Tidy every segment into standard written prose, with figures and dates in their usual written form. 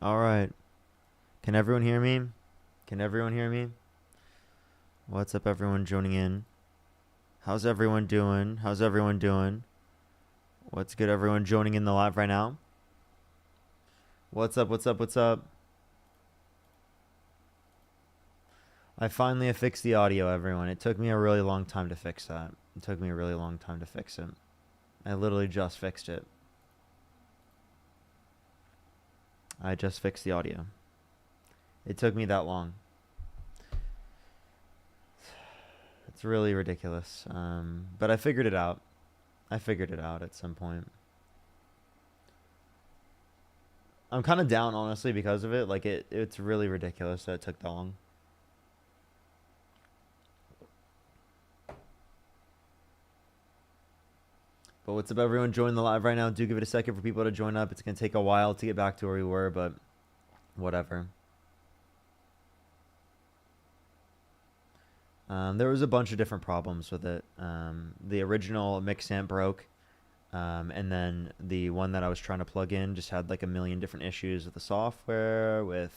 All right. Can everyone hear me? Can everyone hear me? What's up, everyone joining in? How's everyone doing? How's everyone doing? What's good, everyone joining in the live right now? What's up, what's up, what's up? I finally have fixed the audio, everyone. It took me a really long time to fix that. It took me a really long time to fix it. I literally just fixed it. I just fixed the audio. It took me that long. It's really ridiculous. But I figured it out. I figured it out at some point. I'm kind of down, honestly, because of it. Like, it's really ridiculous that it took that long. But what's up, everyone joining the live right now? Do give it a second for people to join up. It's going to take a while to get back to where we were, but whatever. There was a bunch of different problems with it. The original mixamp broke, and then the one that I was trying to plug in just had like a million different issues with the software, with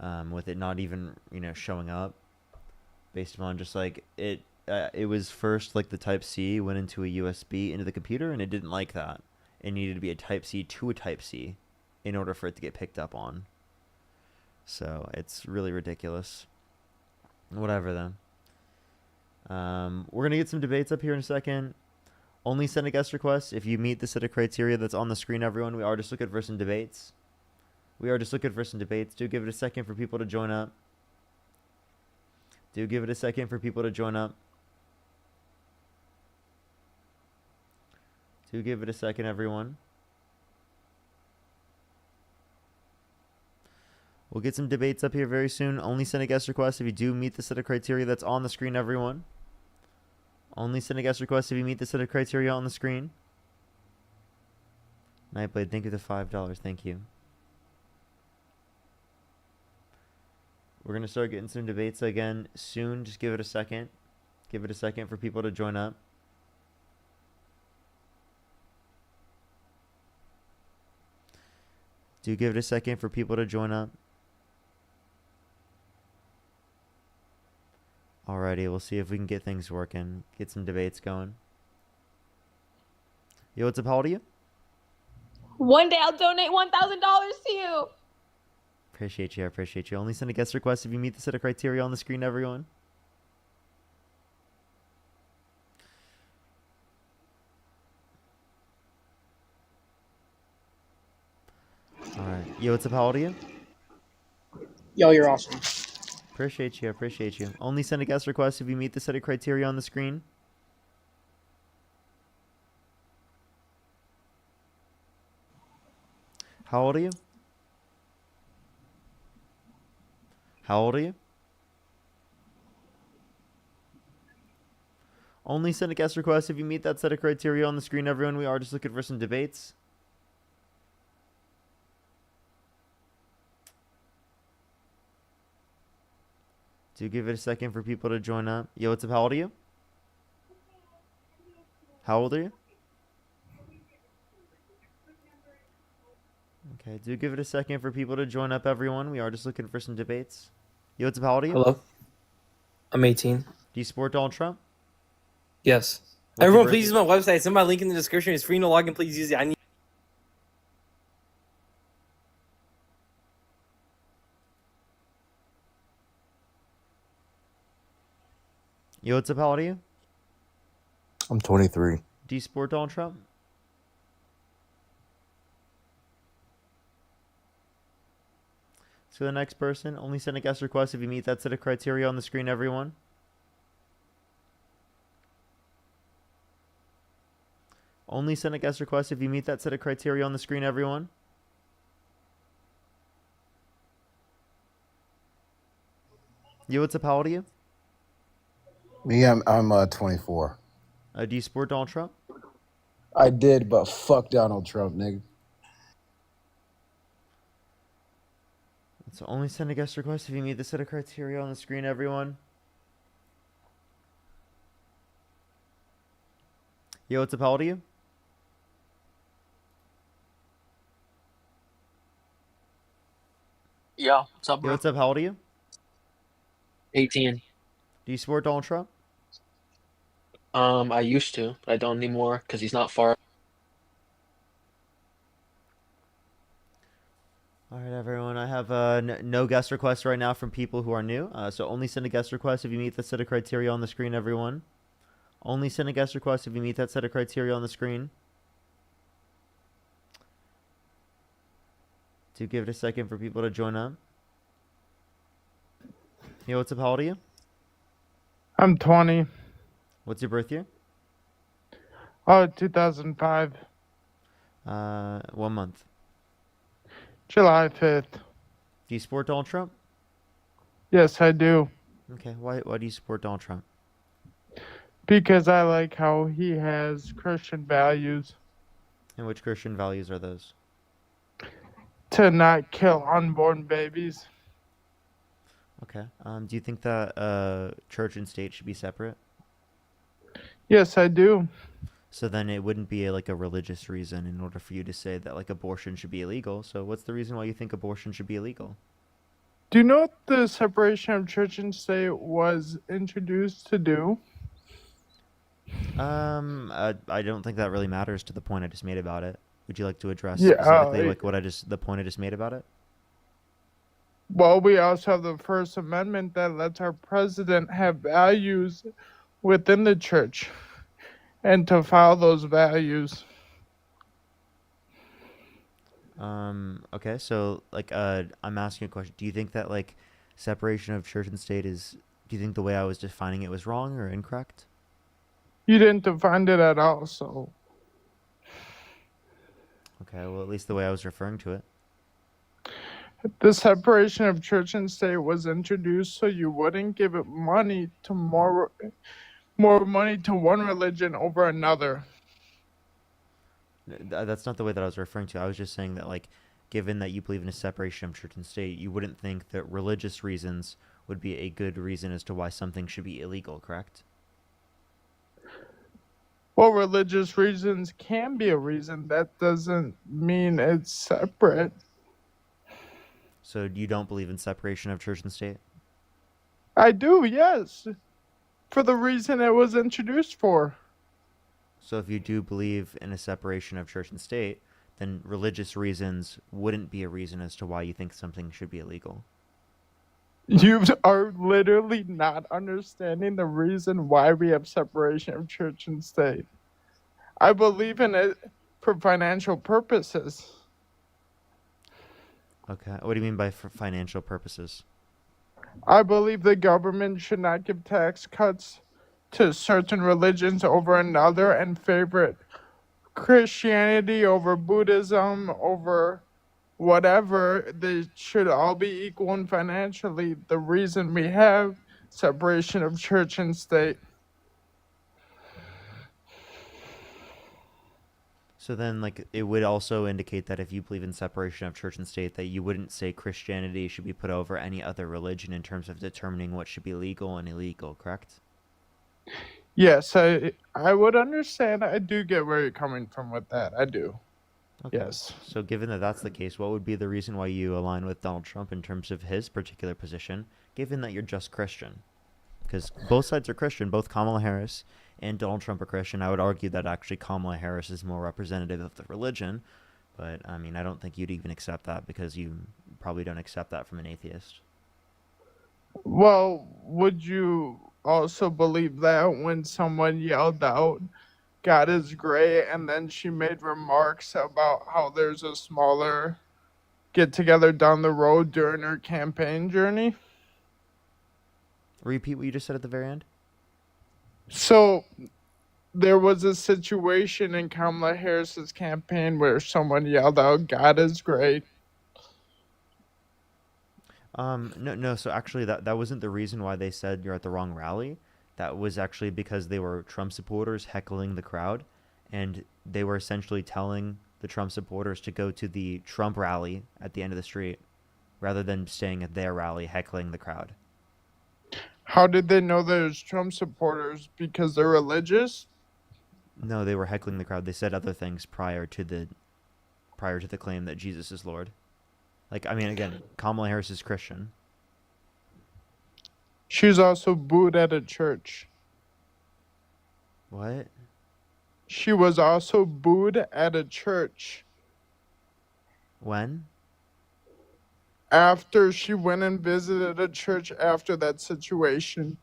it not even showing up, based upon just like it was first like the Type C went into a USB into the computer, and it didn't like that. It needed to be a Type C to a Type C in order for it to get picked up on. So it's really ridiculous. Whatever then. We're going to get some debates up here in a second. Only send a guest request if you meet the set of criteria that's on the screen, everyone. We are just looking for some debates. Do give it a second for people to join up. Do give it a second for people to join up. Do give it a second, everyone. We'll get some debates up here very soon. Only send a guest request if you do meet the set of criteria that's on the screen, everyone. Only send a guest request if you meet the set of criteria on the screen. Nightblade, thank you for the $5. Thank you. We're going to start getting some debates again soon. Just give it a second. Give it a second for people to join up. Do give it a second for people to join up. Alrighty, we'll see if we can get things working. Get some debates going. Yo, what's up? How old are you? One day I'll donate $1,000 to you. Appreciate you. I appreciate you. Only send a guest request if you meet the set of criteria on the screen, everyone. Alright. Yo, what's up? How old are you? Yo, you're awesome. Appreciate you. I appreciate you. Only send a guest request if you meet the set of criteria on the screen. How old are you? How old are you? Only send a guest request if you meet that set of criteria on the screen, everyone. We are just looking for some debates. Do give it a second for people to join up. Yo, what's up? How old are you? How old are you? Okay, do give it a second for people to join up, everyone. We are just looking for some debates. Yo, what's up? How old are you? Hello. I'm 18. Do you support Donald Trump? Yes. What's Everyone, your please use my website. Send my link in the description. It's free to log in. Please use it. I need. Yo, what's up? How old are you? I'm 23. Do you support Donald Trump? So the next person, only send a guest request if you meet that set of criteria on the screen, everyone. Only send a guest request if you meet that set of criteria on the screen, everyone. Yo, what's up? How old are you? Me, I'm 24. Do you support Donald Trump? I did, but fuck Donald Trump, nigga. So only send a guest request if you meet the set of criteria on the screen, everyone. Yo, what's up? How old are you? Yeah, what's up, Yo, bro? what's up? How old are you? 18. Do you support Donald Trump? I used to, but I don't anymore because he's not far. All right, everyone. I have no guest requests right now from people who are new. So only send a guest request if you meet the set of criteria on the screen, everyone. Only send a guest request if you meet that set of criteria on the screen. Do give it a second for people to join up. Yo, what's up? How old are you? I'm 20. What's your birth year? Oh, 2005. 1 month. July 5th. Do you support Donald Trump? Yes, I do. Okay. Why do you support Donald Trump? Because I like how he has Christian values And which Christian values are those? to not kill unborn babies. Okay. Do you think that church and state should be separate? Yes, I do. So then it wouldn't be like a religious reason in order for you to say that like abortion should be illegal. So what's the reason why you think abortion should be illegal? Do you know what the separation of church and state was introduced to do? I don't think that really matters to the point I just made about it. Would you like to address Yeah, specifically like the point I just made about it? well, we also have the First Amendment that lets our president have values within the church and to follow those values. Okay, so like I'm asking a question. Do you think that like separation of church and state is do you think the way I was defining it was wrong or incorrect? You didn't define it at all, so Okay, well at least the way I was referring to it. the separation of church and state was introduced so you wouldn't give it money to more money to one religion over another. That's not the way that I was referring to. I was just saying that like given that you believe in a separation of church and state, you wouldn't think that religious reasons would be a good reason as to why something should be illegal, correct? Well, religious reasons can be a reason. That doesn't mean it's separate. So you don't believe in separation of church and state? I do, yes. For the reason it was introduced for. So if you do believe in a separation of church and state, then religious reasons wouldn't be a reason as to why you think something should be illegal. You are literally not understanding the reason why we have separation of church and state. I believe in it for financial purposes. Okay. What do you mean by for financial purposes? I believe the government should not give tax cuts to certain religions over another and favorite Christianity over Buddhism over whatever. They should all be equal and financially. The reason we have separation of church and state. So then, like, it would also indicate that if you believe in separation of church and state, that you wouldn't say Christianity should be put over any other religion in terms of determining what should be legal and illegal, correct? Yes, I would understand. I do get where you're coming from with that. I do. Okay. Yes. So given that that's the case, what would be the reason why you align with Donald Trump in terms of his particular position, given that you're just Christian? Because both sides are Christian, both Kamala Harris and Donald Trump are Christian. I would argue that actually Kamala Harris is more representative of the religion, but I mean, I don't think you'd even accept that because you probably don't accept that from an atheist. Well, would you also believe that when someone yelled out, God is great, and then she made remarks about how there's a smaller get together down the road during her campaign journey? Repeat what you just said at the very end. So there was a situation in Kamala Harris's campaign where someone yelled out, God is great. No. So actually, that wasn't the reason why they said you're at the wrong rally. That was actually because they were Trump supporters heckling the crowd, and they were essentially telling the Trump supporters to go to the Trump rally at the end of the street, rather than staying at their rally heckling the crowd. How did they know there's Trump supporters? Because they're religious? No, they were heckling the crowd. They said other things prior to the claim that Jesus is Lord. Like, I mean, again, Kamala Harris is Christian. She's also booed at a church. What? She was also booed at a church When? after she went and visited a church after that situation.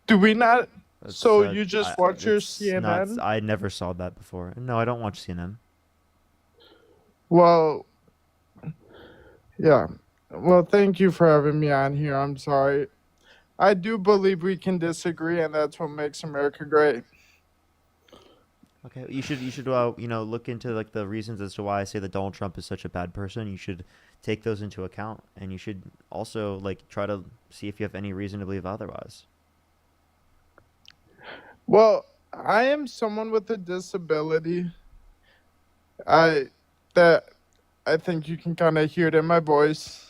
Do we not? That's, So you just watch your it's not. CNN? I never saw that before. No, I don't watch CNN. Well, yeah. Well, thank you for having me on here. I'm sorry. I do believe we can disagree, and that's what makes America great. Okay, you should look into like the reasons as to why I say that Donald Trump is such a bad person. You should take those into account, and you should also like try to see if you have any reason to believe otherwise. Well, I am someone with a disability. I that I think you can kind of hear it in my voice.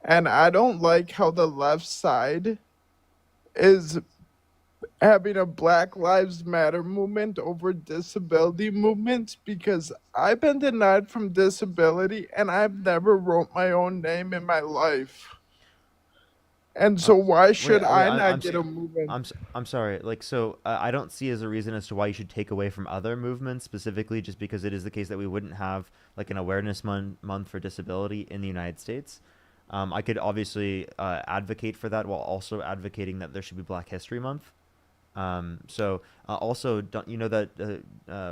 And I don't like how the left side is having a Black Lives Matter movement over disability movements because I've been denied from disability and I've never wrote my own name in my life. And so why should I not get a movement? I'm sorry. Like, so I don't see as a reason as to why you should take away from other movements specifically, just because it is the case that we wouldn't have like an awareness month for disability in the United States. I could obviously advocate for that while also advocating that there should be Black History Month. Also, don't you know that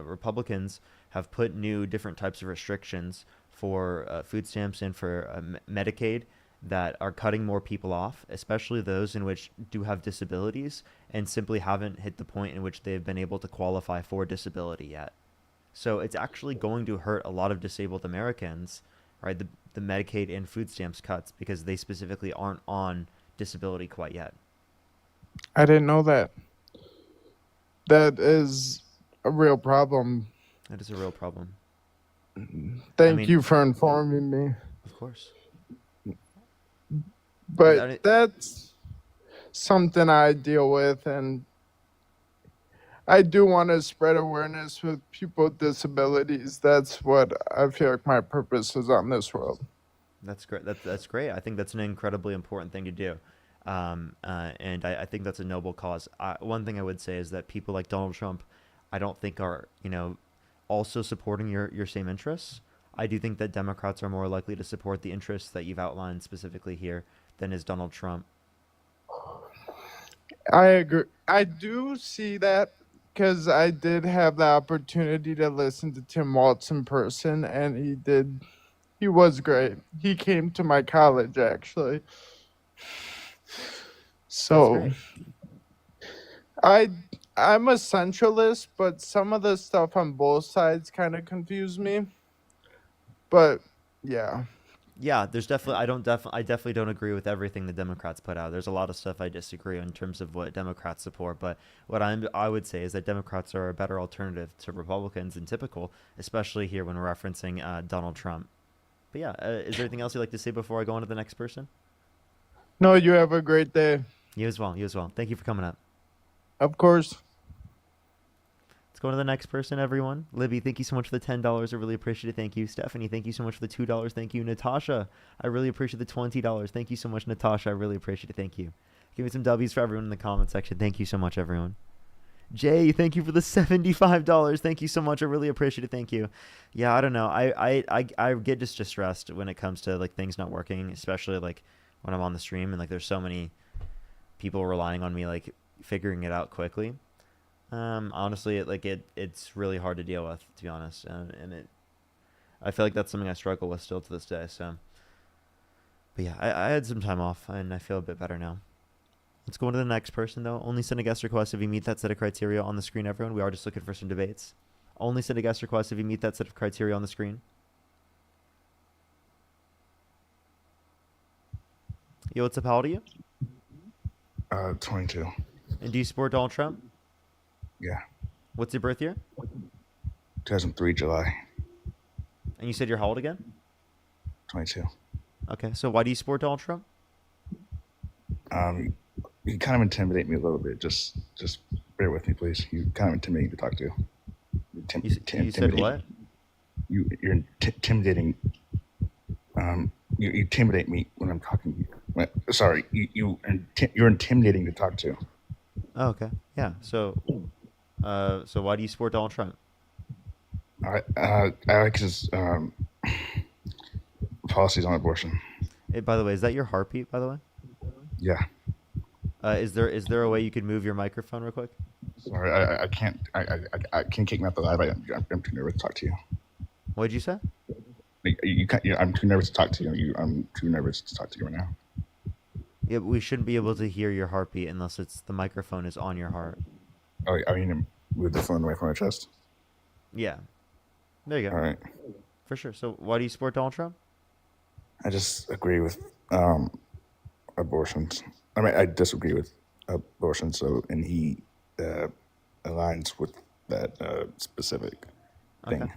Republicans have put new different types of restrictions for food stamps and for Medicaid that are cutting more people off, especially those in which do have disabilities and simply haven't hit the point in which they've been able to qualify for disability yet. So it's actually going to hurt a lot of disabled Americans, right? The Medicaid and food stamps cuts because they specifically aren't on disability quite yet. I didn't know that. That is a real problem. That is a real problem. Thank you for informing me. Of course. But that's something I deal with, and I do want to spread awareness with people with disabilities. That's what I feel like my purpose is on this world. That's great. That's great. I think that's an incredibly important thing to do. And I think that's a noble cause. One thing I would say is that people like Donald Trump, I don't think are, also supporting your same interests. I do think that Democrats are more likely to support the interests that you've outlined specifically here than is Donald Trump. I agree. I do see that because I did have the opportunity to listen to Tim Waltz in person, and he was great. He came to my college, actually. So I'm a centralist, but some of the stuff on both sides kind of confuse me. But yeah. Yeah, there's definitely I definitely don't agree with everything the Democrats put out. There's a lot of stuff I disagree in terms of what Democrats support, but what I would say is that Democrats are a better alternative to Republicans than typical, especially here when we're referencing Donald Trump. But yeah, is there anything else you'd like to say before I go on to the next person? No, you have a great day. You as well. You as well. Thank you for coming up. Of course. Let's go to the next person, everyone. Libby, thank you so much for the $10. I really appreciate it. Thank you. Stephanie, thank you so much for the $2. Thank you. Natasha, I really appreciate the $20. Thank you so much, Natasha. I really appreciate it. Thank you. Give me some W's for everyone in the comment section. Thank you so much, everyone. Jay, thank you for the $75. Thank you so much. I really appreciate it. Thank you. Yeah, I don't know. I get just distressed when it comes to like things not working, especially like when I'm on the stream and like there's so many people relying on me like figuring it out quickly. Honestly, it's really hard to deal with, to be honest, and I feel like that's something I struggle with still to this day. So, but yeah, I had some time off and I feel a bit better now. Let's go on to the next person though. Only send a guest request if you meet that set of criteria on the screen, everyone. We are just looking for some debates. Only send a guest request if you meet that set of criteria on the screen. Yo, what's up? How old are you? 22. And do you support Donald Trump? Yeah. What's your birth year? 2003 July. And you said you're how old again? 22. Okay, so why do you support Donald Trump? You kind of intimidate me a little bit. Just bear with me, please. You kind of intimidate to talk to. You said what? you're intimidating. You intimidate me when I'm talking to you. Sorry, you're intimidating to talk to. Oh, okay. Yeah. So why do you support Donald Trump? I like his policies on abortion. By the way, is that your heartbeat? By the way, Yeah. Is there a way you could move your microphone real quick? Sorry, I can't. I can't kick me out the live. I'm too nervous to talk to you. What did you say? You can't. I'm too nervous to talk to you. I'm too nervous to talk to you right now. Yeah, we shouldn't be able to hear your heartbeat unless the microphone is on your heart. Oh, I mean, move the phone away from my chest. Yeah. There you go. All right. For sure. So why do you support Donald Trump? I just agree with abortions. I mean, I disagree with abortion. And he aligns with that specific thing. Okay.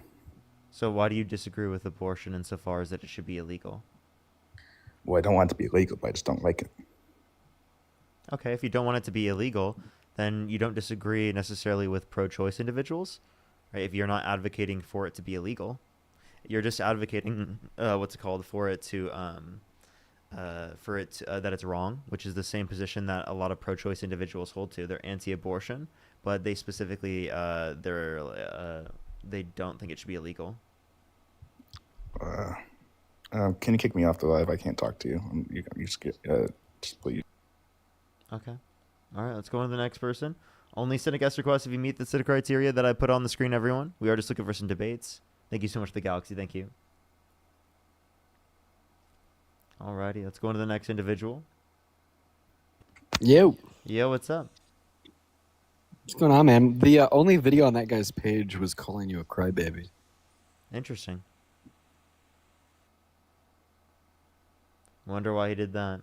So why do you disagree with abortion insofar as that it should be illegal? Well, I don't want it to be illegal, but I just don't like it. Okay, if you don't want it to be illegal, then you don't disagree necessarily with pro-choice individuals, right? If you're not advocating for it to be illegal, you're just advocating for it to that it's wrong, which is the same position that a lot of pro-choice individuals hold to. They're anti-abortion, but they specifically they don't think it should be illegal. Can you kick me off the live? I can't talk to you. You just please. Okay. All right, let's go on to the next person. Only send a guest request if you meet the set of criteria that I put on the screen, everyone. We are just looking for some debates. Thank you so much, the Galaxy. Thank you. Alrighty, let's go on to the next individual. Yo. Yo, what's up? What's going on, man? The only video on that guy's page was calling you a crybaby. Interesting. Wonder why he did that.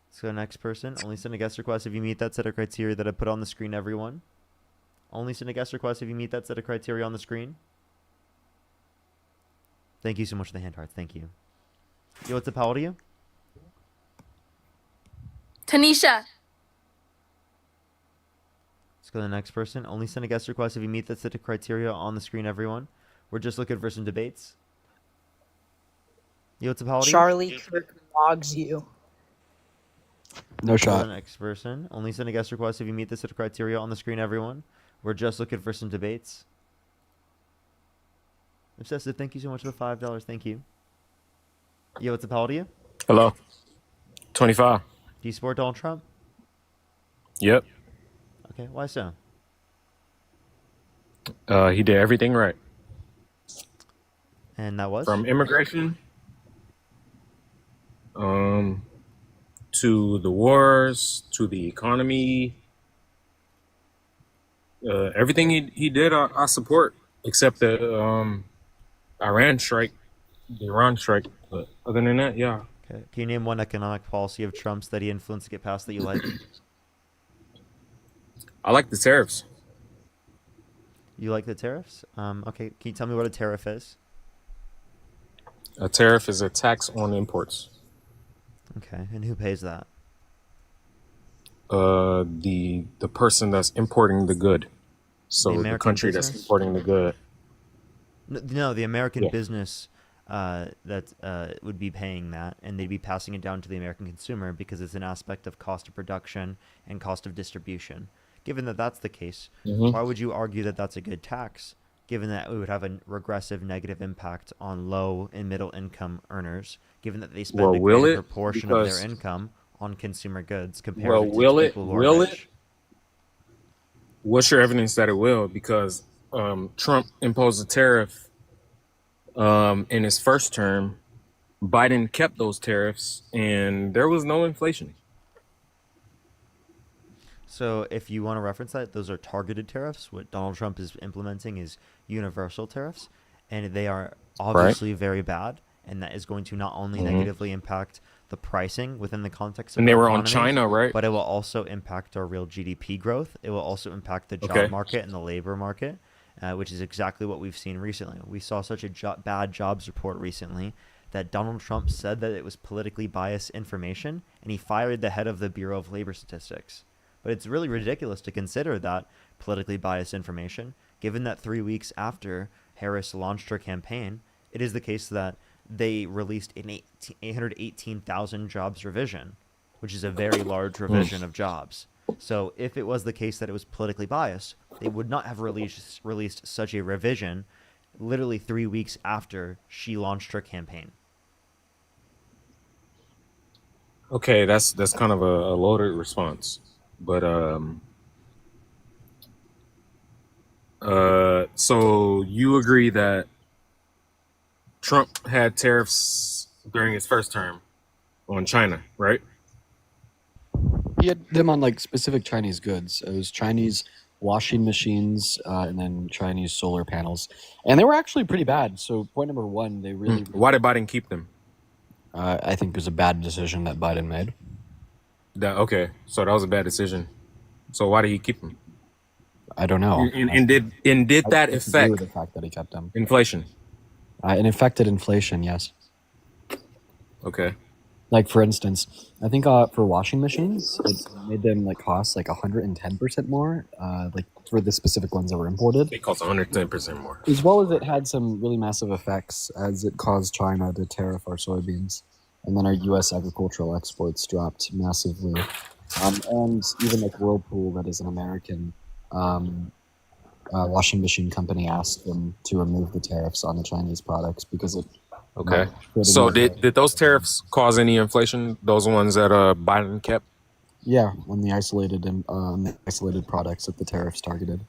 Let's go next person. Only send a guest request if you meet that set of criteria that I put on the screen, everyone. Only send a guest request if you meet that set of criteria on the screen. Thank you so much for the hand hearts. Thank you. Yo, what's up? How old are you? Tanisha. Let's go to the next person. Only send a guest request if you meet that set of criteria on the screen, everyone. We're just looking for some debates. Yo, what's up? How old are you? Charlie Kirk logs you. No Let's go to shot. the next person. Only send a guest request if you meet the set of criteria on the screen, everyone. We're just looking for some debates. Obsessive, thank you so much for the $5. Thank you. Yo, what's up? How old are you? Hello. 25. Do you support Donald Trump? Yep. Okay, why so? He did everything right. And that was? From immigration to the wars, to the economy. Everything he did, I support, except the Iran strike, the Iran strike. But other than that, yeah. Okay. Can you name one economic policy of Trump's that he influenced to get passed that you like? I like the tariffs. You like the tariffs? Okay, can you tell me what a tariff is? A tariff is a tax on imports. Okay, and who pays that? The person that's importing the good. So the American country that's business? importing the good. No, the American Yeah. business that would be paying that, and they'd be passing it down to the American consumer because it's an aspect of cost of production and cost of distribution. Given that that's the case, why would you argue that that's a good tax, given that it would have a regressive negative impact on low and middle income earners, given that they spend Well, a will greater it? proportion of Because- their income on consumer goods compared Well, to will it? people who are Will it? rich? What's your evidence that it will? Because Trump imposed a tariff in his first term. Biden kept those tariffs, and there was no inflation. So if you want to reference that, those are targeted tariffs. What Donald Trump is implementing is universal tariffs, and they are obviously very bad, and that is going to not only negatively impact the pricing within the context of And they our were on economy, China, right? but it will also impact our real GDP growth. It will also impact the job Okay. market and the labor market, which is exactly what we've seen recently. We saw such a bad jobs report recently that Donald Trump said that it was politically biased information, and he fired the head of the Bureau of Labor Statistics. But it's really ridiculous to consider that politically biased information, given that 3 weeks after Harris launched her campaign, it is the case that they released an 818,000 jobs revision, which is a very large revision of jobs. So if it was the case that it was politically biased, they would not have released such a revision literally 3 weeks after she launched her campaign. Okay, that's kind of a loaded response, but so you agree that Trump had tariffs during his first term on China, right? He had them on like specific Chinese goods. It was Chinese washing machines and then Chinese solar panels, and they were actually pretty bad. So point number one, they really. Why did Biden keep them? I think it was a bad decision that Biden made. Okay, so that was a bad decision. So why did he keep them? I don't know. And did that I disagree affect with the fact that he kept them? inflation? It affected inflation, yes. Okay. Like for instance, I think for washing machines, it made them like cost like 110% more, like for the specific ones that were imported. It costs 110% more. As well as it had some really massive effects as it caused China to tariff our soybeans, and then our U.S. agricultural exports dropped massively. And even like Whirlpool, that is an American washing machine company, asked them to remove the tariffs on the Chinese products because it. Okay. So did those tariffs cause any inflation? Those ones that Biden kept? Yeah, on the isolated products that the tariffs targeted.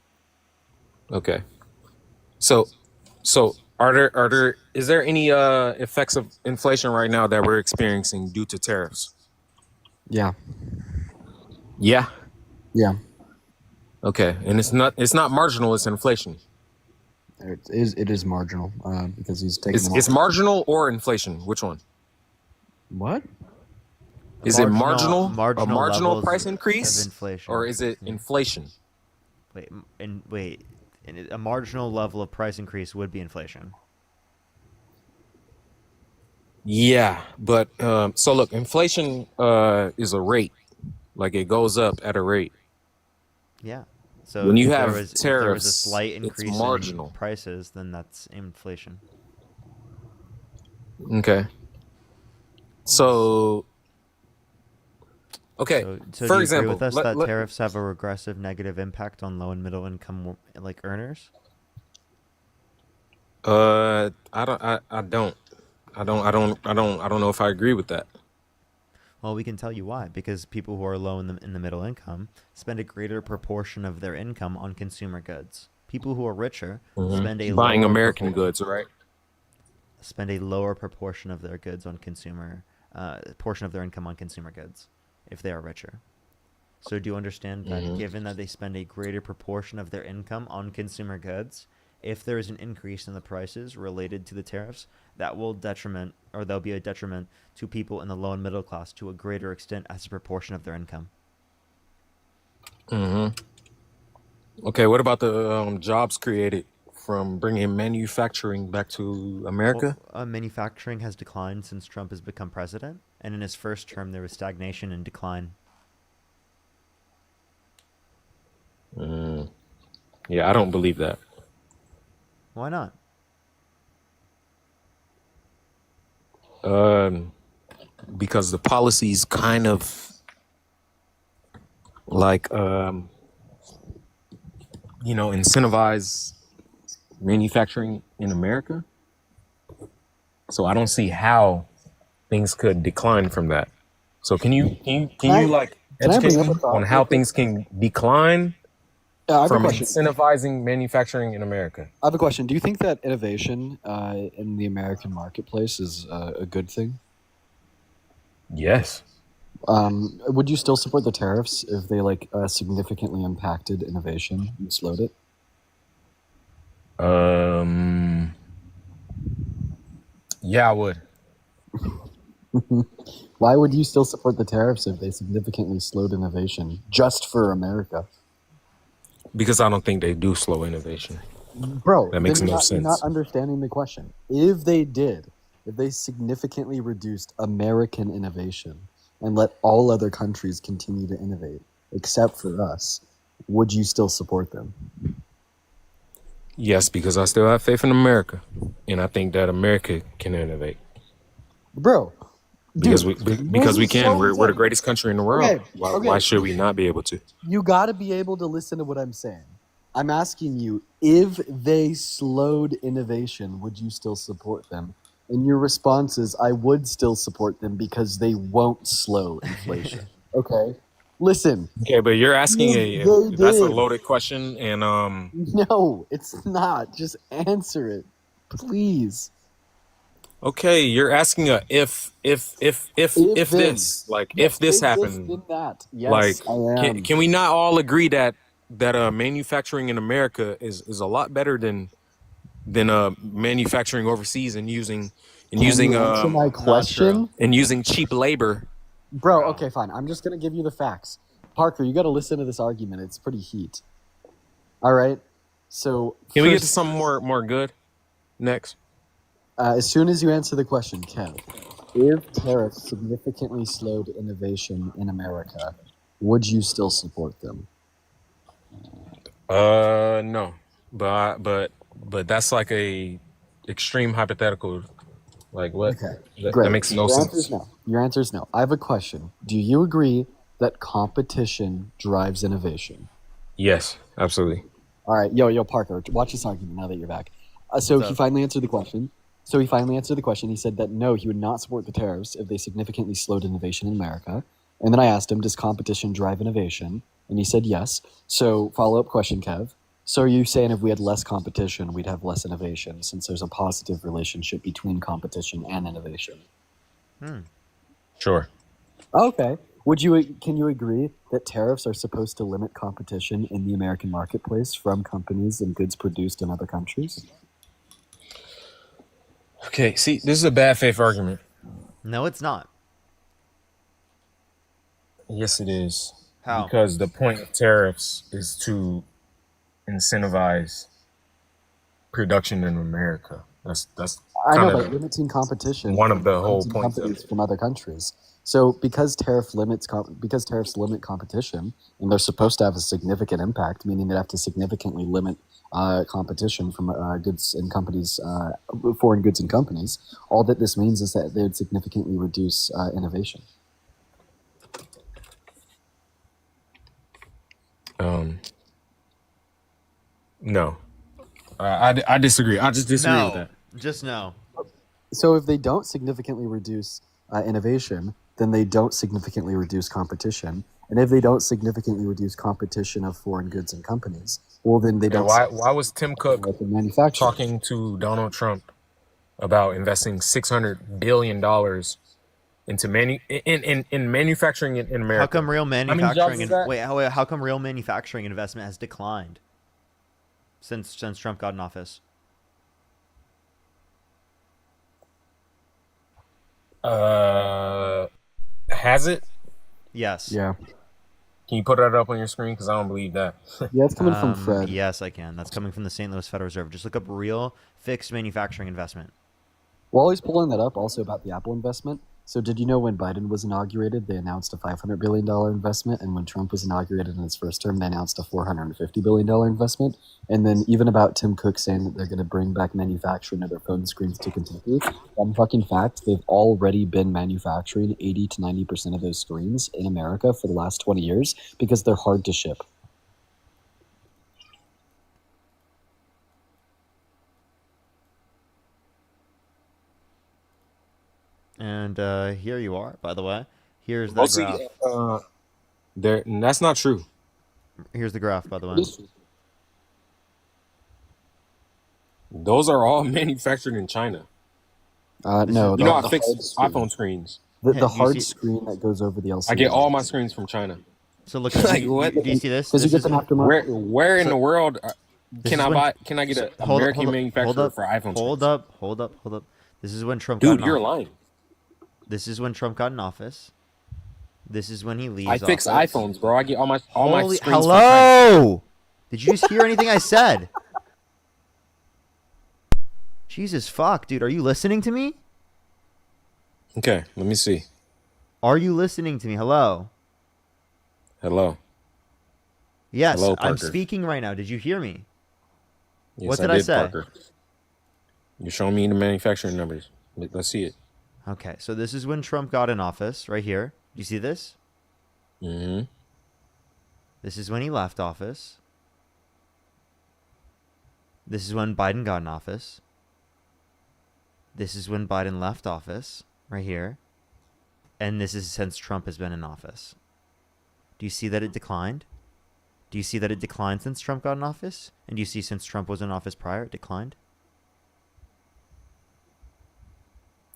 Okay. So is there any effects of inflation right now that we're experiencing due to tariffs? Yeah. Yeah. Yeah. Okay. And it's not marginal, it's inflation. It is marginal because he's taking. It's marginal or inflation? Which one? What? Is it marginal? A marginal marginal levels price of increase? inflation. Or is it Yeah. inflation? Wait, a marginal level of price increase would be inflation. Yeah, but so look, inflation is a rate. Like it goes up at a rate. Yeah. So When you if have there was a tariffs, slight it's increase marginal. in prices, then that's inflation. Okay. So okay, So for do you example, agree with us that tariffs have a regressive negative impact on low and middle income like earners? I don't know if I agree with that. Well, we can tell you why. Because people who are low in the middle income spend a greater proportion of their income on consumer goods. People who are richer spend a Buying lower American goods, right? spend a lower proportion of their goods on portion of their income on consumer goods if they are richer. So do you understand that given that they spend a greater proportion of their income on consumer goods, if there is an increase in the prices related to the tariffs, that will there'll be a detriment to people in the low and middle class to a greater extent as a proportion of their income. Okay, what about the jobs created from bringing manufacturing back to America? Well, manufacturing has declined since Trump has become president, and in his first term there was stagnation and decline. Yeah, I don't believe that. Why not? Because the policies kind of like incentivize manufacturing in America. So I don't see how things could decline from that. So can you like educate me on how things can decline from incentivizing manufacturing in America? I have a question. Do you think that innovation in the American marketplace is a good thing? Yes. Would you still support the tariffs if they significantly impacted innovation and slowed it? Yeah, I would. Why would you still support the tariffs if they significantly slowed innovation just for America? Because I don't think they do slow innovation. Bro, that makes then no you're sense. not understanding the question. If they significantly reduced American innovation and let all other countries continue to innovate except for us, would you still support them? Yes, because I still have faith in America, and I think that America can innovate Bro, because dude, because this we is can. so We're the insane. greatest country in the world. Okay, Why okay. should we not be able to? You got to be able to listen to what I'm saying. I'm asking you, if they slowed innovation, would you still support them? And your response is, I would still support them because they won't slow inflation. Okay? Listen, Okay, but you're asking if they that's a did. loaded question, and No, it's not. Just answer it, please. okay, you're asking a if Then. this like Yes, if this if this, happened, then that. like Yes, I am. can we not all agree that manufacturing in America is a lot better than manufacturing overseas and using Can you answer my Not true. question? and using cheap labor. Bro, okay, fine. I'm just going to give you the facts. Parker, you got to listen to this argument. It's pretty heat. All right? So, Can we get to first, something more good next? as soon as you answer the question, Kev, if tariffs significantly slowed innovation in America, would you still support them? No, but that's like a extreme hypothetical. Like what? Okay, That great. makes no Your answer is sense. no. Your answer is no. I have a question. Do you agree that competition drives innovation? Yes, absolutely. All right, yo, Parker, watch this argument now that you're back. So What's he up? finally answered the question. He said that no, he would not support the tariffs if they significantly slowed innovation in America. And then I asked him, does competition drive innovation? And he said yes. So follow-up question, Kev. So are you saying if we had less competition, we'd have less innovation, since there's a positive relationship between competition and innovation? Sure. Okay. Can you agree that tariffs are supposed to limit competition in the American marketplace from companies and goods produced in other countries? Okay. See, this is a bad faith argument. No, it's not. Yes, it is. How? Because the point of tariffs is to incentivize production in America. That's I know, kind but of limiting competition one from of the whole goods and points of companies it. from other countries. So because tariffs limit competition, and they're supposed to have a significant impact, meaning they have to significantly limit competition from goods and companies, foreign goods and companies. All that this means is that they would significantly reduce innovation. No, I disagree. I just disagree with No. that. Just no. So if they don't significantly reduce innovation, then they don't significantly reduce competition. And if they don't significantly reduce competition of foreign goods and companies, well, then they And don't why was Tim Cook with the manufacturing. talking to Donald Trump about investing $600 billion into in manufacturing in America? How come real How many jobs manufacturing is that? how come real manufacturing investment has declined since Trump got in office? Has it? Yes. Yeah. Can you put that up on your screen? Because I don't believe that. Yeah, it's coming from Fred. Yes, I can. That's coming from the St. Louis Federal Reserve. Just look up real fixed manufacturing investment. While he's pulling that up, also about the Apple investment. So did you know when Biden was inaugurated, they announced a $500 billion investment, and when Trump was inaugurated in his first term, they announced a $450 billion investment? And then even about Tim Cook saying that they're going to bring back manufacturing of their phone screens to Kentucky, fun fucking fact, they've already been manufacturing 80 to 90% of those screens in America for the last 20 years because they're hard to ship. And here you are, by the way. Here's the Mostly, graph. that's not true. Here's the graph, by the way. Those are all manufactured in China. No, You know, I the fix hard screen. iPhone screens. The Do you hard see- screen that goes over the LCD. I get all my screens from China. So look at Like, what? Do you see this? Because you This get is, them aftermarket. Where in So- the world can is I when- buy? Can I get an hold American up, manufacturer for iPhone hold screens? up. This is when Trump Dude, got you're in office. lying. This is when Trump got in office. This is when he leaves I fix office. iPhones, bro. I get all my Holy, screens from China. hello! Did you just hear anything I said? Jesus fuck, dude. Are you listening to me? Okay, let me see. Are you listening to me? Hello? Hello. Yes, Hello, I'm Parker. speaking right now. Did you hear me? Yes, What did I did, say? Parker. You're showing me the manufacturing numbers. Let's see it. Okay, so this is when Trump got in office, right here. Do you see this? Mm-hmm. This is when he left office. This is when Biden got in office. This is when Biden left office, right here. And this is since Trump has been in office. Do you see that it declined? Do you see that it declined since Trump got in office? And do you see since Trump was in office prior, it declined?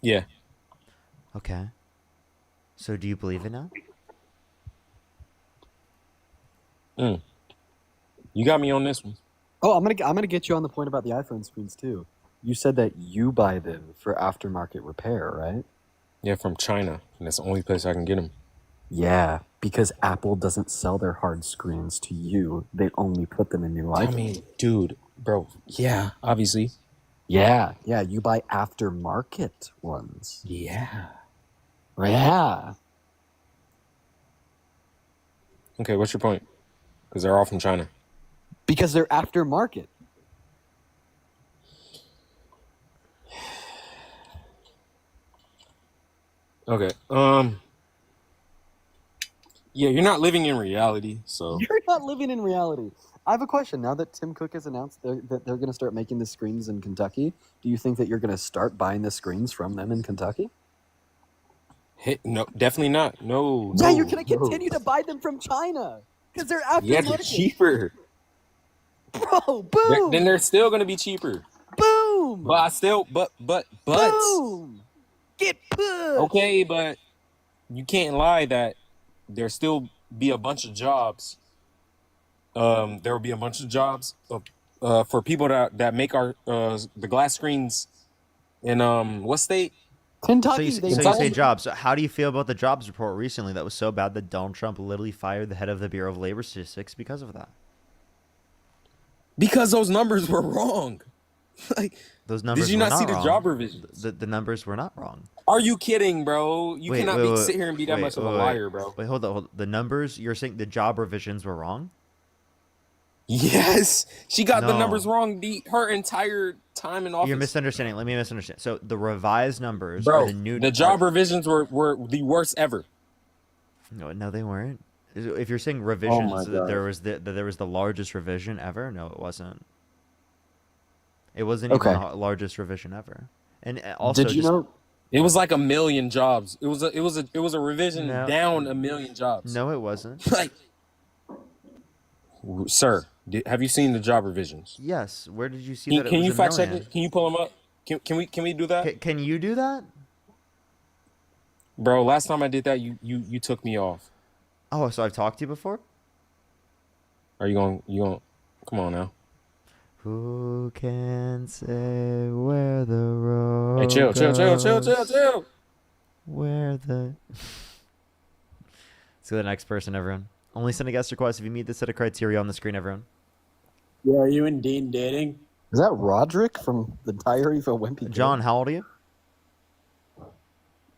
Yeah. Okay. So do you believe it now? You got me on this one. Oh, I'm gonna get you on the point about the iPhone screens too. You said that you buy them for aftermarket repair, right? Yeah, from China. And that's the only place I can get them. Yeah, because Apple doesn't sell their hard screens to you. They only put them in new iPhones. I mean, dude, bro. Yeah, obviously. Yeah, you buy aftermarket ones. Yeah. Yeah. Okay, what's your point? Because they're all from China. Because they're aftermarket. Okay. Yeah, you're not living in reality, so You're not living in reality. I have a question. Now that Tim Cook has announced that they're going to start making the screens in Kentucky, do you think that you're going to start buying the screens from them in Kentucky? no, definitely not. No. Yeah, no, you're going to no. continue to buy them from China because they're aftermarket. Yeah, they're cheaper. Bro, boom. Then they're still gonna be cheaper. Boom. But I still, but. Boom. Get pushed. Okay, but you can't lie that there still be a bunch of jobs. There will be a bunch of jobs for people that make our the glass screens in what state? Kentucky. So you say jobs. So how do you feel about the jobs report recently that was so bad that Donald Trump literally fired the head of the Bureau of Labor Statistics because of that? Because those numbers were wrong. Like, those numbers. Did you were not see the wrong. job revisions? The numbers were not wrong. Are you kidding, bro? You cannot sit here and be that much of a liar, bro. Wait, hold on. The numbers, you're saying the job revisions were wrong? Yes, she got the numbers wrong her entire time in office. You're misunderstanding. Let me misunderstand. So the revised numbers bro, are the new. The job revisions were the worst ever. No, they weren't. If you're saying revisions, there was the largest revision ever. No, it wasn't. It wasn't even the largest revision ever. And also, did you know? It was like 1 million jobs. It was a revision down 1 million jobs. No, it wasn't. Like, sir, have you seen the job revisions? Yes. Where did you see that? Can you fact check it? Can you pull them up? Can we do that? Can you do that? Bro, last time I did that, you took me off. Oh, so I've talked to you before? Are you going? Come on now. Who can say where the road Hey, chill. Where the... Let's go to the next person, everyone. Only send a guest request if you meet the set of criteria on the screen, everyone. Yeah, are you and Dean dating? Is that Roderick from the Diary of a Wimpy Kid? John, how old are you?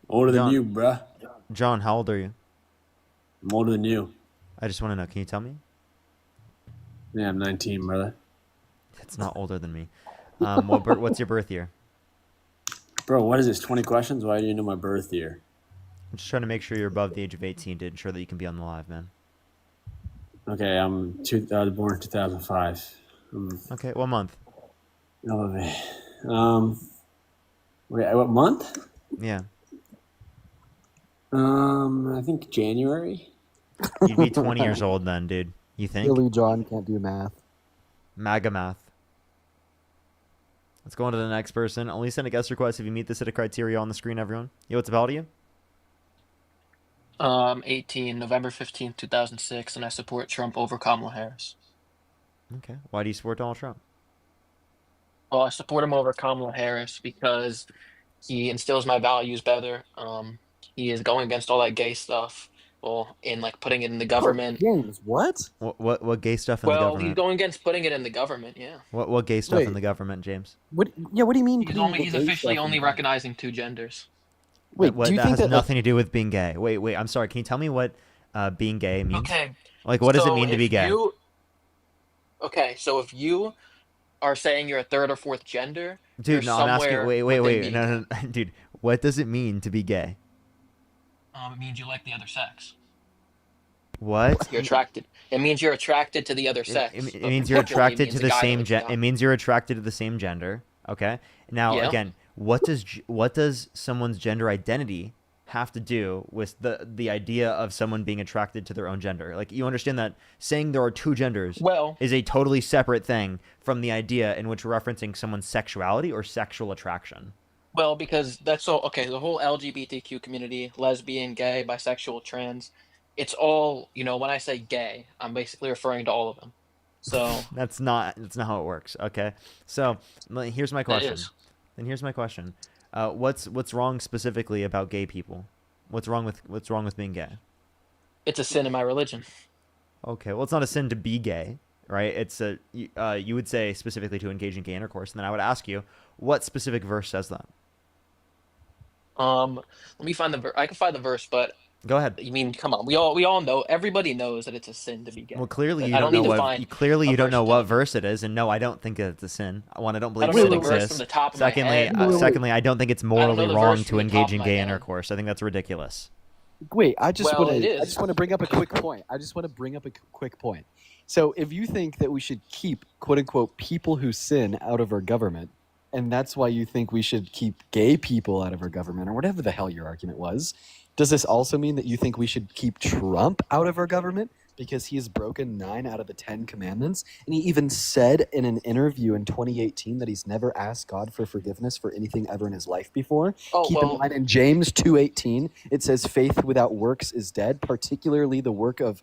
Older than you, bruh. John, how old are you? I'm older than you. I just want to know. Can you tell me? Yeah, I'm 19, brother. It's not older than me. What's your birth year? Bro, what is this, 20 questions? Why do you know my birth year? I'm just trying to make sure you're above the age of 18 to ensure that you can be on the live, man. Okay, I was born in 2005. Okay, what month? Wait, what month? Yeah. I think January. You'd be 20 years old then, dude. You think? Billy John can't do math. MAGA math. Let's go on to the next person. Only send a guest request if you meet the set of criteria on the screen, everyone. Yo, what's about you? 18, November 15th, 2006, and I support Trump over Kamala Harris. Okay. Why do you support Donald Trump? Well, I support him over Kamala Harris because he instills my values better. He is going against all that gay stuff. Well, in like putting it in the government. Oh, James, what? What gay stuff in the government? Well, he's going against putting it in the government. Yeah. What gay stuff in the government, James? What? Yeah, what do you mean? He's officially only recognizing 2 genders. Wait, do you think that has nothing to do with being gay? Wait. I'm sorry. Can you tell me what being gay means? Okay. Like, what does it mean to be gay? Okay, so if you are saying you're a third or fourth gender, you're Dude, no, I'm asking. somewhere Wait, within being no, gay. no, no, dude. What does it mean to be gay? It means you like the other sex. What? You're attracted. It means you're attracted to the other It, sex, it but means you're particularly it attracted means to a the guy that same likes a gen. It guy. means you're attracted to the same gender. Okay. Now, Yeah. again, what does someone's gender identity have to do with the idea of someone being attracted to their own gender? Like, you understand that saying there are two genders Well, is a totally separate thing from the idea in which we're referencing someone's sexuality or sexual attraction. because that's all. Okay, the whole LGBTQ community, lesbian, gay, bisexual, trans, it's all, when I say gay, I'm basically referring to all of them. So That's not how it works. Okay. So here's my it question. is. Then here's my question. What's wrong specifically about gay people? What's wrong with being gay? It's a sin in my religion. Okay, well, it's not a sin to be gay, right? You would say specifically to engage in gay intercourse, and then I would ask you, what specific verse says that? Let me find I can find the verse, but Go ahead. you mean, come on, we all know, everybody knows that it's a sin to be gay. Well, clearly you I don't don't know need to what find clearly a you don't verse know to tell what you. verse it is, and no, I don't think it's a sin. One, I don't I believe don't know sin the verse from exists. the top of my Secondly, head. secondly, I don't think it's I don't know morally the wrong verse to from the top engage of in my gay head. intercourse. I think that's ridiculous. Wait, I just Well, want it to. I is. just want to bring up a quick point. I just want to bring up a quick point. So, if you think that we should keep "quote unquote" people who sin out of our government, and that's why you think we should keep gay people out of our government, or whatever the hell your argument was, does this also mean that you think we should keep Trump out of our government because he has broken 9 out of the 10 commandments? And he even said in an interview in 2018 that he's never asked God for forgiveness for anything ever in his life before. Oh, Keep in well, mind, in James 2:18, it says faith without works is dead, particularly the work of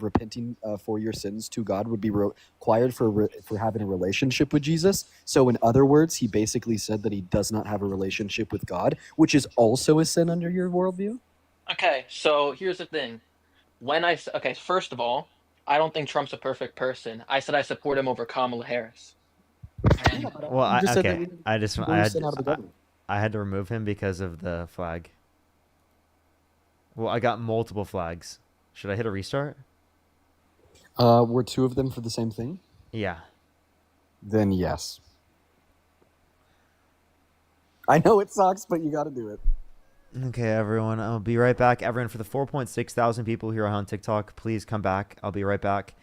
repenting for your sins to God would be required for having a relationship with Jesus. So in other words, he basically said that he does not have a relationship with God, which is also a sin under your worldview. okay, so here's the thing. Okay, first of all, I don't think Trump's a perfect person. I said I support him over Kamala Harris. Yeah, And but Well, you just said that okay, we need I just people who sin out of the government. I had to remove him because of the flag. Well, I got multiple flags. Should I hit a restart? Were 2 of them for the same thing? Yeah. Then yes. I know it sucks, but you got to do it. Okay, everyone. I'll be right back. Everyone, for the 4.6 thousand people here on TikTok, please come back. I'll be right back.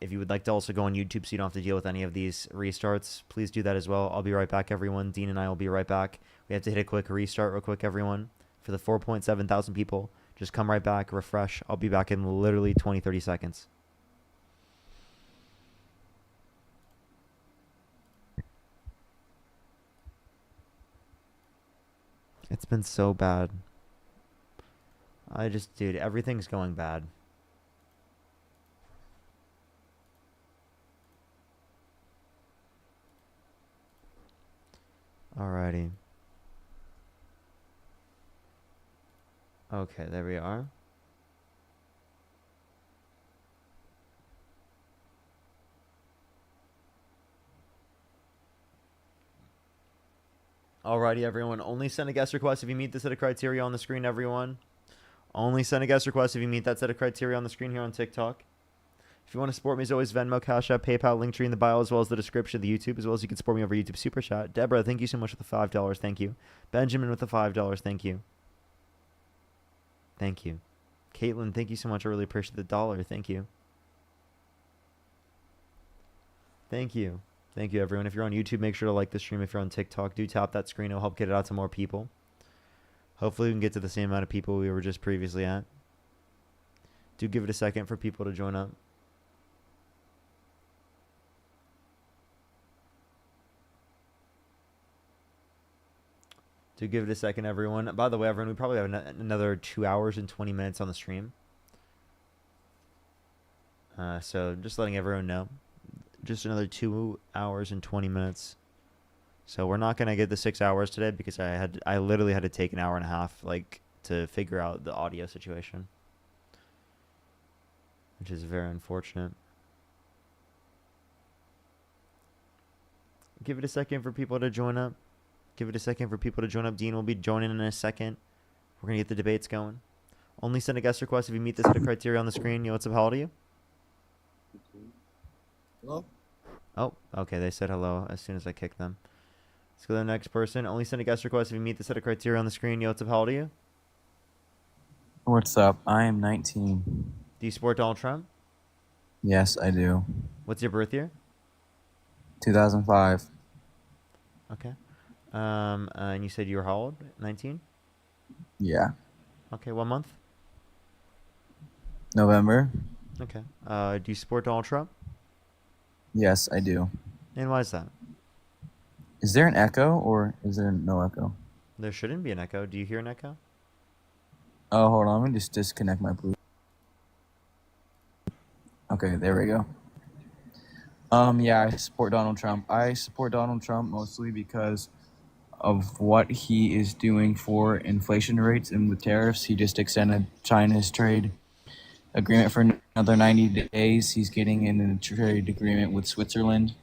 If you would like to also go on YouTube so you don't have to deal with any of these restarts, please do that as well. I'll be right back, everyone. Dean and I will be right back. We have to hit a quick restart real quick, everyone. For the 4.7 thousand people, just come right back, refresh. I'll be back in literally 20, 30 seconds. It's been so bad. Dude, everything's going bad. Alrighty. Okay, there we are. Alrighty, everyone. Only send a guest request if you meet the set of criteria on the screen, everyone. Only send a guest request if you meet that set of criteria on the screen here on TikTok. If you want to support me, as always, Venmo, Cash App, PayPal, Linktree in the bio, as well as the description of the YouTube, as well as you can support me over YouTube Super Chat. Deborah, thank you so much for the $5. Thank you. Benjamin with the $5. Thank you. Thank you. Caitlin, thank you so much. I really appreciate the $1. Thank you. Thank you. Thank you, everyone. If you're on YouTube, make sure to like the stream. If you're on TikTok, do tap that screen. It'll help get it out to more people. Hopefully, we can get to the same amount of people we were just previously at. Do give it a second for people to join up. Do give it a second, everyone. By the way, everyone, we probably have another 2 hours and 20 minutes on the stream. So just letting everyone know. Just another 2 hours and 20 minutes. So we're not going to get the 6 hours today because I literally had to take an hour and a half to figure out the audio situation. Which is very unfortunate. Give it a second for people to join up. Give it a second for people to join up. Dean will be joining in a second. We're going to get the debates going. Only send a guest request if you meet this set of criteria on the screen. Yo, what's up? How old are you? Hello? Oh, okay. They said hello as soon as I kicked them. Let's go to the next person. Only send a guest request if you meet the set of criteria on the screen. Yo, what's up? How old are you? What's up? I am 19. Do you support Donald Trump? Yes, I do. What's your birth year? 2005. Okay. And you said you were how old? 19? Yeah. Okay, what month? November? Okay. Do you support Donald Trump? Yes, I do. And why is that? Is there an echo or is there no echo? There shouldn't be an echo. Do you hear an echo? Oh, hold on. Let me just disconnect my Bluetooth. Okay, there we go. Yeah, I support Donald Trump. I support Donald Trump mostly because of what he is doing for inflation rates and with tariffs. He just extended China's trade agreement for another 90 days. He's getting in a trade agreement with Switzerland.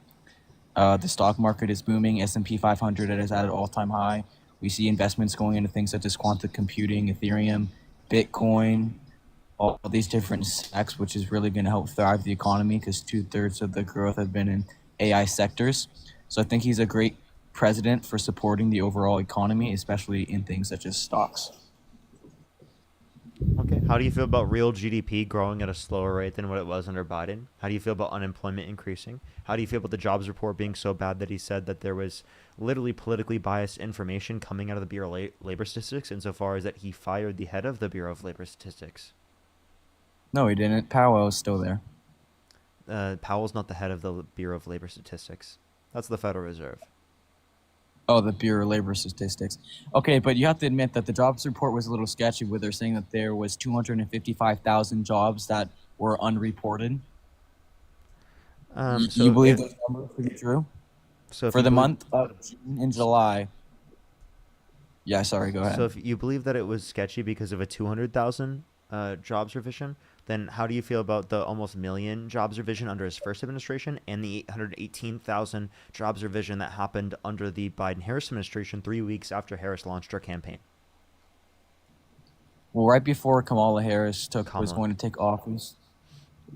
The stock market is booming. S&P 500 is at an all-time high. We see investments going into things such as quantum computing, Ethereum, Bitcoin, all these different stacks, which is really going to help thrive the economy because 2/3 of the growth have been in AI sectors. So I think he's a great president for supporting the overall economy, especially in things such as stocks. Okay. How do you feel about real GDP growing at a slower rate than what it was under Biden? How do you feel about unemployment increasing? How do you feel about the jobs report being so bad that he said that there was literally politically biased information coming out of the Bureau of Labor Statistics insofar as that he fired the head of the Bureau of Labor Statistics? No, he didn't. Powell is still there. Powell's not the head of the Bureau of Labor Statistics. That's the Federal Reserve. Oh, the Bureau of Labor Statistics. Okay, but you have to admit that the jobs report was a little sketchy where they're saying that there was 255,000 jobs that were unreported. So You believe if, those numbers to be true? so if For you the believe, month of June and July. Yeah, sorry, go ahead. so if you believe that it was sketchy because of a 200,000 jobs revision, then how do you feel about the almost million jobs revision under his first administration and the 818,000 jobs revision that happened under the Biden-Harris administration 3 weeks after Harris launched her campaign? Well, right before Kamala Harris was going to take office,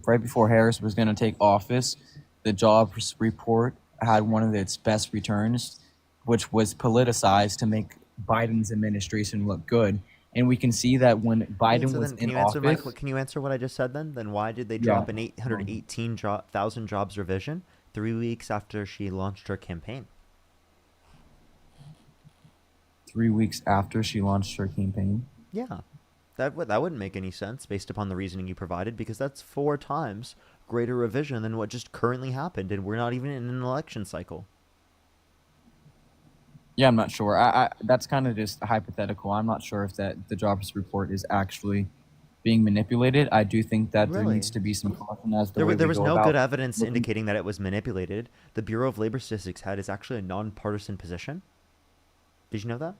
right before Harris was going to take office, the jobs report had one of its best returns, which was politicized to make Biden's administration look good. And we can see that when Biden So was then, can in you answer office, can you answer what I just said then? Then why did they Yeah. drop an 818,000 jobs revision 3 weeks after she launched her campaign? 3 weeks after she launched her campaign. Yeah, that wouldn't make any sense based upon the reasoning you provided, because that's 4 times greater revision than what just currently happened, and we're not even in an election cycle. Yeah, I'm not sure. I that's kind of just hypothetical. I'm not sure if that the jobs report is actually being manipulated. I do think that there Really? needs to be some caution as the There, way there we was go no about good evidence looking- indicating that it was manipulated. The Bureau of Labor Statistics had is actually a nonpartisan position. Did you know that?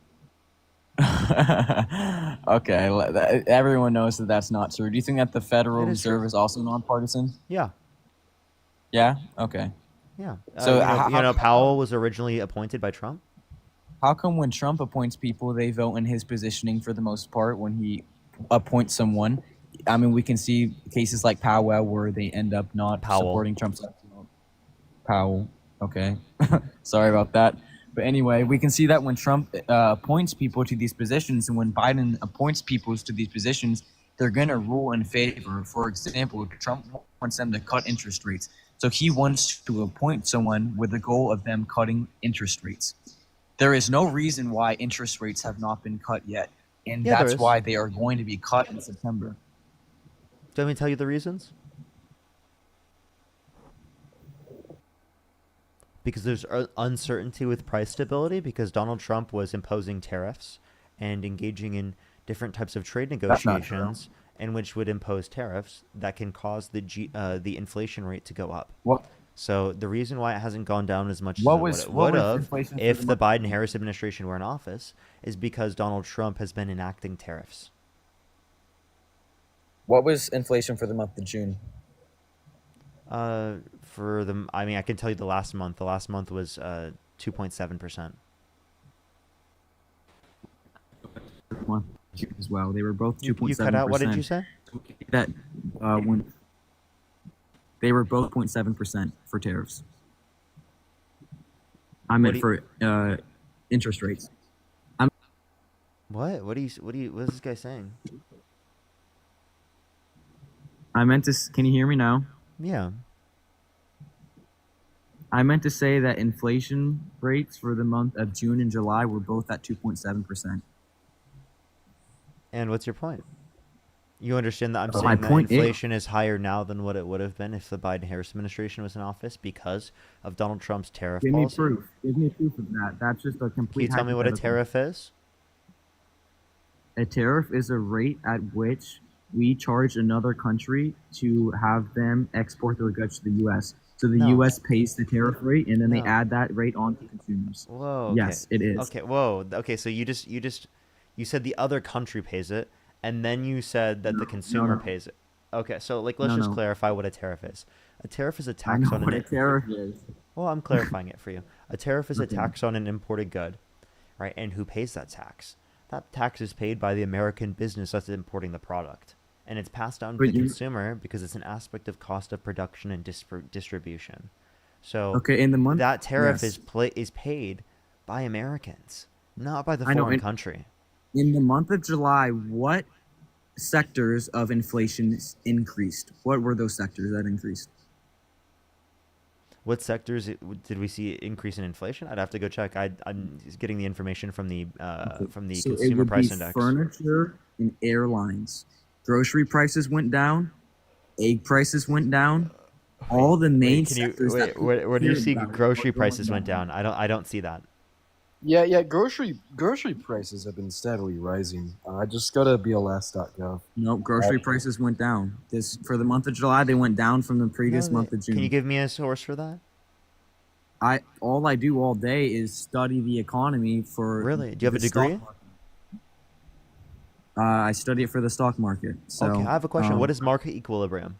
Okay, everyone knows that that's not true. Do you think that the Federal It is true. Reserve is also nonpartisan? Yeah. Yeah. Okay. Yeah. So Powell was originally appointed by Trump. How come when Trump appoints people, they vote in his positioning for the most part when he appoints someone? I mean, we can see cases like Powell where they end up not supporting Trump's. Powell. Okay. Sorry about that. But anyway, we can see that when Trump appoints people to these positions and when Biden appoints people to these positions, they're going to rule in favor. For example, Trump wants them to cut interest rates. So he wants to appoint someone with the goal of them cutting interest rates. There is no reason why interest rates have not been cut yet. And Yeah, there that's is. why they are going to be cut in September. Do you want me to tell you the reasons? Because there's uncertainty with price stability, because Donald Trump was imposing tariffs and engaging in different types of trade negotiations, and which would impose tariffs that can cause the inflation rate to go up. What? So the reason why it hasn't gone down as much What as was- it what would was have inflation for if the the month? Biden-Harris administration were in office is because Donald Trump has been enacting tariffs. What was inflation for the month of June? I can tell you the last month. The last month was 2.7%. As well, they were both 2.7%. You cut out. What did you say? That when They were both 0.7% for tariffs. I What meant do for interest rates. What is this guy saying? I meant to. Can you hear me now? Yeah. I meant to say that inflation rates for the month of June and July were both at 2.7%. And what's your point? You understand that I'm My saying that point is- inflation is higher now than what it would have been if the Biden-Harris administration was in office because of Donald Trump's tariff Give me policy? proof. Give me proof of that. That's just a complete. Can you tell me what a hypothetical. tariff is? A tariff is a rate at which we charge another country to have them export their goods to the U.S. So the No. U.S. pays the tariff rate, and then they No. add that rate on to consumers. Whoa. Okay. Yes, it is. Okay. Whoa. Okay. So you said the other country pays it, and then you said that the consumer no. pays it. Okay. So like, let's No, just no. clarify what a tariff is. A tariff is a I tax know on what an. a tariff is. Well, I'm clarifying it for you. A tariff is a Okay. tax on an imported good, right? And who pays that tax? That tax is paid by the American business that's importing the product. And it's passed down to But the you- consumer because it's an aspect of cost of production and distribution. So Okay, in the month that tariff yes. is paid by Americans, not by the I know, foreign and- country. In the month of July, what sectors of inflation increased? What were those sectors that increased? What sectors did we see increase in inflation? I'd have to go check. I'm just getting the information from the So it consumer would price be index. furniture and airlines. Grocery prices went down. Egg prices went down. All the main Wait, can you sectors. that where do you people see cared about grocery were going prices went down? I don't see that. Yeah, grocery prices have been steadily rising. I just go to BLS.gov. Nope, grocery prices went down. This for the month of July, they went down from the previous month of June. Can you give me a source for that? All I do all day is study the economy for. Really? Do you have a the stock degree? market. I study it for the stock market. So, Okay, I have a question. What is market equilibrium?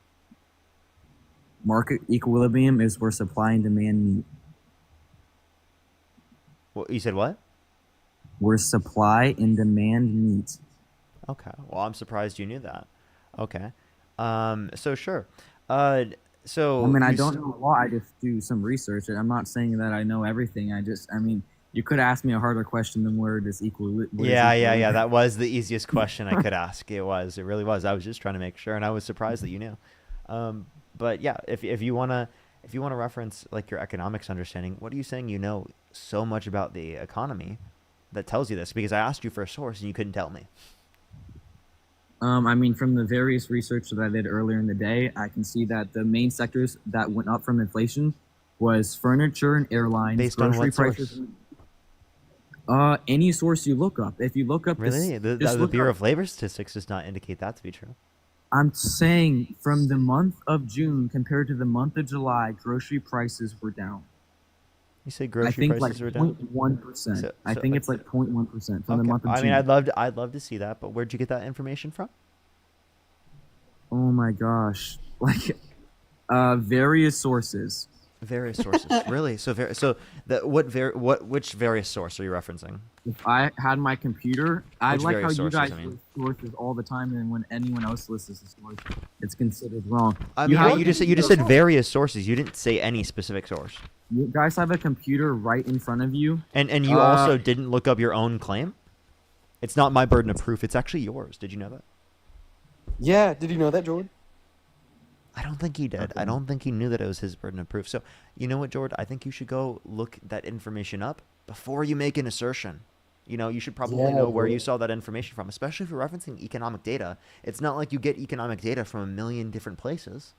market equilibrium? Is where supply and demand meet. What, you said what? Where supply and demand meet. Okay. Well, I'm surprised you knew that. Okay. So sure. So I mean, I you don't s- know a lot. I just do some research. I'm not saying that I know everything. I mean, you could ask me a harder question than where does Yeah. That was the easiest question I could ask. It really was. I was just trying to make sure, and I was surprised that you knew. But yeah, if you wanna reference like your economics understanding, what are you saying? You know so much about the economy that tells you this, because I asked you for a source and you couldn't tell me. I mean, from the various research that I did earlier in the day, I can see that the main sectors that went up from inflation was furniture and airlines. Based on grocery what prices. source? Any source you look up. If you look up Really? The just look Bureau up- of Labor Statistics does not indicate that to be true. I'm saying from the month of June compared to the month of July, grocery prices were down. You say I grocery think prices like were down? 0.1%. So- I so- think it's like 0.1% from the Okay. month of I June. mean, I'd love to see that, but where'd you get that information from? Oh my gosh. Like various sources. Various sources. Really? So which various source are you referencing? If I had my computer, I Which like how various you sources, guys I mean? list sources all the time, and when anyone else lists a source, it's considered wrong. I mean, have you just said various sources. You didn't say any specific source. You guys have a computer right in front of you. And you also didn't look up your own claim? It's not my burden of proof. It's actually yours. Did you know that? Yeah, did you know that, Jordan? I don't think he did. Okay. I don't think he knew that it was his burden of proof. So, you know what, George? I think you should go look that information up before you make an assertion. You should probably know where you saw that information from, especially if you're referencing economic data. It's not like you get economic data from a million different places.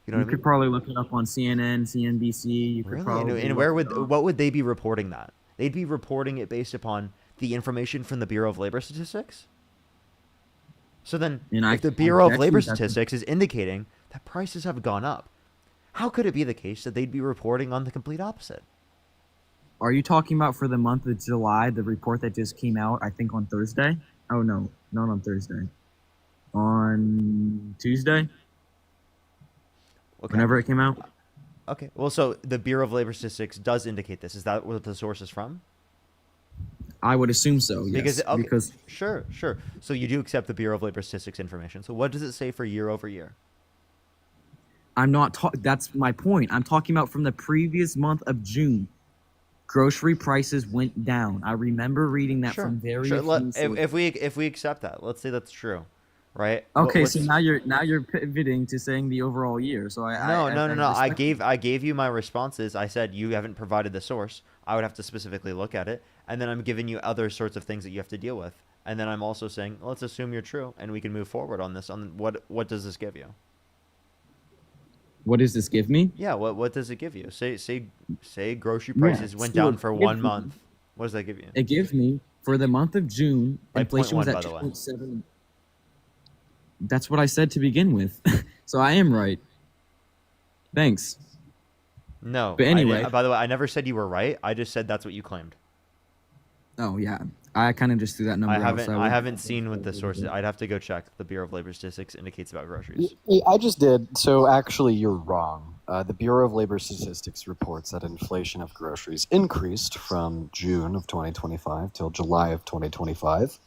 You know You what I could mean? probably look it up on CNN, CNBC. You could Really? probably And look what would they be reporting that? They'd be reporting it based upon the information from the Bureau of Labor Statistics? So then, And if the I Bureau of bet Labor you that's- Statistics is indicating that prices have gone up, how could it be the case that they'd be reporting on the complete opposite? Are you talking about for the month of July, the report that just came out, I think on Thursday? Oh, no, not on Thursday. On Tuesday? Okay. Whenever it came out? Okay. Well, so the Bureau of Labor Statistics does indicate this. Is that what the source is from? I would assume so, yes. Because sure. So you do accept the Bureau of Labor Statistics information. So what does it say for year over year? I'm not talking. That's my point. I'm talking about from the previous month of June. Grocery prices went down. I remember reading that Sure, from very sure. few If we accept that, let's say that's true, right? Okay, so What's now you're pivoting to saying the overall year. So I no. respect you. I gave you my responses. I said you haven't provided the source. I would have to specifically look at it, and then I'm giving you other sorts of things that you have to deal with, and then I'm also saying let's assume you're true, and we can move forward on this. On what does this give you? What does this give me? Yeah, what does it give you? Say grocery Yeah, prices went so down for 1 month. What does that give you? it gives me for the month of June, By inflation was 0.1, at by the way. 2.7. That's what I said to begin with. So I am right. Thanks. No. But anyway. By the way, I never said you were right. I just said that's what you claimed. Oh yeah, I kind of just threw that number out. I haven't seen what the source is. I'd have to go check. The Bureau of Labor Statistics indicates about groceries. I just did. So actually, you're wrong. The Bureau of Labor Statistics reports that inflation of groceries increased from June of 2025 till July of 2025.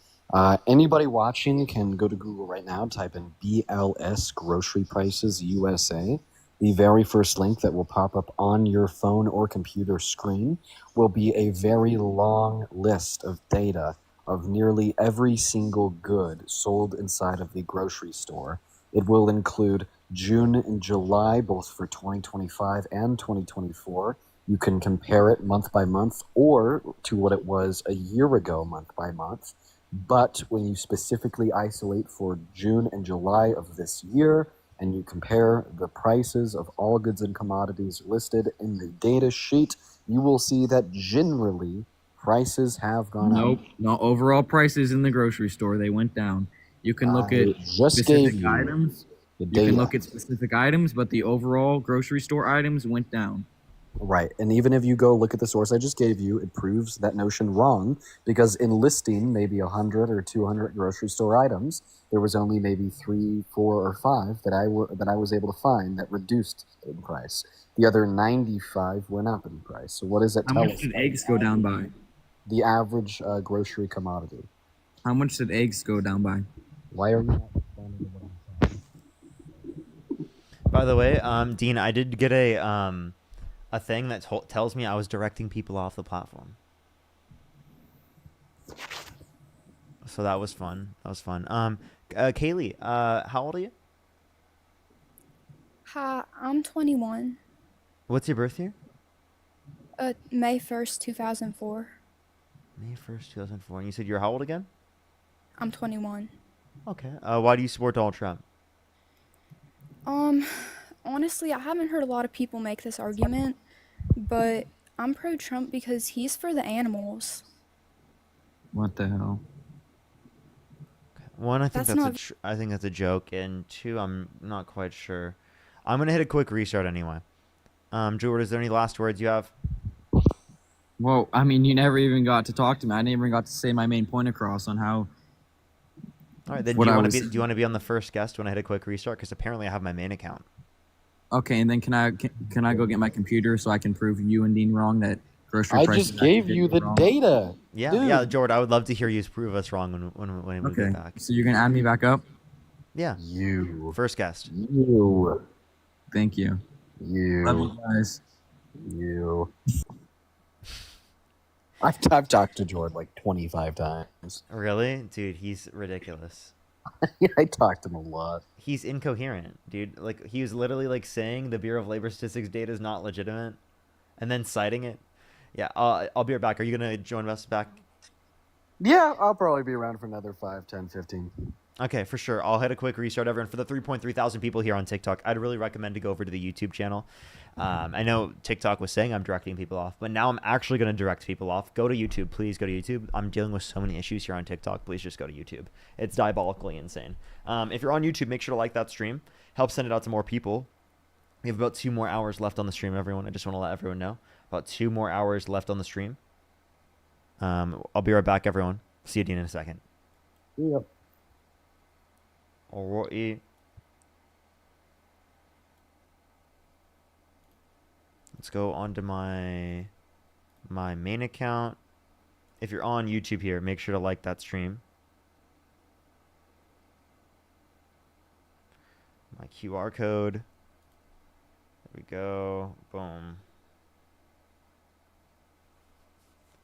Anybody watching can go to Google right now, type in BLS grocery prices USA. The very first link that will pop up on your phone or computer screen will be a very long list of data of nearly every single good sold inside of the grocery store. It will include June and July, both for 2025 and 2024. You can compare it month by month or to what it was a year ago, month by month. But when you specifically isolate for June and July of this year, and you compare the prices of all goods and commodities listed in the data sheet, you will see that generally prices have gone up. Nope, no overall prices in the grocery store, they went down. You can look at just gave specific you items. the You data. can look at specific items, but the overall grocery store items went down. Right, and even if you go look at the source I just gave you, it proves that notion wrong, because in listing maybe 100 or 200 grocery store items, there was only maybe 3, 4, or 5 that I was able to find that reduced in price. The other 95 went up in price. So what does that How tell much us? did eggs go down by? The average grocery commodity. How much did eggs go down by? Why are you not responding to what I'm saying? By the way, Dean, I did get a thing that tells me I was directing people off the platform. So that was fun. Kaylee, how old are you? Hi, I'm 21. What's your birth year? May 1st, 2004. May 1st, 2004. And you said you're how old again? I'm 21. Okay. Why do you support Donald Trump? Honestly, I haven't heard a lot of people make this argument, but I'm pro-Trump because he's for the animals. What the hell? One, I think That's I think that's a joke, and two, I'm not quite sure. I'm gonna hit a quick restart anyway. George, is there any last words you have? Well, I mean, you never even got to talk to me. I never even got to say my main point across on how. All right, then What do you I want was- to be on the first guest when I hit a quick restart? Because apparently I have my main account. Okay, and then can I go get my computer so I can prove you and Dean wrong that grocery I prices just gave actually you did the go wrong? data. Yeah, Dude. yeah, George, I would love to hear you prove us wrong when we Okay, get back. so you're gonna add me back up? Yeah, You. first guest. You. Thank you. Love you guys. You. I've talked to Jordan like 25 times. Really, dude, he's ridiculous. I talked to him a lot. He's incoherent, dude. Like he was literally like saying the Bureau of Labor Statistics data is not legitimate, and then citing it. Yeah, I'll be right back. Are you gonna join us back? Yeah, I'll probably be around for another 5, 10, 15. Okay, for sure. I'll hit a quick restart, everyone. For the 3.3 thousand people here on TikTok, I'd really recommend to go over to the YouTube channel. I know TikTok was saying I'm directing people off, but now I'm actually going to direct people off. Go to YouTube. Please go to YouTube. I'm dealing with so many issues here on TikTok. Please just go to YouTube. It's diabolically insane. If you're on YouTube, make sure to like that stream. Help send it out to more people. We have about 2 more hours left on the stream, everyone. I just want to let everyone know. About 2 more hours left on the stream. I'll be right back, everyone. See you, Dean, in a second. Yep. Alrighty. Let's go on to my main account. If you're on YouTube here, make sure to like that stream. My QR code. we go. Boom.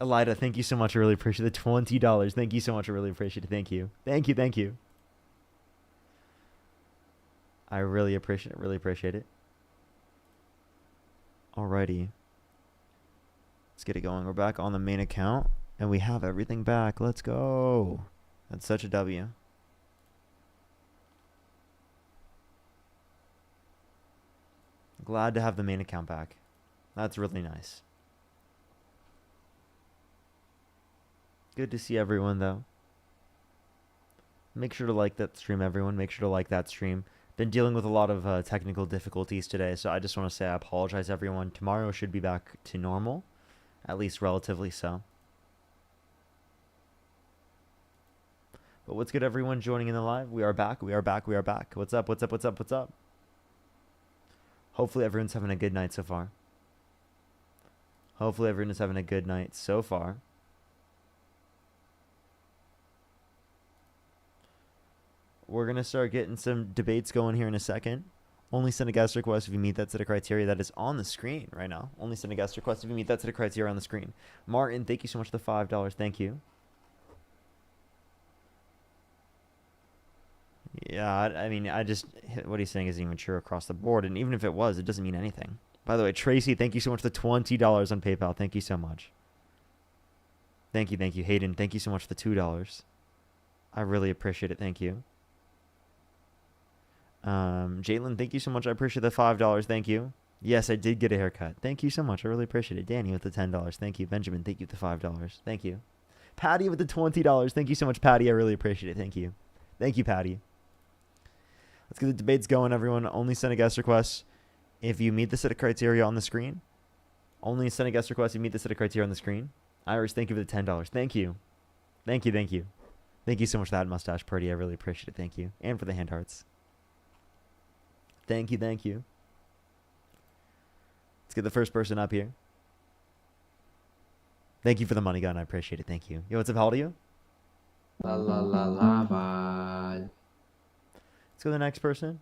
Elida, thank you so much. I really appreciate the $20. Thank you so much. I really appreciate it. Thank you. Thank you. Thank you. I really appreciate it. Really appreciate it. Alrighty. Let's get it going. We're back on the main account, and we have everything back. Let's go. That's such a W. Glad to have the main account back. That's really nice. Good to see everyone, though. Make sure to like that stream, everyone. Make sure to like that stream. Been dealing with a lot of technical difficulties today, so I just want to say I apologize, everyone. Tomorrow should be back to normal, at least relatively so. But what's good, everyone joining in the live? We are back. We are back. We are back. What's up? What's up? What's up? What's up? Hopefully everyone's having a good night so far. Hopefully everyone is having a good night so far. We're going to start getting some debates going here in a second. Only send a guest request if you meet that set of criteria that is on the screen right now. Only send a guest request if you meet that set of criteria on the screen. Martin, thank you so much for the $5. Thank you. Yeah, I mean, what he's saying is immature across the board. And even if it was, it doesn't mean anything. By the way, Tracy, thank you so much for the $20 on PayPal. Thank you so much. Thank you, thank you. Hayden, thank you so much for the $2. I really appreciate it. Thank you. Jalen, thank you so much. I appreciate the $5. Thank you. Yes, I did get a haircut. Thank you so much. I really appreciate it. Danny with the $10. Thank you. Benjamin, thank you with the $5. Thank you. Patty with the $20. Thank you so much, Patty. I really appreciate it. Thank you. Thank you, Patty. Let's get the debates going, everyone. Only send a guest request if you meet the set of criteria on the screen. Only send a guest request if you meet the set of criteria on the screen. Iris, thank you for the $10. Thank you. Thank you, thank you. Thank you so much for that mustache, Purdy. I really appreciate it. Thank you. And for the hand hearts. Thank you, thank you. Let's get the first person up here. Thank you for the money gun. I appreciate it. Thank you. Yo, what's up? How old are you? La la la la bye. Let's go to the next person.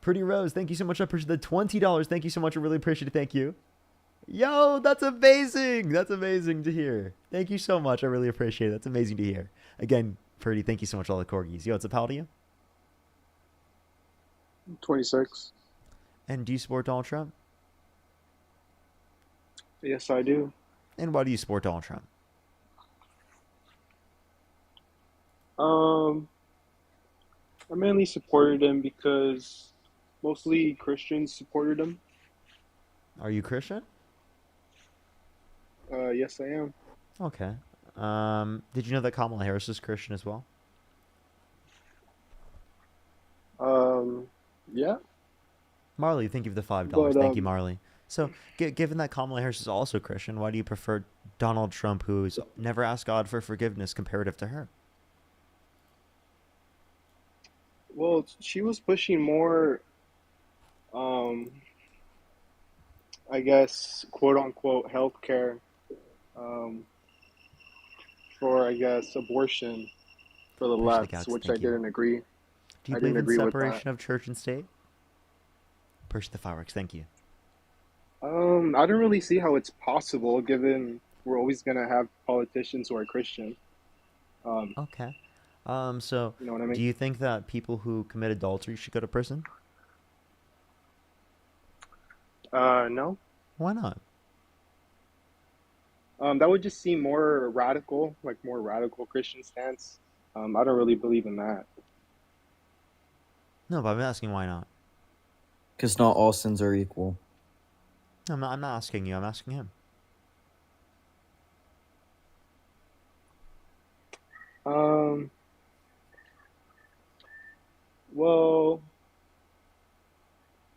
Pretty Rose, thank you so much. I appreciate the $20. Thank you so much. I really appreciate it. Thank you. Yo, that's amazing. That's amazing to hear. Thank you so much. I really appreciate it. That's amazing to hear. Again, Purdy, thank you so much for all the corgis. Yo, what's up? How old are you? 26. And do you support Donald Trump? Yes, I do. And why do you support Donald Trump? I mainly supported him because mostly Christians supported him. Are you Christian? Yes, I am. Okay. Did you know that Kamala Harris is Christian as well? Yeah. Marley, thank you for the $5. But, Thank you, Marley. So, given that Kamala Harris is also Christian, why do you prefer Donald Trump, who's never asked God for forgiveness, comparative to her? Well, she was pushing more, I guess, quote unquote, healthcare, for, I guess, abortion for the Push the left, guts, which I thank you. didn't agree. Do you I believe didn't in agree with separation that. of church and state? Push the fireworks, thank you. I don't really see how it's possible, given we're always gonna have politicians who are Christian. Okay. So, You know what I mean? do you think that people who commit adultery should go to prison? No. Why not? That would just seem more radical, like more radical Christian stance. I don't really believe in that. No, but I'm asking why not. Because not all sins are equal. I'm not asking you. I'm asking him. Well,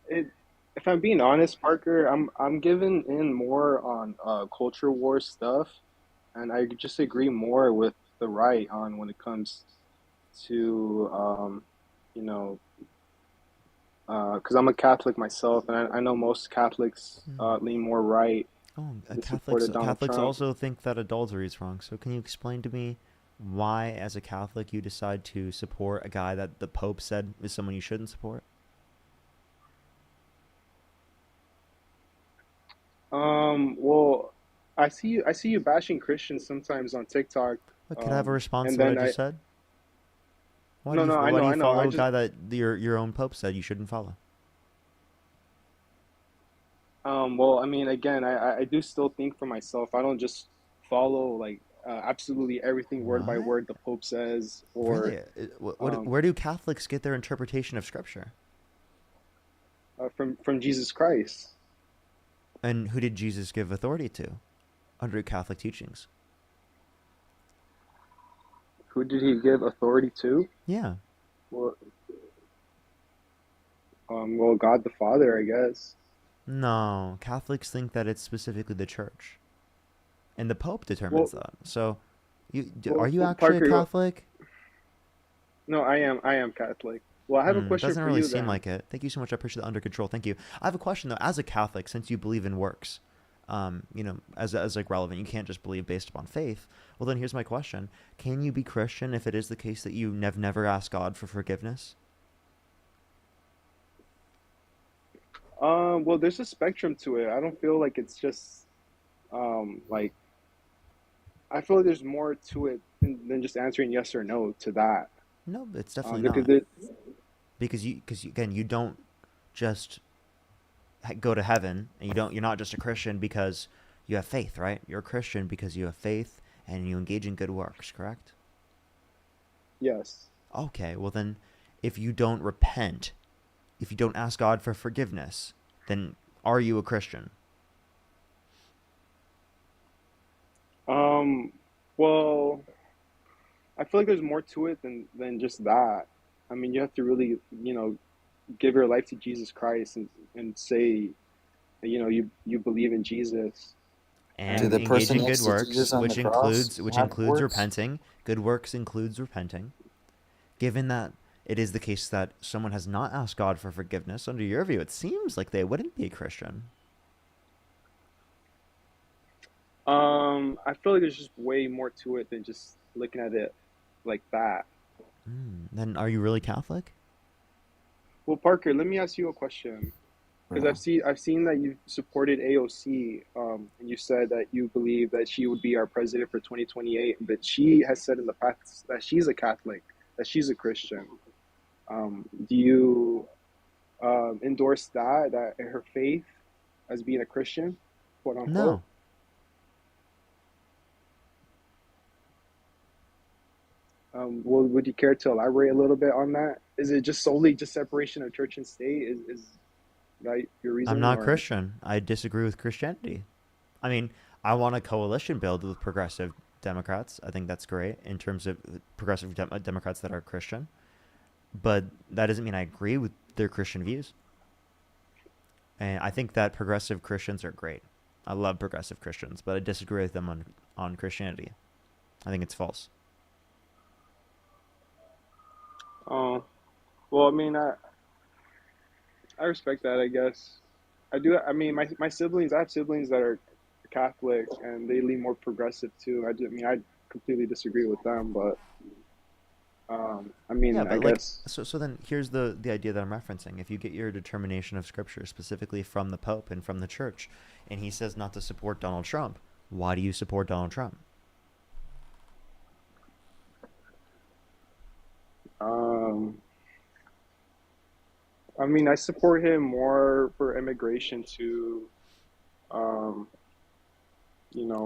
if I'm being honest, Parker, I'm giving in more on culture war stuff, and I just agree more with the right on when it comes to you know, because I'm a Catholic myself, and I know most Catholics lean more right. Oh, They Catholics supported Donald Catholics Trump. also think that adultery is wrong. So can you explain to me why, as a Catholic, you decide to support a guy that the Pope said is someone you shouldn't support? Well, I see you bashing Christians sometimes on TikTok. But could I have a response And to what I then just said? Why do no, you no, why do you I know. I follow a just guy that your own pope said you shouldn't follow? well, I mean, again, I do still think for myself. I don't just follow like absolutely everything word by What? word the Pope says, or Really? um, Where do Catholics get their interpretation of Scripture? from Jesus Christ. And who did Jesus give authority to under Catholic teachings? Who did he give authority to? Yeah. Well, well, God the Father, I guess. No, Catholics think that it's specifically the Church, and the Pope determines Well, that. So, are you well, actually a Parker, Catholic? no, I am Catholic. Well, I have a question Doesn't for really you seem then. like it. Thank you so much. I appreciate the under control. Thank you. I have a question though. As a Catholic, since you believe in works, as like relevant, you can't just believe based upon faith. Well, then here's my question: can you be Christian if it is the case that you never asked God for forgiveness? Well, there's a spectrum to it. I don't feel like it's just like I feel like there's more to it than just answering yes or no to that. No, it's definitely Because not. Because again, you don't just go to heaven, and you're not just a Christian because you have faith, right? You're a Christian because you have faith and you engage in good works, correct? yes. Okay, well then, if you don't repent, if you don't ask God for forgiveness, then are you a Christian? Um, well, I feel like there's more to it than just that. I mean, you have to really, give your life to Jesus Christ and say, you believe in Jesus Did And the and engage person in good next to works, Jesus on the cross which have includes works? repenting. Good works includes repenting. Given that it is the case that someone has not asked God for forgiveness, under your view, it seems like they wouldn't be a Christian. I feel like there's just way more to it than just looking at it like that. Then are you really Catholic? Well, Parker, let me ask you a question. Because Bro. I've seen that you supported AOC, and you said that you believe that she would be our president for 2028. But she has said in the past that she's a Catholic, that she's a Christian. Do you endorse that her faith as being a Christian, quote unquote? No. Well, would you care to elaborate a little bit on that? Is it just solely just separation of church and state? Is that your I'm reason, not or Christian. I disagree with Christianity. I mean, I want a coalition build with progressive Democrats. I think that's great in terms of progressive Democrats that are Christian. But that doesn't mean I agree with their Christian views. And I think that progressive Christians are great. I love progressive Christians, but I disagree with them on Christianity. I think it's false. oh, well, I mean, I respect that, I guess. I do. I mean, my siblings. I have siblings that are Catholic, and they lean more progressive too. I mean, I completely disagree with them, but I Yeah, mean, I but like, guess so then here's the idea that I'm referencing. If you get your determination of Scripture specifically from the Pope and from the Church, and he says not to support Donald Trump, why do you support Donald Trump? um, I mean, I support him more for immigration to um,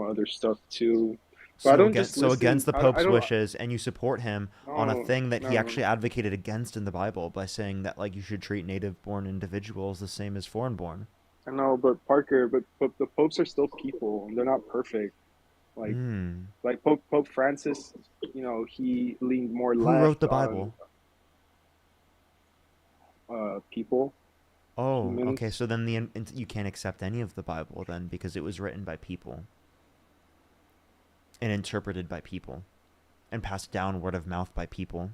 other stuff too. But I don't just So listen. against the I Pope's don't. wishes, and you support him on a No, thing that he no, actually advocated against in the Bible by saying that like you should treat native-born individuals the same as foreign-born. I know. But Parker, but the popes are still people. They're not perfect. Like Hmm. Pope Francis, he leaned more Who wrote left the on Bible? people, Oh, okay. humans. So then you can't accept any of the Bible then because it was written by people and interpreted by people and passed down word of mouth by people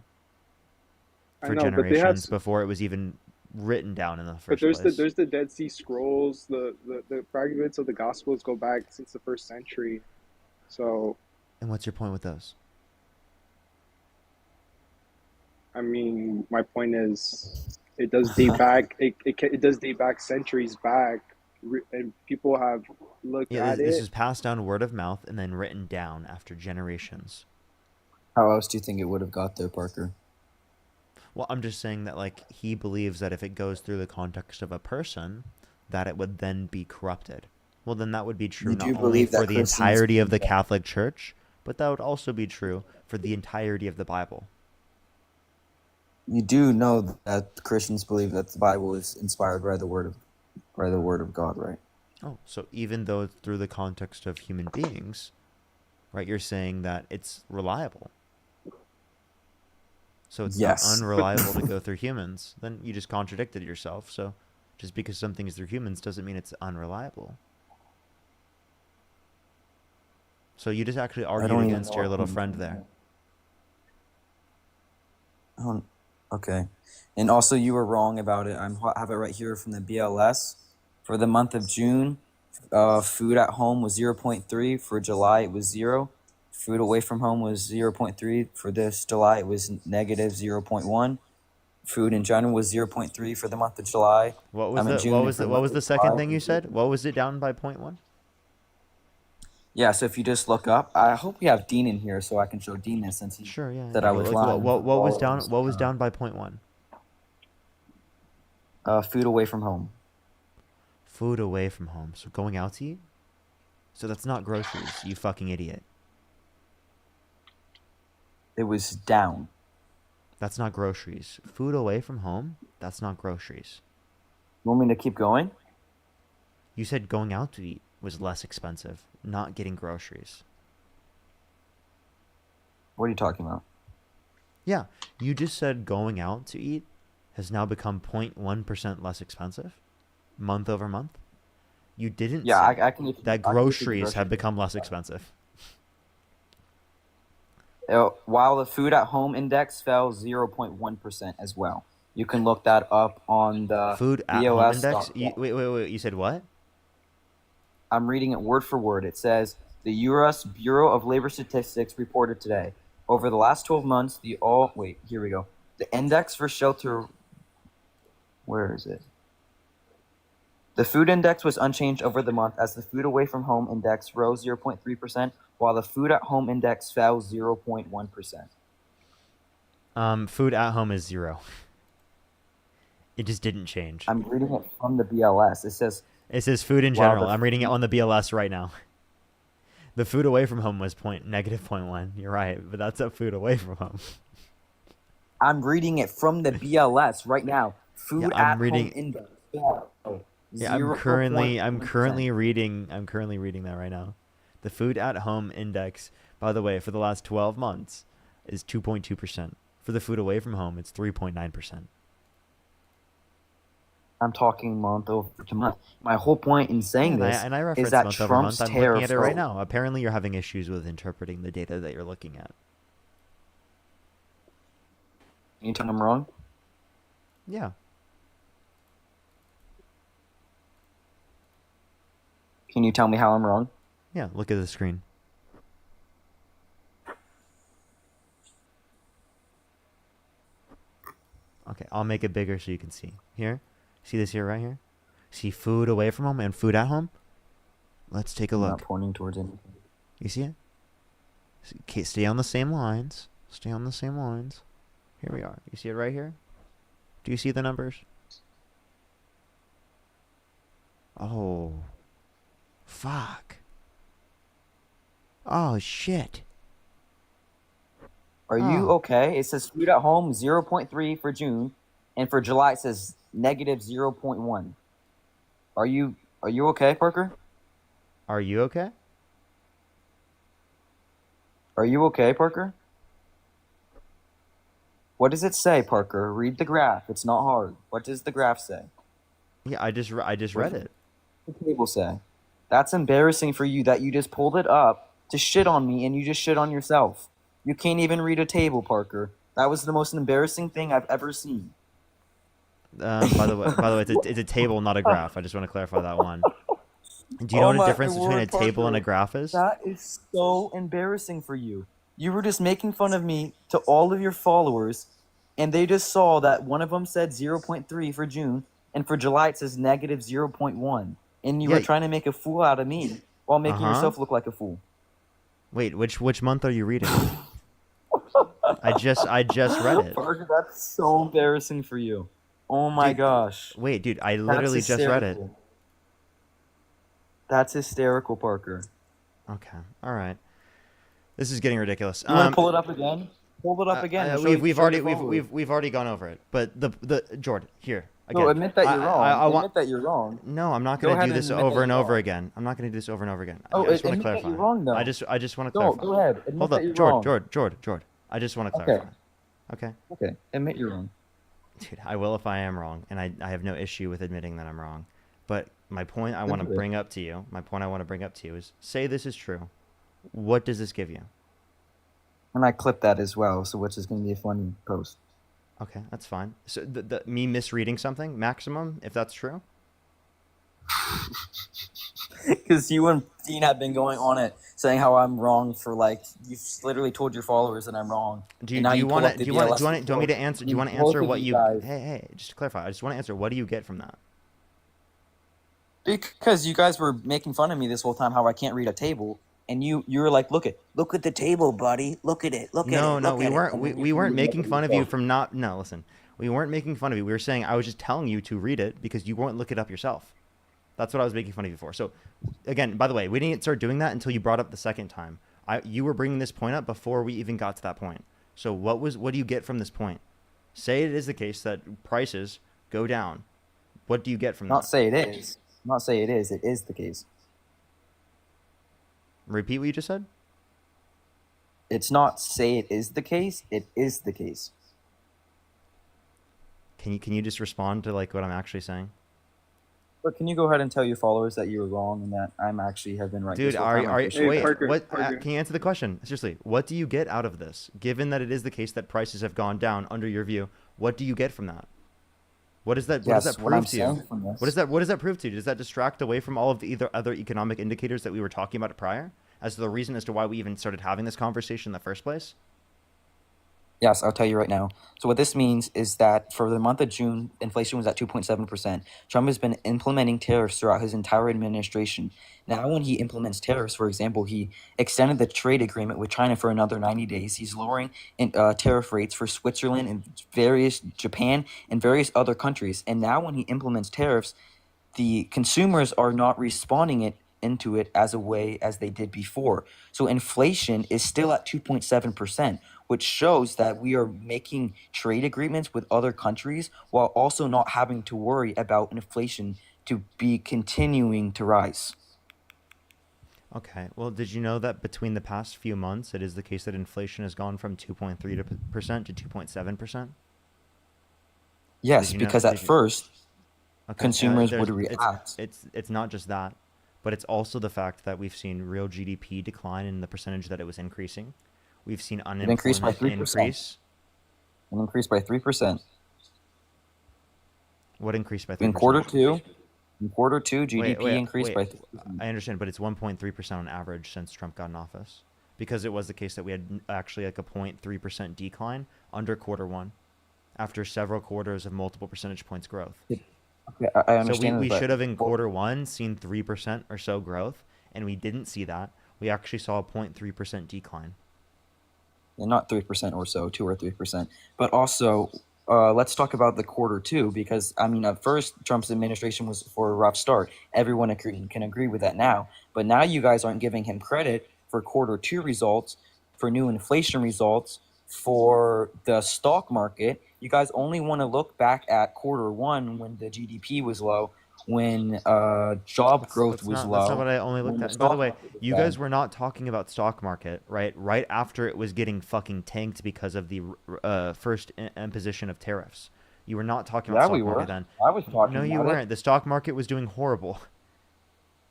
I for know, but they have, generations before it was even written down in the but first place. there's the Dead Sea Scrolls. The fragments of the Gospels go back since the first century. So And what's your point with those? I mean, my point is, it does date back. It does date back centuries back. and people have looked Yeah, at this it. is passed down word of mouth and then written down after generations. How else do you think it would have got there, Parker? Well, I'm just saying that like he believes that if it goes through the context of a person, that it would then be corrupted. Well, then that would be true You not do only believe for that the Christians entirety of believe the that? Catholic Church, but that would also be true for the entirety of the Bible. You do know that Christians believe that the Bible is inspired by the word of God, right? Oh, so even though it's through the context of human beings, right, you're saying that it's reliable. So it's not Yes. unreliable to go through humans. Then you just contradicted yourself. So just because something is through humans doesn't mean it's unreliable. So you just actually I argued don't even against know your what little I'm friend talking there. about. Okay. And also, you were wrong about it. I have it right here from the BLS. For the month of June, food at home was 0.3. For July, it was 0. Food away from home was 0.3. For this July, it was negative 0.1. Food in general was 0.3 for the month of July. What was In the June, and for the what month was of the second July, thing it you was said? 0. What was it down by 0.1? Yeah, so if you just look up, I hope we have Dean in here so I can show Dean this since he Sure, yeah, said yeah. I But was like, lying for what was all of down? us. What was down by 0.1? Food away from home. Food away from home. So going out to eat. So that's not groceries. You fucking idiot. It was down. That's not groceries. Food away from home. That's not groceries. You want me to keep going? You said going out to eat was less expensive, not getting groceries. What are you talking about? Yeah, you just said going out to eat has now become 0.1% less expensive month over month. You didn't Yeah, say I can get you, that I can get you the groceries grocery have bill. become less expensive. While the food at home index fell 0.1% as well. You can look that up on the Food at home index? BOS.gov. Wait. You said what? I'm reading it word for word. It says the U.S. Bureau of Labor Statistics reported today over the last 12 months here we go. The index for shelter. Where is it? The food index was unchanged over the month as the food away from home index rose 0.3%, while the food at home index fell 0.1%. Food at home is 0. It just didn't change. I'm reading it from the BLS. It says food in while general. the I'm reading it food- on the BLS right now. The food away from home was negative 0.1. You're right, but that's a food away from home. I'm reading it from the BLS right now. Yeah, Food I'm at reading. home index fell Yeah, I'm currently 0.1%. reading that right now. The food at home index, by the way, for the last 12 months is 2.2%. For the food away from home, it's 3.9%. I'm talking month over to month. My whole point in saying Yeah, this and I is reference that month over month. Trump's I'm looking tariff at it right vote. now. Apparently, you're having issues with interpreting the data that you're looking at. Can you tell I'm wrong? Yeah. Can you tell me how I'm wrong? Yeah, look at the screen. Okay, I'll make it bigger so you can see. Here? See this here right here? See food away from home and food at home? Let's take a I'm look. not pointing towards anything. You see it? Okay, stay on the same lines. Stay on the same lines. Here we are. You see it right here? Do you see the numbers? Oh. Fuck. Oh, shit. Are you okay? It says food at home 0.3 for June, and for July it says negative 0.1. Are you okay, Parker? Are you okay? Are you okay, Parker? What does it say, Parker? Read the graph. It's not hard. What does the graph say? Yeah, I just What read does it. the table say? That's embarrassing for you that you just pulled it up to shit on me and you just shit on yourself. You can't even read a table, Parker. That was the most embarrassing thing I've ever seen. By the way, it's a table, not a graph. I just want to clarify that one. Do you know what a difference between a table and a graph is? That is so embarrassing for you. You were just making fun of me to all of your followers, and they just saw that one of them said 0.3 for June, and for July it says negative 0.1. and you Yeah. were trying to make a fool out of me while making Uh-huh. yourself look like a fool. While making Uh-huh. yourself look like a fool. Wait, which month are you reading? I just read it. Parker, that's so embarrassing for you. Oh my Dude, gosh. wait, dude, I That's literally just read it. hysterical. That's hysterical, Parker. Okay. All right. This is getting ridiculous. You want to pull it up again? Pull it up again. And we've show already your followers. we've already gone over it. But the Jordan, here again. No, admit that you're wrong. I want. Admit that you're wrong. No, I'm not Go going to ahead do and this admit over that and you're over wrong. again. I'm not going to do this over and over again. Oh, I just want to admit that clarify. you're wrong, though. I just want to Go clarify. ahead. Admit Hold that up, you're wrong. George. I just want to clarify. Okay. Okay. Admit you're wrong. Dude, I will if I am wrong, and I have no issue with admitting that I'm wrong. But my point I want to bring up to you, is, say this is true. What does this give you? And I clipped that as well, so which is going to be a funny post. Okay, that's fine. So me misreading something, maximum, if that's true? Because you and Dean have been going on it, saying how I'm wrong for like you've literally told your followers that I'm wrong. Do you want me to answer? Do you want to answer what you? Hey, just to clarify, I just want to answer. What do you get from that? Because you guys were making fun of me this whole time, how I can't read a table, and you were like, look at the table, buddy. Look at it. No, we weren't making fun of you from not. No, listen, we weren't making fun of you. We were saying I was just telling you to read it because you won't look it up yourself. That's what I was making fun of you for. So, again, by the way, we didn't start doing that until you brought up the second time. You were bringing this point up before we even got to that point. So what do you get from this point? Say it is the case that prices go down. What do you get from that? Not say it is. Not say it is. It is the case. Repeat what you just said? It's not say it is the case. It is the case. Can you just respond to like what I'm actually saying? But can you go ahead and tell your followers that you were wrong and that I'm actually have been right? Dude, Hey, Parker, what? Parker. Can you answer the question? Seriously, what do you get out of this? Given that it is the case that prices have gone down under your view, what do you get from that? What does that prove to you? What does that prove to you? Does that distract away from all of the other economic indicators that we were talking about prior, as the reason as to why we even started having this conversation in the first place? Yes, I'll tell you right now. So what this means is that for the month of June, inflation was at 2.7%. Trump has been implementing tariffs throughout his entire administration. Now, when he implements tariffs, for example, he extended the trade agreement with China for another 90 days. He's lowering tariff rates for Switzerland and Japan and various other countries. And now when he implements tariffs, the consumers are not responding into it as a way as they did before. So inflation is still at 2.7%, which shows that we are making trade agreements with other countries while also not having to worry about inflation to be continuing to rise. Okay. Well, did you know that between the past few months, it is the case that inflation has gone from 2.3% to 2.7%? Yes, because at first, consumers would there's- react. It's not just that, but it's also the fact that we've seen real GDP decline in the percentage that it was increasing. We've seen It increased by unemployment 3%. increase. It increased by 3%. What increased by 3%? In quarter two, GDP increased by 3%. I understand, but it's 1.3% on average since Trump got in office, because it was the case that we had actually like a 0.3% decline under quarter one, after several quarters of multiple percentage points growth. Okay, I understand. So we but should have in quarter one seen 3% or so growth, and we didn't see that. We actually saw a 0.3% decline. Yeah, not 3% or so, 2 or 3%. But also, let's talk about the quarter two, because I mean, at first Trump's administration was for a rough start. Everyone can agree with that now. But now you guys aren't giving him credit for quarter two results, for new inflation results, for the stock market. You guys only want to look back at quarter one when the GDP was low, when job growth was low. That's not what I only looked at. By the way, you guys were not talking about stock market, right? Right after it was getting fucking tanked because of the first imposition of tariffs. You were not talking about stock market then. I was talking No, you about weren't. The stock market was doing horrible.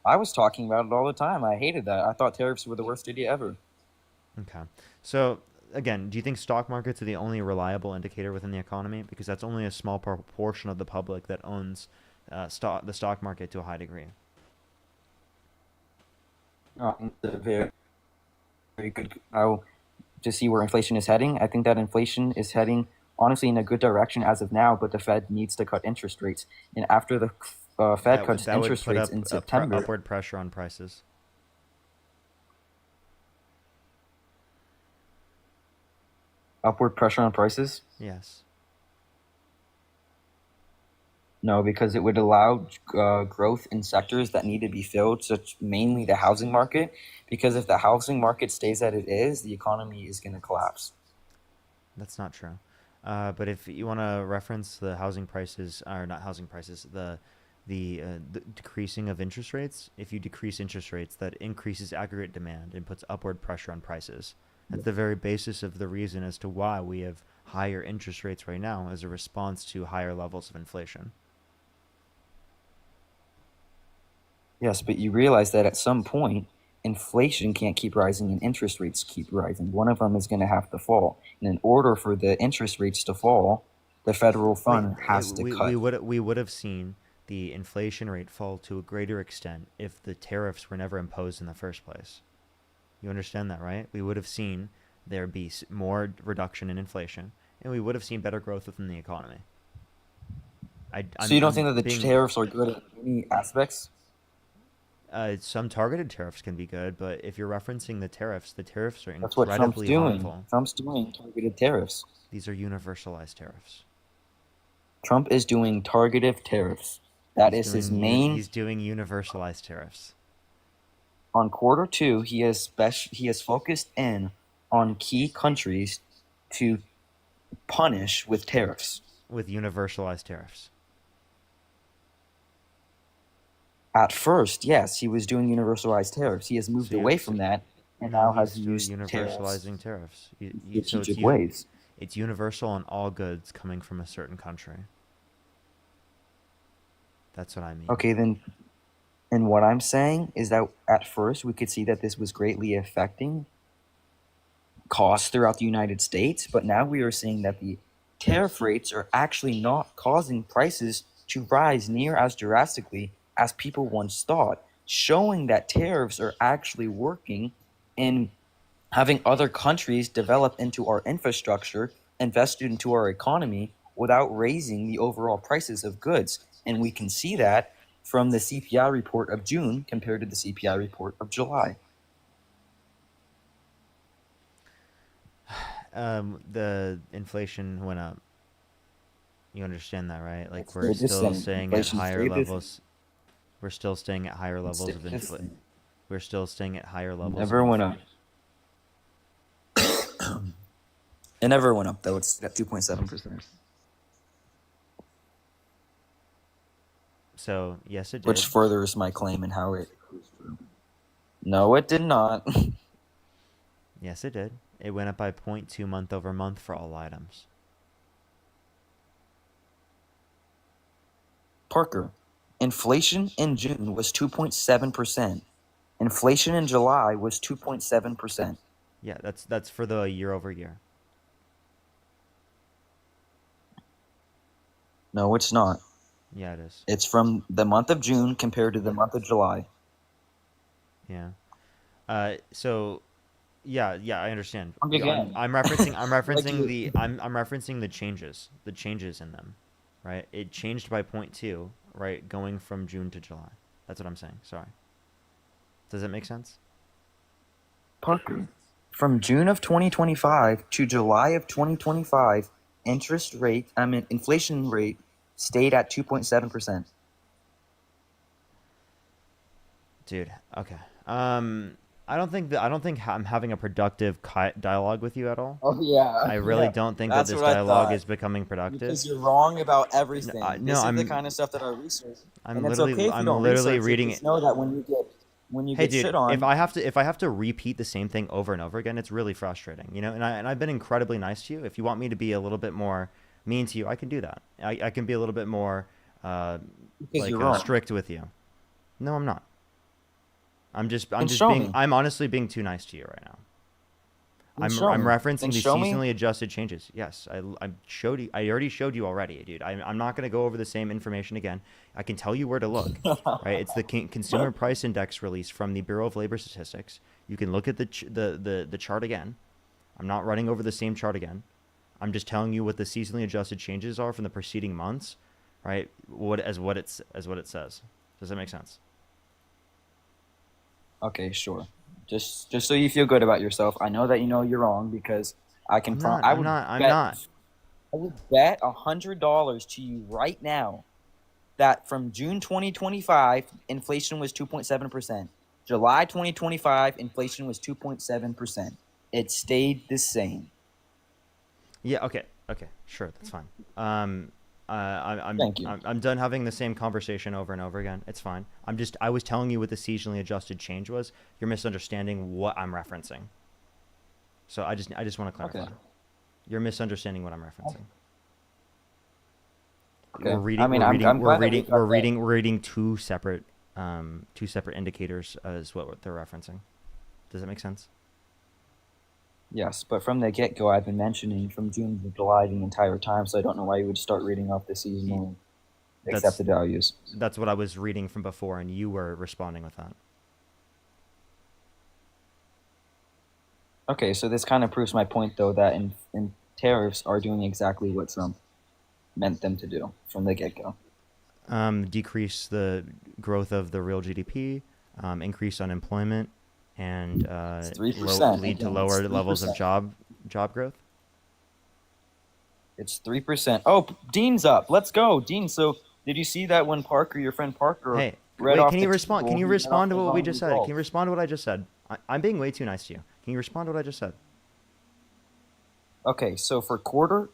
I was talking about it all the time. I hated that. I thought tariffs were the worst idea ever. Okay. So, again, do you think stock markets are the only reliable indicator within the economy? Because that's only a small proportion of the public that owns the stock market to a high degree. Very, very good. To see where inflation is heading. I think that inflation is heading, honestly, in a good direction as of now, but the Fed needs to cut interest rates. And after the Fed cuts That would interest put rates up in September. upward pressure on prices. Upward pressure on prices? Yes. No, because it would allow growth in sectors that need to be filled, such mainly the housing market. Because if the housing market stays as it is, the economy is going to collapse. That's not true. But if you want to reference the housing prices, or not housing prices, the decreasing of interest rates, if you decrease interest rates, that increases aggregate demand and puts upward pressure on prices. That's the very basis of the reason as to why we have higher interest rates right now as a response to higher levels of inflation. Yes, but you realize that at some point, inflation can't keep rising and interest rates keep rising. One of them is going to have to fall. And in order for the interest rates to fall, the federal fund has to cut. We would have seen the inflation rate fall to a greater extent if the tariffs were never imposed in the first place. You understand that, right? We would have seen there be more reduction in inflation, and we would have seen better growth within the economy. So you don't think that the tariffs are good in any aspects? Some targeted tariffs can be good, but if you're referencing the tariffs are That's what Trump's incredibly doing. harmful. Trump's doing targeted tariffs. These are universalized tariffs. Trump is doing targeted tariffs. That is his main. He's doing universalized tariffs. On Q2, he has focused in on key countries to punish with tariffs. With universalized tariffs. At first, yes, he was doing universalized tariffs. He has moved away from that and now has used universalizing tariffs. Strategic ways. It's universal on all goods coming from a certain country. That's what I mean. Okay, then, and what I'm saying is that at first we could see that this was greatly affecting costs throughout the United States, but now we are seeing that the tariff rates are actually not causing prices to rise near as drastically as people once thought, showing that tariffs are actually working in having other countries develop into our infrastructure, invested into our economy without raising the overall prices of goods. And we can see that from the CPI report of June compared to the CPI report of July. The inflation went up. You understand that, right? Like It's we're still still the same. staying at Inflation higher stayed the levels. We're still staying at higher levels of Stayed the inflation. same. We're still staying at higher levels. Never went up. It never went up though. It's at 2.7%. So yes, it did. Which furthers my claim and how it. No, it did not. Yes, it did. It went up by 0.2 month over month for all items. Parker, inflation in June was 2.7%. Inflation in July was 2.7%. Yeah, that's for the year over year. No, it's not. Yeah, it is. It's from the month of June compared to the month of July. Yeah. So, yeah, I understand. Again. I'm referencing Like I'm referencing the changes in them, right? It changed by 0.2, right, going from June to July. That's what I'm saying. Sorry. Does that make sense? Parker, from June of 2025 to July of 2025, inflation rate stayed at 2.7%. Dude, okay. I don't think I'm having a productive dialogue with you at all. Oh yeah. I really don't think that this dialogue is becoming productive. Because you're wrong about everything. No, this is I'm the kind of stuff that I research. I'm and it's literally okay if you I'm don't literally research reading it. Just it. know that when you Hey, get dude, shit on. if I have to repeat the same thing over and over again, it's really frustrating, you know. And I've been incredibly nice to you. If you want me to be a little bit more mean to you, I can do that. I can be a little bit more strict with you. No, I'm not. I'm honestly being too nice to you right now. I'm referencing the seasonally adjusted changes. Yes, I already showed you already, dude. I'm not going to go over the same information again. I can tell you where to look. Right? It's the Consumer Price Index release from the Bureau of Labor Statistics. You can look at the chart again. I'm not running over the same chart again. I'm just telling you what the seasonally adjusted changes are from the preceding months. right? What it says. Does that make sense? Okay, sure. Just so you feel good about yourself. I know that you know you're wrong because I can I'm prom. not. I'm not. I'm not. I would bet $100 to you right now that from June 2025, inflation was 2.7%. July 2025, inflation was 2.7%. It stayed the same. Yeah. Okay. Okay. Sure. That's fine. Um. I'm, Thank you. I'm done having the same conversation over and over again. It's fine. I was telling you what the seasonally adjusted change was. You're misunderstanding what I'm referencing. So I just want to clarify. Okay. You're misunderstanding what I'm referencing. Okay. We're reading. I mean, We're I'm reading. We're glad that we reading. got We're that. reading. We're reading two separate indicators as what they're referencing. Does that make sense? Yes, but from the get-go, I've been mentioning from June to July the entire time, so I don't know why you would start reading off the seasonal That's accepted values. that's what I was reading from before, and you were responding with that. Okay, so this kind of proves my point, though, that in tariffs are doing exactly what Trump meant them to do from the get-go. Decrease the growth of the real GDP, increase unemployment, and It's 3%. lead to Again, lower it's levels of 3%. job growth. It's 3%. Oh, Dean's up. Let's go, Dean. So, did you see that when Parker, your friend Parker, Hey, read wait. off Can the you respond? table, Can you he read off respond to the what we wrong just said? Can results? you respond to what I just said? I'm being way too nice to you. Can you respond to what I just said? Okay, so for quarter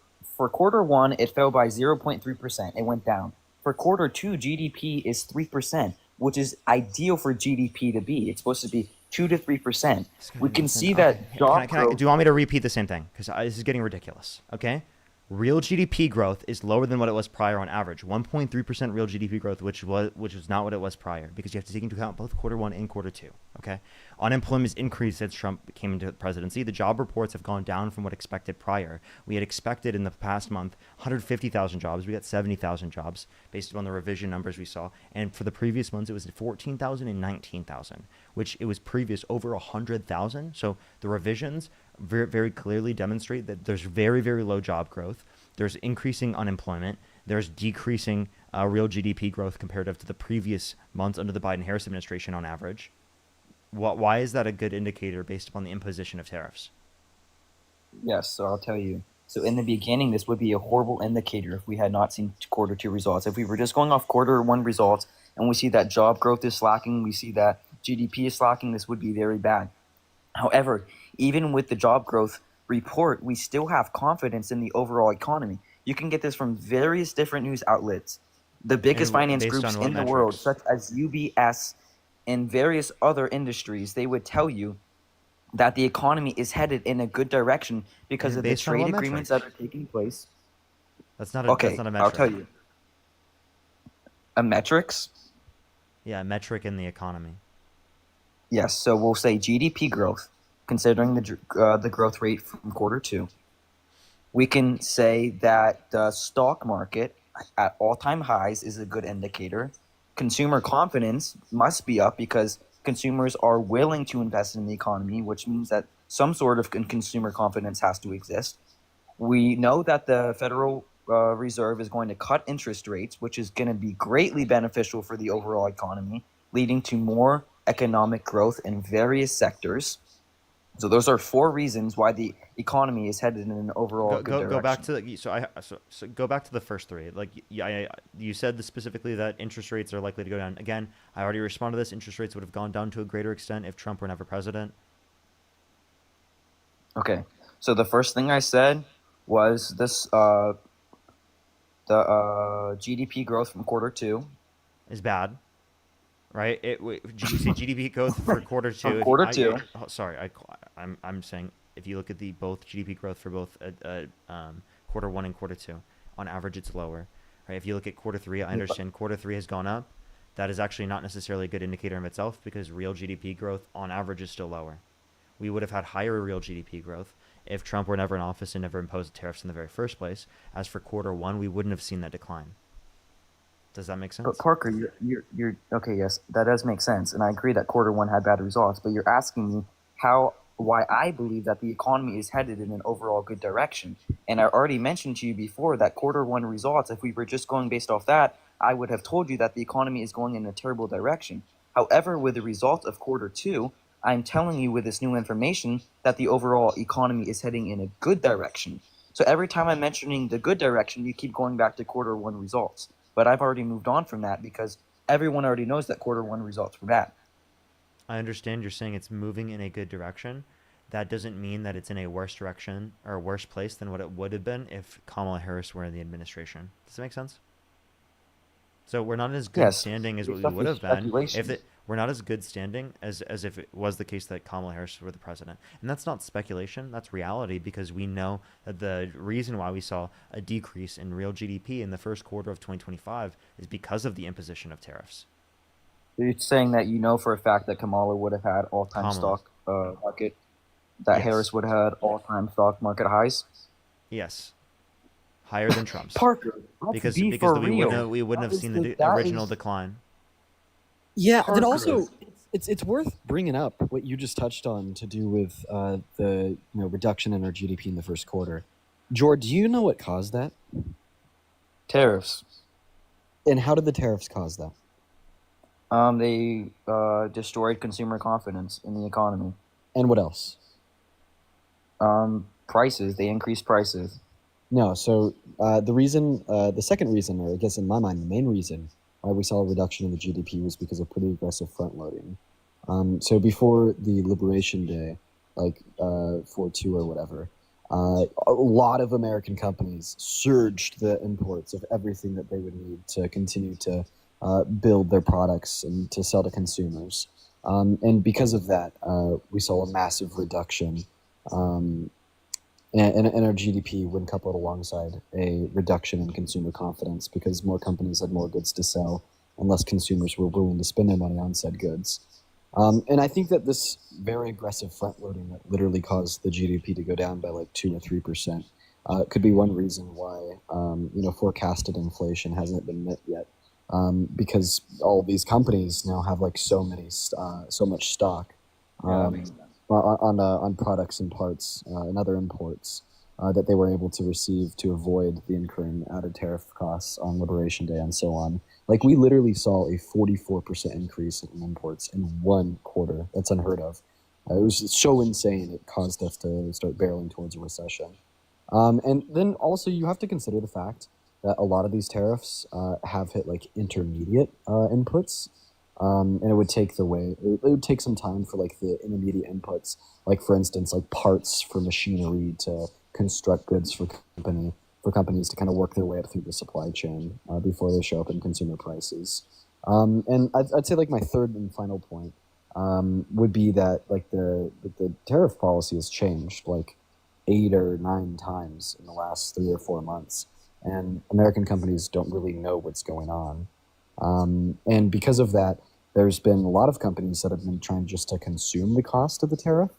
one, it fell by 0.3%. It went down. For quarter two, GDP is 3%, which is ideal for GDP to be. It's supposed to be 2 to 3%. We can see Okay. that job growth. Do you want me to repeat the same thing? Because this is getting ridiculous. Okay. Real GDP growth is lower than what it was prior on average. 1.3% real GDP growth, which was not what it was prior, because you have to take into account both quarter one and quarter two. Okay. Unemployment's increased since Trump came into the presidency. The job reports have gone down from what expected prior. We had expected in the past month 150,000 jobs. We got 70,000 jobs based on the revision numbers we saw. And for the previous months, it was 14,000 and 19,000, which it was previous over 100,000. So the revisions very, very clearly demonstrate that there's very, very low job growth. There's increasing unemployment. There's decreasing real GDP growth comparative to the previous months under the Biden-Harris administration on average. Why is that a good indicator based upon the imposition of tariffs? Yes, so I'll tell you. So in the beginning, this would be a horrible indicator if we had not seen quarter two results. If we were just going off quarter one results and we see that job growth is slacking, we see that GDP is slacking, this would be very bad. However, even with the job growth report, we still have confidence in the overall economy. You can get this from various different news outlets. The biggest finance Based groups on what in the world, metrics? such as UBS and various other industries, they would tell you that the economy is headed in a good direction because of the Based on trade what agreements metric? that are taking place. That's not a I'll metric. tell you. A metrics? Yeah, a metric in the economy. Yes, so we'll say GDP growth, considering the growth rate from quarter two. We can say that the stock market at all-time highs is a good indicator. Consumer confidence must be up because consumers are willing to invest in the economy, which means that some sort of consumer confidence has to exist. We know that the Federal Reserve is going to cut interest rates, which is going to be greatly beneficial for the overall economy, leading to more economic growth in various sectors. So those are four reasons why the economy is headed in an overall good direction. Go back to so go back to the first three. Like you said specifically that interest rates are likely to go down. Again, I already responded to this. Interest rates would have gone down to a greater extent if Trump were never president. Okay, so the first thing I said was this: the GDP growth from quarter two is bad, right? You see GDP growth for quarter two. From quarter two. I'm saying if you look at the both GDP growth for both quarter one and quarter two, on average it's lower, right? If you look at quarter three, I understand quarter three has gone up. That is actually not necessarily a good indicator of itself because real GDP growth on average is still lower. We would have had higher real GDP growth if Trump were never in office and never imposed tariffs in the very first place. As for quarter one, we wouldn't have seen that decline. Does that make sense? But Parker, you're okay. Yes, that does make sense, and I agree that quarter one had bad results. But you're asking me how why I believe that the economy is headed in an overall good direction. And I already mentioned to you before that quarter one results, if we were just going based off that, I would have told you that the economy is going in a terrible direction. However, with the result of quarter two, I'm telling you with this new information that the overall economy is heading in a good direction. So every time I'm mentioning the good direction, you keep going back to quarter one results. But I've already moved on from that because everyone already knows that quarter one results were bad. I understand you're saying it's moving in a good direction. That doesn't mean that it's in a worse direction or a worse place than what it would have been if Kamala Harris were in the administration. Does that make sense? So we're not as good Yes, standing as what we stuff would is have been speculation. we're not as good standing as if it was the case that Kamala Harris were the president. And that's not speculation, that's reality, because we know that the reason why we saw a decrease in real GDP in the first quarter of 2025 is because of the imposition of tariffs. You're saying that you know for a fact that Kamala would have had all-time Kamala. stock market, that Yes. Harris would have had all-time stock market highs? Yes. Higher than Trump's. Parker, let's because be because for we real. wouldn't That have is seen the- the that original is- decline. Yeah, Parker. then also it's worth bringing up what you just touched on to do with the reduction in our GDP in the first quarter. George, do you know what caused that? Tariffs. And how did the tariffs cause that? They destroyed consumer confidence in the economy. And what else? Prices. They increased prices. No, so the second reason, or I guess in my mind, the main reason why we saw a reduction in the GDP was because of pretty aggressive front loading. So before the Liberation Day, like 4/2 or whatever, a lot of American companies surged the imports of everything that they would need to continue to build their products and to sell to consumers. And because of that, we saw a massive reduction in our GDP when coupled alongside a reduction in consumer confidence because more companies had more goods to sell and less consumers were willing to spend their money on said goods. And I think that this very aggressive front loading that literally caused the GDP to go down by like 2 or 3% could be one reason why forecasted inflation hasn't been met yet. Because all these companies now have like so much stock on products and parts and other imports that they were able to receive to avoid the incurring added tariff costs on Liberation Day and so on. Like we literally saw a 44% increase in imports in one quarter. That's unheard of. It was so insane. It caused us to start barreling towards a recession. And then also you have to consider the fact that a lot of these tariffs have hit like intermediate inputs. And it would take it would take some time for like the intermediate inputs, like for instance, like parts for machinery to construct goods for companies to kind of work their way up through the supply chain before they show up in consumer prices. And I'd say like my third and final point would be that like the tariff policy has changed like 8 or 9 times in the last 3 or 4 months, and American companies don't really know what's going on. And because of that, there's been a lot of companies that have been trying just to consume the cost of the tariff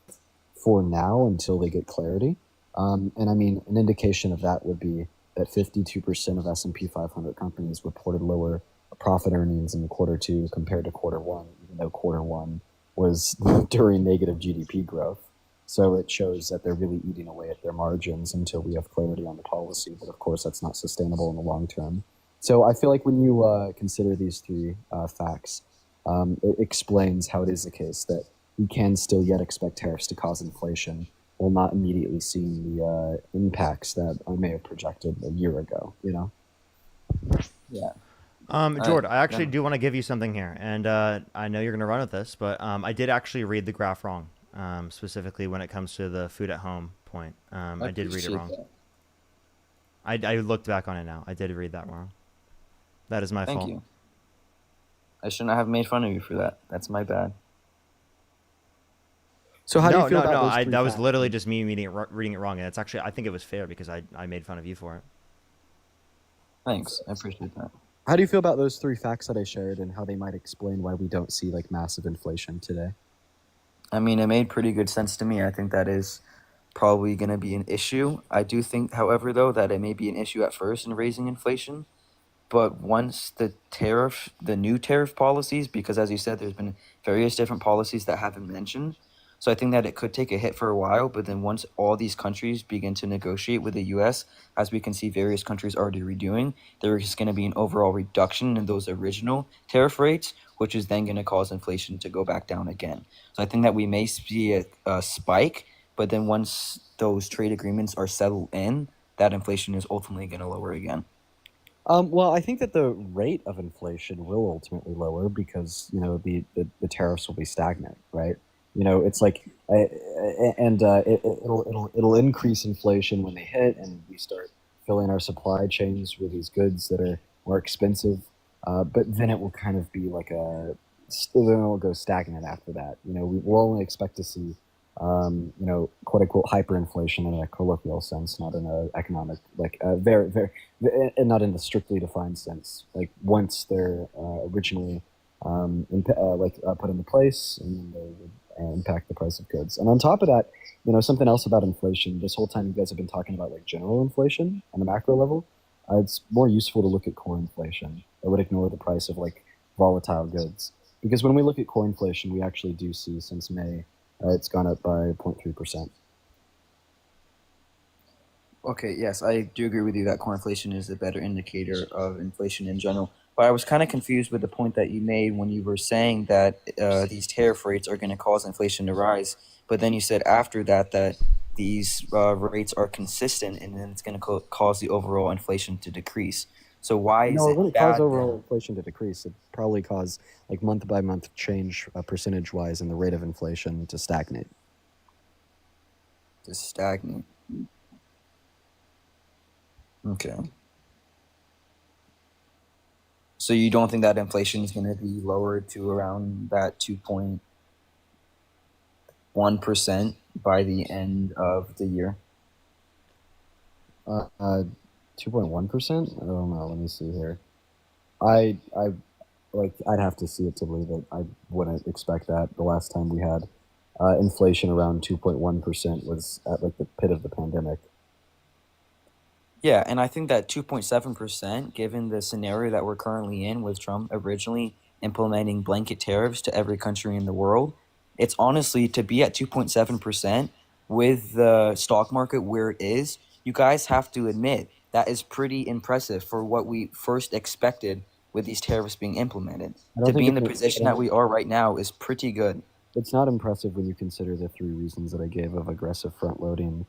for now until they get clarity. And I mean, an indication of that would be that 52% of S&P 500 companies reported lower profit earnings in quarter two compared to quarter one, even though quarter one was during negative GDP growth. So it shows that they're really eating away at their margins until we have clarity on the policy. But of course, that's not sustainable in the long term. So I feel like when you consider these three facts, it explains how it is the case that we can still yet expect tariffs to cause inflation while not immediately seeing the impacts that I may have projected a year ago, you know? Yeah. Jord, I actually do want to give you something here, and I know you're going to run with this, but I did actually read the graph wrong, specifically when it comes to the food at home point. I did read it wrong. I looked back on it now. I did read that wrong. That is my fault. Thank you. I shouldn't have made fun of you for that. That's my bad. So how do you feel about those three that was facts? literally just me reading it wrong, and it's actually I think it was fair because I made fun of you for it. Thanks. I appreciate that. How do you feel about those three facts that I shared and how they might explain why we don't see like massive inflation today? I mean, it made pretty good sense to me. I think that is probably going to be an issue. I do think, however, though, that it may be an issue at first in raising inflation. But once the new tariff policies, because as you said, there's been various different policies that have been mentioned. So I think that it could take a hit for a while, but then once all these countries begin to negotiate with the U.S., as we can see various countries already redoing, there is going to be an overall reduction in those original tariff rates, which is then going to cause inflation to go back down again. So I think that we may see a spike, but then once those trade agreements are settled in, that inflation is ultimately going to lower again. Well, I think that the rate of inflation will ultimately lower because the tariffs will be stagnant, right? It's like, it'll increase inflation when they hit, and we start filling our supply chains with these goods that are more expensive. But then it will kind of be like then it will go stagnant after that. We'll only expect to see quote unquote hyperinflation in a colloquial sense, not in an economic, very, very, and not in the strictly defined sense. Like once they're originally put into place, and then they would impact the price of goods. And on top of that, something else about inflation. This whole time you guys have been talking about like general inflation on the macro level. It's more useful to look at core inflation. I would ignore the price of like volatile goods, because when we look at core inflation, we actually do see since May. It's gone up by 0.3%. Okay, yes, I do agree with you that core inflation is a better indicator of inflation in general. But I was kind of confused with the point that you made when you were saying that these tariff rates are going to cause inflation to rise. But then you said after that these rates are consistent, and then it's going to cause the overall inflation to decrease. So why is No, it it wouldn't cause bad overall then? inflation to decrease. It'd probably cause like month by month change percentage wise in the rate of inflation to stagnate. To stagnate. Okay. So you don't think that inflation is going to be lowered to around that 2.1% by the end of the year? 2.1%? I don't know. Let me see here. I'd have to see it to believe it. I wouldn't expect that. The last time we had inflation around 2.1% was at like the pit of the pandemic. Yeah, and I think that 2.7%, given the scenario that we're currently in with Trump originally implementing blanket tariffs to every country in the world, it's honestly to be at 2.7% with the stock market where it is, you guys have to admit that is pretty impressive for what we first expected with these tariffs being implemented. I don't To think be in it's the position that we are right now is pretty good. It's not impressive when you consider the three reasons that I gave of aggressive front loading,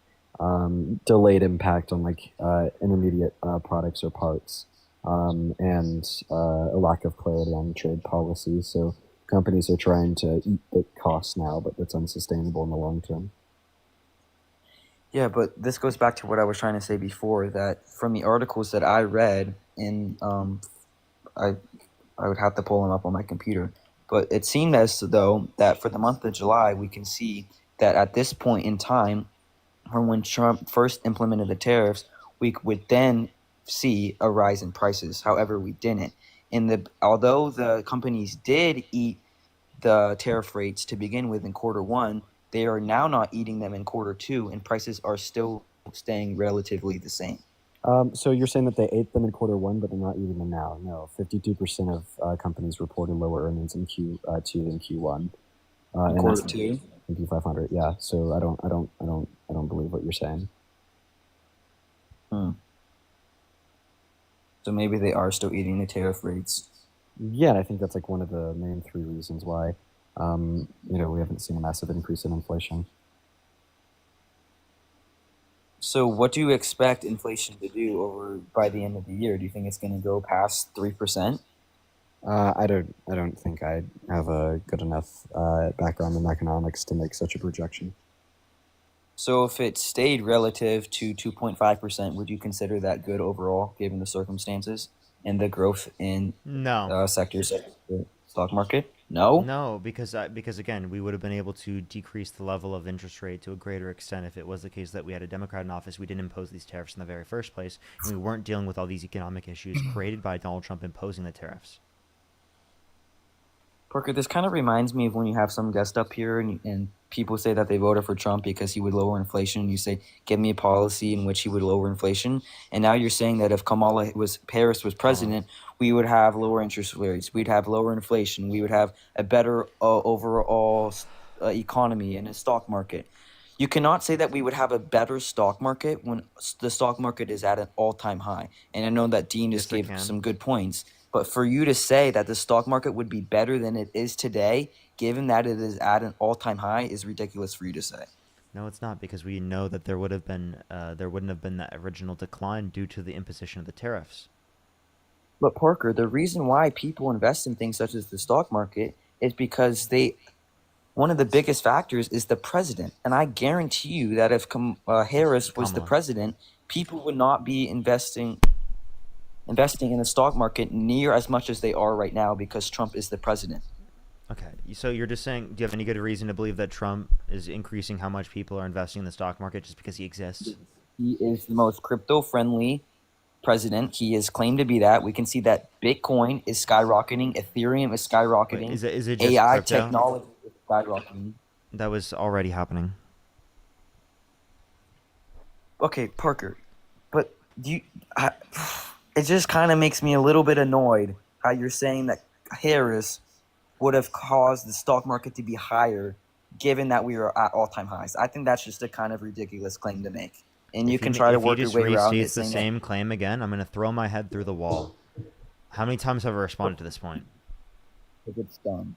delayed impact on like intermediate products or parts, and a lack of clarity on trade policy. So companies are trying to eat the costs now, but that's unsustainable in the long term. Yeah, but this goes back to what I was trying to say before, that from the articles that I read in I would have to pull them up on my computer. But it seemed as though that for the month of July, we can see that at this point in time, from when Trump first implemented the tariffs, we would then see a rise in prices. However, we didn't. Although the companies did eat the tariff rates to begin with in quarter one, they are now not eating them in quarter two, and prices are still staying relatively the same. So you're saying that they ate them in quarter one, but they're not eating them now? No, 52% of companies reported lower earnings in Q2 than Q1. In quarter two, S&P 500. Yeah. So I don't believe what you're saying. So maybe they are still eating the tariff rates. Yeah, and I think that's like one of the main three reasons why we haven't seen a massive increase in inflation. So what do you expect inflation to do by the end of the year? Do you think it's going to go past 3%? I don't think I have a good enough background in economics to make such a projection. So if it stayed relative to 2.5%, would you consider that good overall, given the circumstances and the growth in sectors of the stock market? No, because again, we would have been able to decrease the level of interest rate to a greater extent if it was the case that we had a Democrat in office. We didn't impose these tariffs in the very first place, and we weren't dealing with all these economic issues created by Donald Trump imposing the tariffs. Parker, this kind of reminds me of when you have some guest up here and people say that they voted for Trump because he would lower inflation, and you say, give me a policy in which he would lower inflation. And now you're saying that if Harris was president, we would have lower interest rates, we'd have lower inflation, we would have a better overall economy and a stock market. You cannot say that we would have a better stock market when the stock market is at an all-time high. And I know that Dean just Yes, I gave can. some good points, but for you to say that the stock market would be better than it is today, given that it is at an all-time high, is ridiculous for you to say. No, it's not, because we know that there wouldn't have been that original decline due to the imposition of the tariffs. But Parker, the reason why people invest in things such as the stock market is because one of the biggest factors is the president. And I guarantee you that if Harris was the Kamala. president, people would not be investing in the stock market near as much as they are right now because Trump is the president. Okay, so you're just saying, do you have any good reason to believe that Trump is increasing how much people are investing in the stock market just because he exists? He is the most crypto-friendly president. He has claimed to be that. We can see that Bitcoin is skyrocketing, Ethereum is skyrocketing, Wait, is it just AI crypto? technology is skyrocketing. That was already happening. Okay, Parker, but it just kind of makes me a little bit annoyed how you're saying that Harris would have caused the stock market to be higher given that we are at all-time highs. I think that's just a kind of ridiculous claim to make. And you can try to work your way around it. If he just restates the same claim again, I'm going to throw my head through the wall. How many times have I responded to this point? It's done.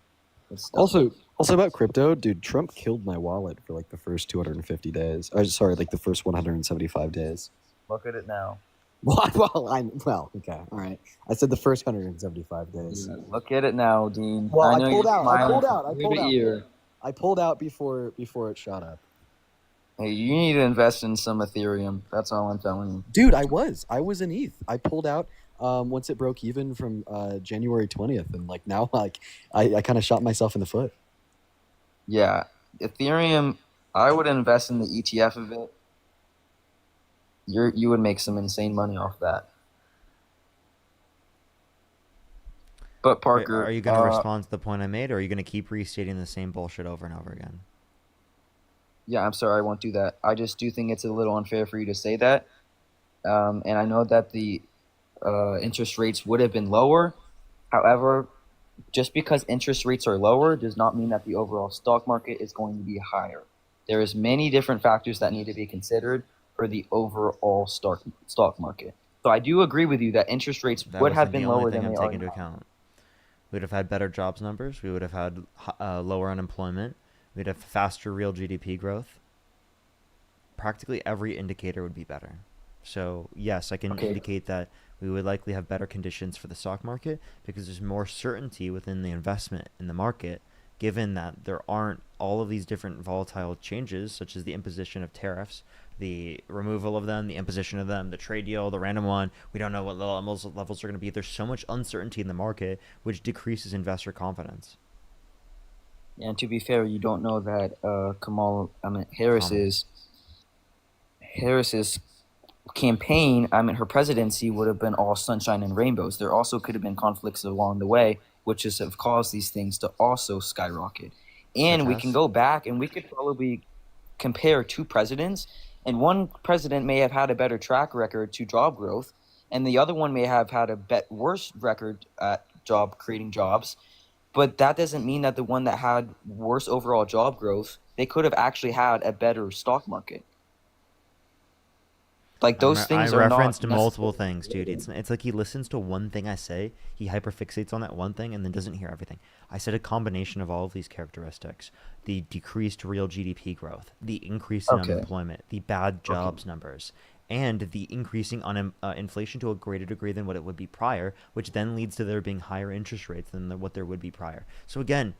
It's done. Also about crypto, dude, Trump killed my wallet for like the first 250 days. Sorry, like the first 175 days. Look at it now. Well, okay, all right. I said the first 175 days. Look at it now, Dean. Well, I know pulled you're out. smiling. I pulled out before it shot up. Hey, you need to invest in some Ethereum. That's all I'm telling you. Dude, I was in ETH. I pulled out once it broke even from January 20th, and like now, like I kind of shot myself in the foot. Yeah, Ethereum. I would invest in the ETF of it. You would make some insane money off that. But Parker, Are you going to respond to the point I made, or are you going to keep restating the same bullshit over and over again? Yeah, I'm sorry, I won't do that. I just do think it's a little unfair for you to say that. And I know that the interest rates would have been lower. However, just because interest rates are lower does not mean that the overall stock market is going to be higher. There is many different factors that need to be considered for the overall stock market. So I do agree with you that interest rates would have been lower than they are into now. account. We would have had better jobs numbers. We would have had lower unemployment. We'd have faster real GDP growth. Practically every indicator would be better. So yes, I can indicate that we would likely have better conditions for the stock market because there's more certainty within the investment in the market, given that there aren't all of these different volatile changes, such as the imposition of tariffs, the removal of them, the imposition of them, the trade deal, the random one. We don't know what the levels are going to be. There's so much uncertainty in the market, which decreases investor confidence. And to be fair, you don't know that Harris's campaign, her presidency would have been all sunshine and rainbows. There also could have been conflicts along the way, which have caused these things to also skyrocket. And we can go back and we could probably compare two presidents, and one president may have had a better track record to job growth, and the other one may have had a worse record at creating jobs. But that doesn't mean that the one that had worse overall job growth, they could have actually had a better stock market. Like those things are not. I referenced multiple things, dude. It's like he listens to one thing I say, he hyperfixates on that one thing, and then doesn't hear everything. I said a combination of all of these characteristics: the decreased real GDP growth, the increase in unemployment, the bad jobs numbers, and the increasing inflation to a greater degree than what it would be prior, which then leads to there being higher interest rates than what there would be prior. So again,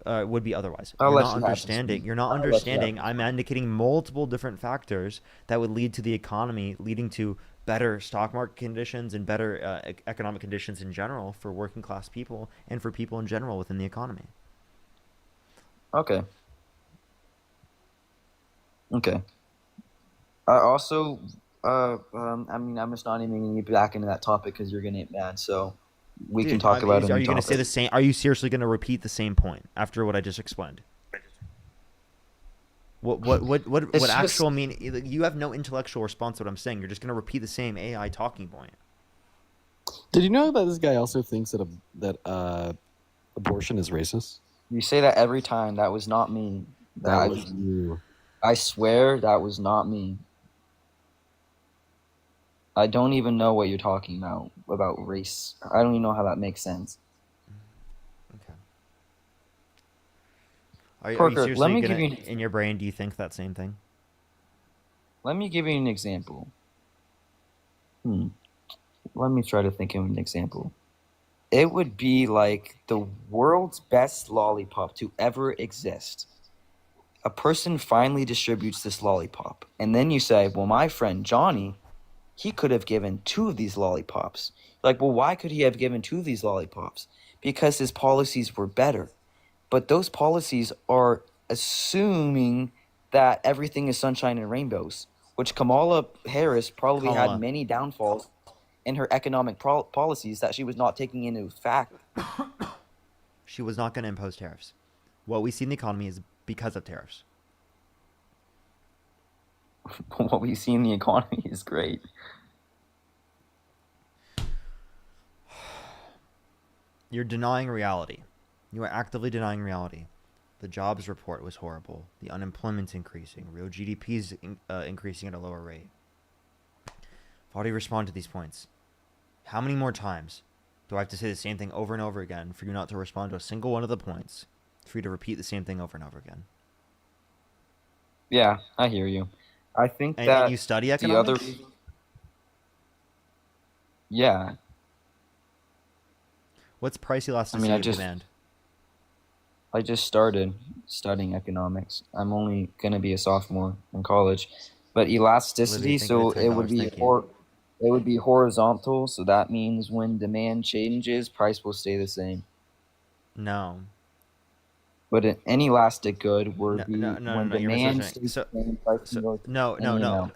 would be otherwise. You're not understanding. I'm indicating multiple different factors that would lead to the economy, leading to better stock market conditions and better economic conditions in general for working class people and for people in general within the economy. Okay. I also, I'm just not even going to get back into that topic because you're going to get mad. So we can talk about it. Are you going to say the same? Are you seriously going to repeat the same point after what I just explained? What actual mean? You have no intellectual response to what I'm saying. You're just going to repeat the same AI talking point. Did you know that this guy also thinks that abortion is racist? You say that every time. That was not me. That was you. I swear that was not me. I don't even know what you're talking about race. I don't even know how that makes sense. Okay. Are you Parker, let seriously me gonna, give you in your brain, do you think that same thing? let me give you an example. Let me try to think of an example. It would be like the world's best lollipop to ever exist. A person finally distributes this lollipop, and then you say, well, my friend Johnny, he could have given 2 of these lollipops. Like, well, why could he have given 2 of these lollipops? Because his policies were better. But those policies are assuming that everything is sunshine and rainbows, which Kamala Harris probably had Kamala. many downfalls in her economic policies that she was not taking into fact. She was not going to impose tariffs. What we see in the economy is because of tariffs. What we see in the economy is great. You're denying reality. You are actively denying reality. The jobs report was horrible. The unemployment's increasing. Real GDP is increasing at a lower rate. How do you respond to these points? How many more times do I have to say the same thing over and over again for you not to respond to a single one of the points? For you to repeat the same thing over and over again? Yeah, I hear you. I think And you study economics? Yeah. What's price elasticity of demand? I just started studying economics. I'm only going to be a sophomore in college. But elasticity, so it would be horizontal, so that means when demand changes, price will stay the same. No. But an inelastic good would be no, when demand stays the same, price can go no.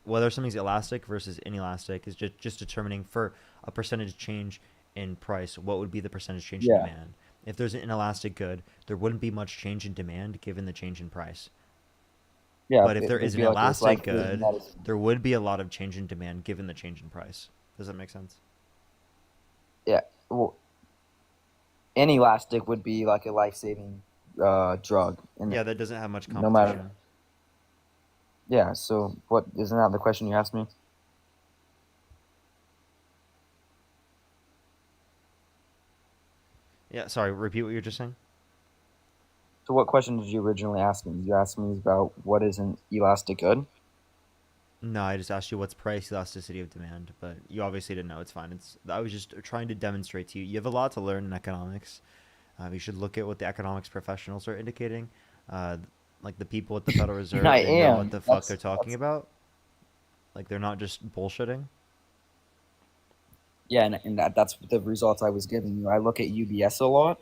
Whether something's elastic versus inelastic is just determining for a percentage change in price, what would be the percentage change in demand. If there's an inelastic good, there wouldn't be much change in demand given the change in price. Yeah, but if there is an elastic good, there would be a lot of change in demand given the change in price. Does that make sense? Yeah. Well, inelastic would be like a life-saving drug. Yeah, that doesn't have much competition. No matter. Yeah, so what isn't that the question you asked me? Yeah, sorry, repeat what you were just saying. So what question did you originally ask me? You asked me about what is an elastic good? No, I just asked you what's price elasticity of demand, but you obviously didn't know. It's fine. I was just trying to demonstrate to you. You have a lot to learn in economics. You should look at what the economics professionals are indicating, like the people at the Federal Reserve. They know what the fuck they're talking about. Like they're not just bullshitting. Yeah, and that's the results I was giving you. I look at UBS a lot,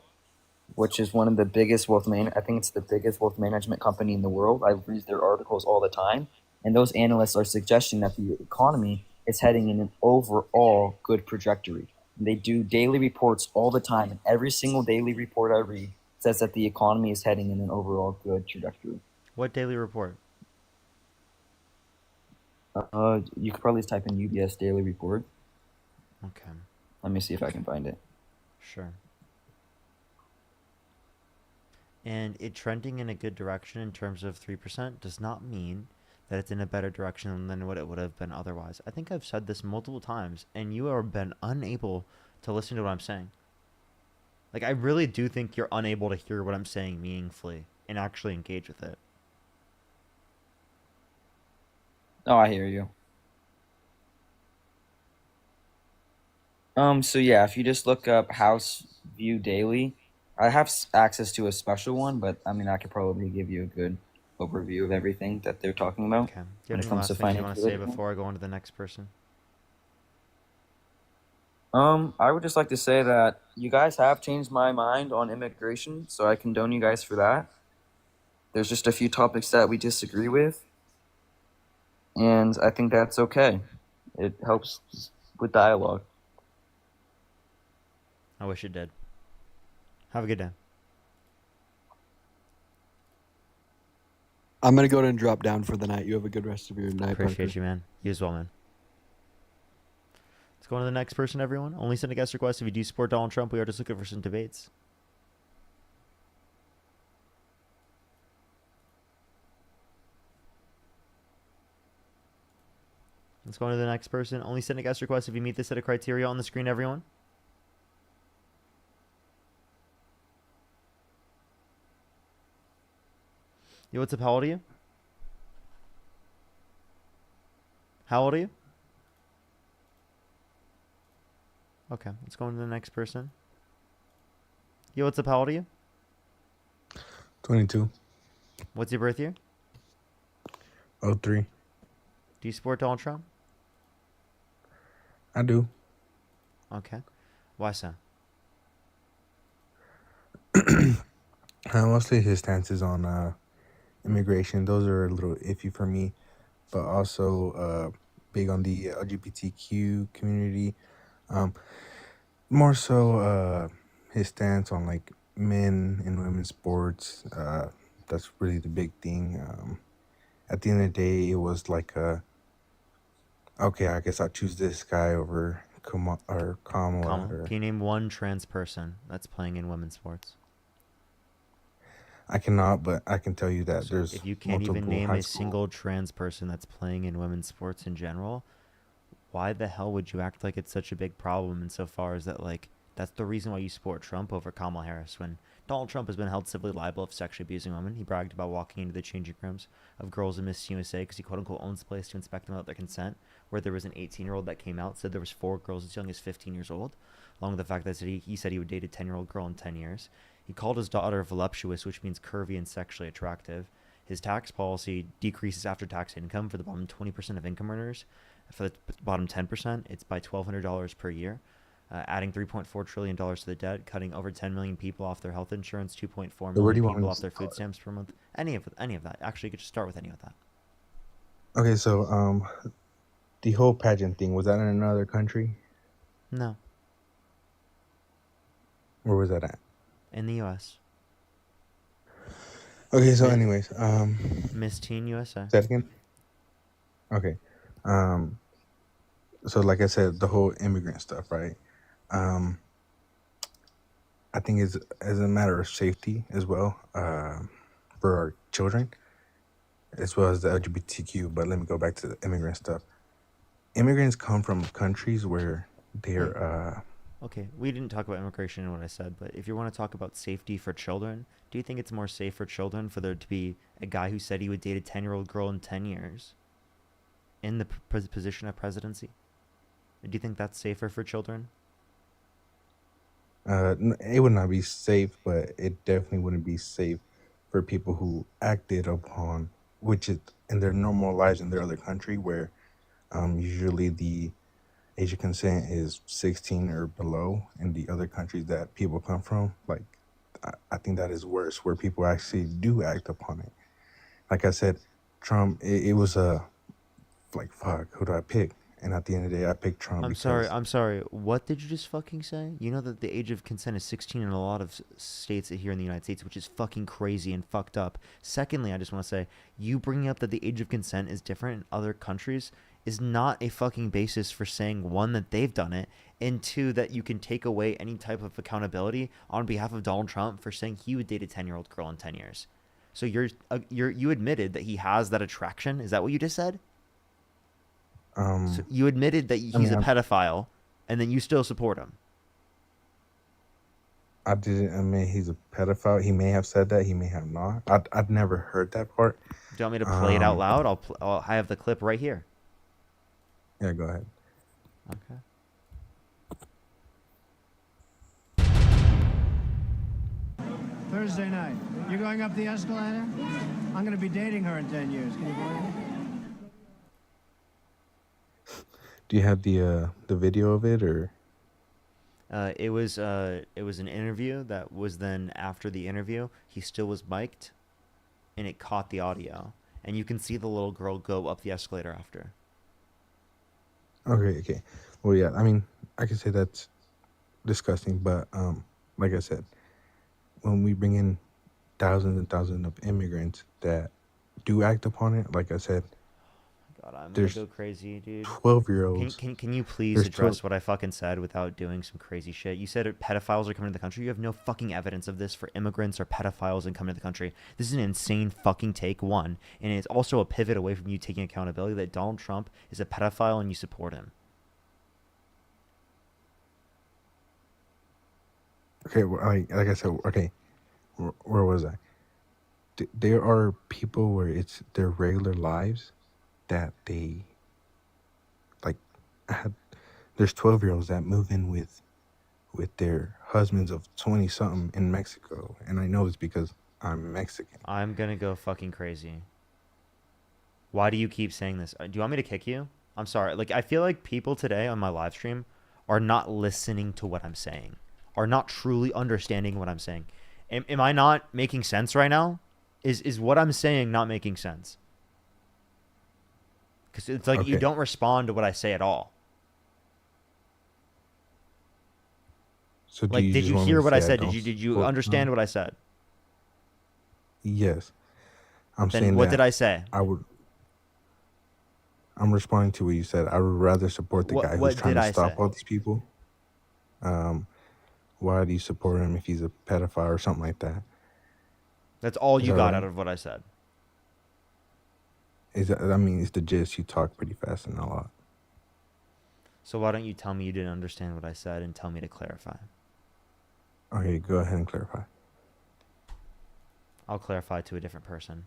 which is one of the biggest I think it's the biggest wealth management company in the world. I read their articles all the time, and those analysts are suggesting that the economy is heading in an overall good trajectory. And they do daily reports all the time, and every single daily report I read says that the economy is heading in an overall good trajectory. What daily report? You could probably just type in UBS daily report. Okay. Let me see if I can find it. Sure. And it trending in a good direction in terms of 3% does not mean that it's in a better direction than what it would have been otherwise. I think I've said this multiple times, and you have been unable to listen to what I'm saying. Like, I really do think you're unable to hear what I'm saying meaningfully and actually engage with it. Oh, I hear you. So yeah, if you just look up House View Daily, I have access to a special one, but I mean, I could probably give you a good overview of everything that they're talking about. Okay. Do you have any last things you want to say before I go on to the next person? I would just like to say that you guys have changed my mind on immigration, so I condone you guys for that. There's just a few topics that we disagree with, and I think that's okay. It helps with dialogue. I wish it did. Have a good day. I'm going to go ahead and drop down for the night. You have a good rest of your night. Appreciate Parker. you, man. You as well, man. Let's go on to the next person, everyone. Only send a guest request if you do support Donald Trump. We are just looking for some debates. Let's go on to the next person. Only send a guest request if you meet this set of criteria on the screen, everyone. Yo, what's up? How old are you? How old are you? Okay, let's go on to the next person. Yo, what's up? How old are you? 22. What's your birth year? 03. Do you support Donald Trump? I do. Okay. Why so? Mostly his stances on immigration. Those are a little iffy for me, but also big on the LGBTQ community. More so his stance on like men and women's sports. That's really the big thing. At the end of the day, it was like okay, I guess I'll choose this guy over Kamala Kamala. or Can you name one trans person that's playing in women's sports? I cannot, but I can tell you that So there's if you can't even multiple name high a school. single trans person that's playing in women's sports in general, why the hell would you act like it's such a big problem insofar as that, like, that's the reason why you support Trump over Kamala Harris? When Donald Trump has been held civilly liable of sexually abusing women, he bragged about walking into the changing rooms of girls in Miss USA because he quote-unquote owns the place to inspect them without their consent, where there was an 18-year-old that came out, said there was 4 girls as young as 15 years old, along with the fact that he said he would date a 10-year-old girl in 10 years. He called his daughter voluptuous, which means curvy and sexually attractive. His tax policy decreases after-tax income for the bottom 20% of income earners. For the bottom 10%, it's by $1,200 per year. Adding $3.4 trillion to the debt, cutting over 10 million people off their health insurance, 2.4 So where do million you want me people to off their food stamps per month. Any of that. Actually, you could just start with any of that. Okay, so the whole pageant thing, was that in another country? No. Where was that at? In the U.S. Okay, so Mi- anyways, Miss Teen USA. say that again? Okay. So like I said, the whole immigrant stuff, right? I think it's as a matter of safety as well, for our children, as well as the LGBTQ. But let me go back to the immigrant stuff. Immigrants come from countries where they're Okay, we didn't talk about immigration in what I said, but if you want to talk about safety for children, do you think it's more safe for children for there to be a guy who said he would date a 10-year-old girl in 10 years in the position of presidency? Do you think that's safer for children? it would not be safe, but it definitely wouldn't be safe for people who acted upon, which is in their normal lives in their other country, where usually the age of consent is 16 or below in the other countries that people come from. Like, I think that is worse, where people actually do act upon it. Like I said, Trump, it was like, fuck, who do I pick? And at the end of the day, I picked Trump because I'm sorry. What did you just fucking say? You know that the age of consent is 16 in a lot of states here in the United States, which is fucking crazy and fucked up. Secondly, I just want to say, you bringing up that the age of consent is different in other countries is not a fucking basis for saying, one, that they've done it, and two, that you can take away any type of accountability on behalf of Donald Trump for saying he would date a 10-year-old girl in 10 years. So you admitted that he has that attraction. Is that what you just said? So you admitted that he's a pedophile, and then you still support him. I didn't admit he's a pedophile. He may have said that. He may have not. I've never heard that part. Do you want me to play it out loud? I have the clip right here. Yeah, go ahead. Okay. Thursday night. You're going up the escalator? I'm going to be dating her in 10 years. Can you believe it? Do you have the video of it, or? It was an interview that was then after the interview. He still was mic'd, and it caught the audio, and you can see the little girl go up the escalator after. Okay. Well, yeah. I mean, I can say that's disgusting, but like I said, when we bring in thousands and thousands of immigrants that do act upon it, like I said, God, I'm gonna there's go crazy, dude. 12-year-olds. Can you please There's 12. address what I fucking said without doing some crazy shit? You said pedophiles are coming to the country. You have no fucking evidence of this for immigrants or pedophiles and coming to the country. This is an insane fucking take, one. And it's also a pivot away from you taking accountability that Donald Trump is a pedophile and you support him. Okay, well, like I said, okay, where was I? There are people where it's their regular lives that they like. There's 12-year-olds that move in with their husbands of 20 something in Mexico, and I know this because I'm Mexican. I'm gonna go fucking crazy. Why do you keep saying this? Do you want me to kick you? I'm sorry. Like, I feel like people today on my live stream are not listening to what I'm saying, are not truly understanding what I'm saying. Am I not making sense right now? Is what I'm saying not making sense? Because it's like you Okay. don't respond to what I say at all. So Like, did just you want me hear to what I say said? don't Did you support understand what I said? Yes, I'm Then saying what that did I say? I'm responding to what you said. I would rather support the guy who's What trying did to I stop say? all these people. Why do you support him if he's a pedophile or something like that? That's all Is you that got right? out of what I said. I mean, it's the gist. You talk pretty fast and a lot. So why don't you tell me you didn't understand what I said and tell me to clarify? Okay, go ahead and clarify. I'll clarify to a different person.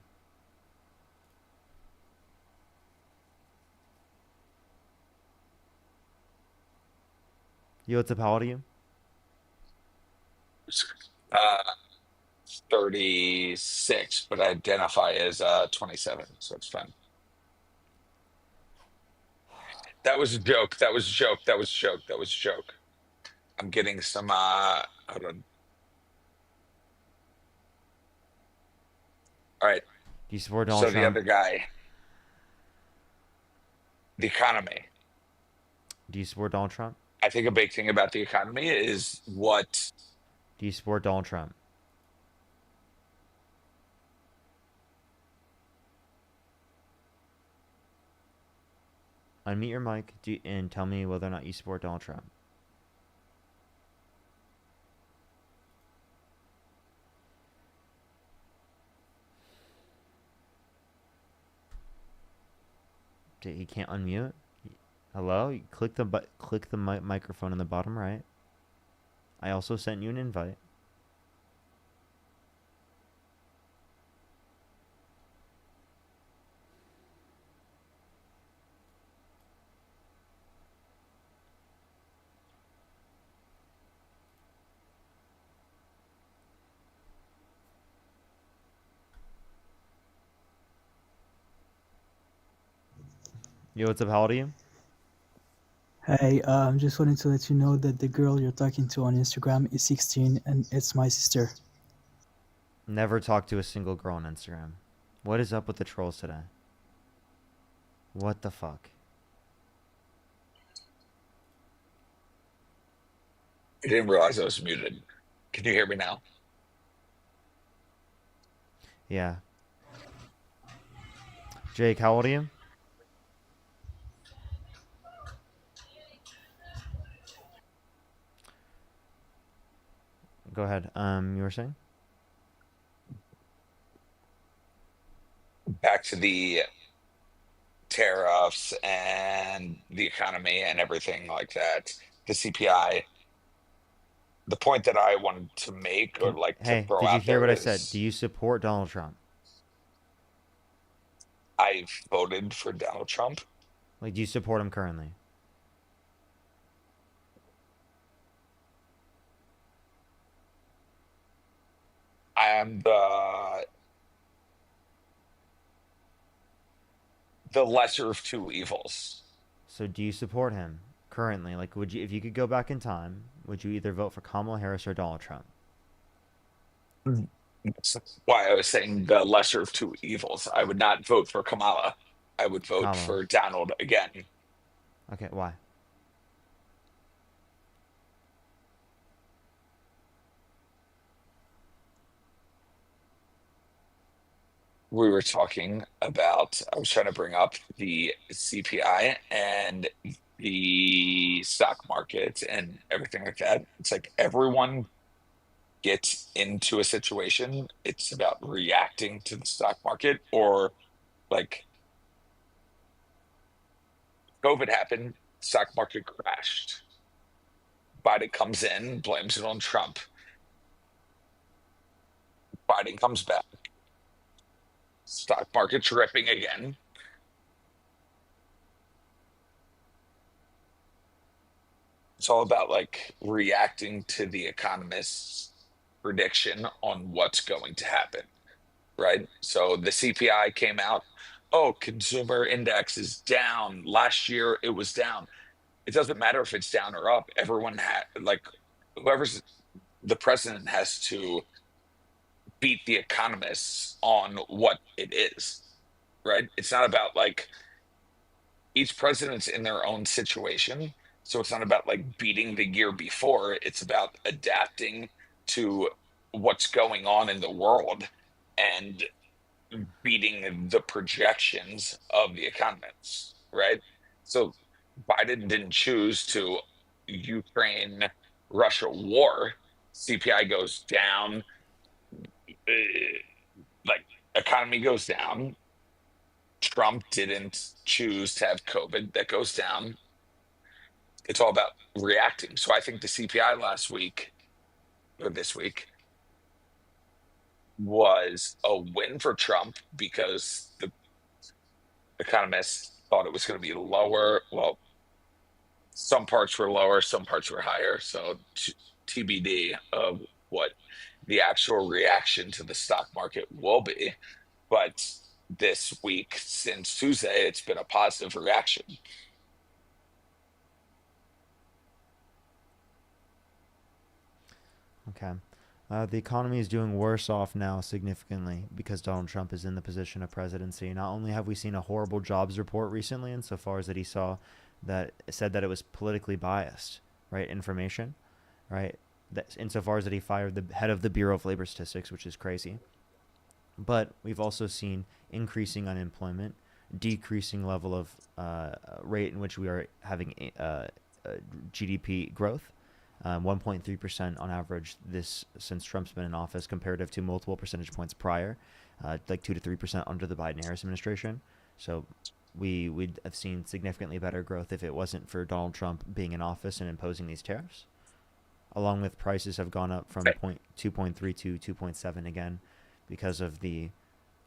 Yo, what's up? How old are you? Uh, 36, but I identify as 27, so it's fine. That was a joke. That was a joke. That was a joke. That was a joke. I'm getting some hold on. All right. Do you support Donald So the Trump? other guy, the economy. Do you support Donald Trump? I think a big thing about the economy is what Do you support Donald Trump? Unmute your mic and tell me whether or not you support Donald Trump. He can't unmute. Hello? You click the microphone in the bottom right. I also sent you an invite. Yo, what's up? How old are you? Hey, just wanted to let you know that the girl you're talking to on Instagram is 16 and it's my sister. Never talked to a single girl on Instagram. What is up with the trolls today? What the fuck? I didn't realize I was muted. Can you hear me now? Yeah. Jake, how old are you? Go ahead. You were saying? Back to the tariffs and the economy and everything like that, the CPI. The point that I wanted to make or like to Hey, throw did you out hear there what I said? Do is you support Donald Trump? I voted for Donald Trump. Like, do you support him currently? I am the lesser of two evils. So do you support him currently? Like, would you, if you could go back in time, would you either vote for Kamala Harris or Donald Trump? That's why I was saying the lesser of two evils. I would not vote for Kamala. I would vote Kamala. for Donald again. Okay, why? we were talking about, I was trying to bring up the CPI and the stock market and everything like that. It's like everyone gets into a situation, it's about reacting to the stock market, or like COVID happened, stock market crashed. Biden comes in, blames it on Trump. Biden comes back, stock market dripping again. It's all about like reacting to the economist's prediction on what's going to happen, right? So the CPI came out. Oh, consumer index is down. Last year it was down. It doesn't matter if it's down or up. Everyone had like whoever's the president has to beat the economists on what it is, right? It's not about like each president's in their own situation. So it's not about like beating the year before. It's about adapting to what's going on in the world and beating the projections of the economists, right? So Biden didn't choose to Ukraine Russia war. CPI goes down, like economy goes down. Trump didn't choose to have COVID. That goes down. It's all about reacting. So I think the CPI last week or this week was a win for Trump because the economists thought it was going to be lower. Well, some parts were lower, some parts were higher. So TBD of what the actual reaction to the stock market will be. But this week, since Tuesday, it's been a positive reaction. Okay. The economy is doing worse off now significantly because Donald Trump is in the position of presidency. Not only have we seen a horrible jobs report recently, insofar as that he said that it was politically biased, right? Information, right? That insofar as that he fired the head of the Bureau of Labor Statistics, which is crazy. But we've also seen increasing unemployment, decreasing level of rate in which we are having GDP growth. 1.3% on average this since Trump's been in office, comparative to multiple percentage points prior, like 2 to 3% under the Biden-Harris administration. So we'd have seen significantly better growth if it wasn't for Donald Trump being in office and imposing these tariffs. Along with prices have gone up from 2.3 to 2.7 again because of the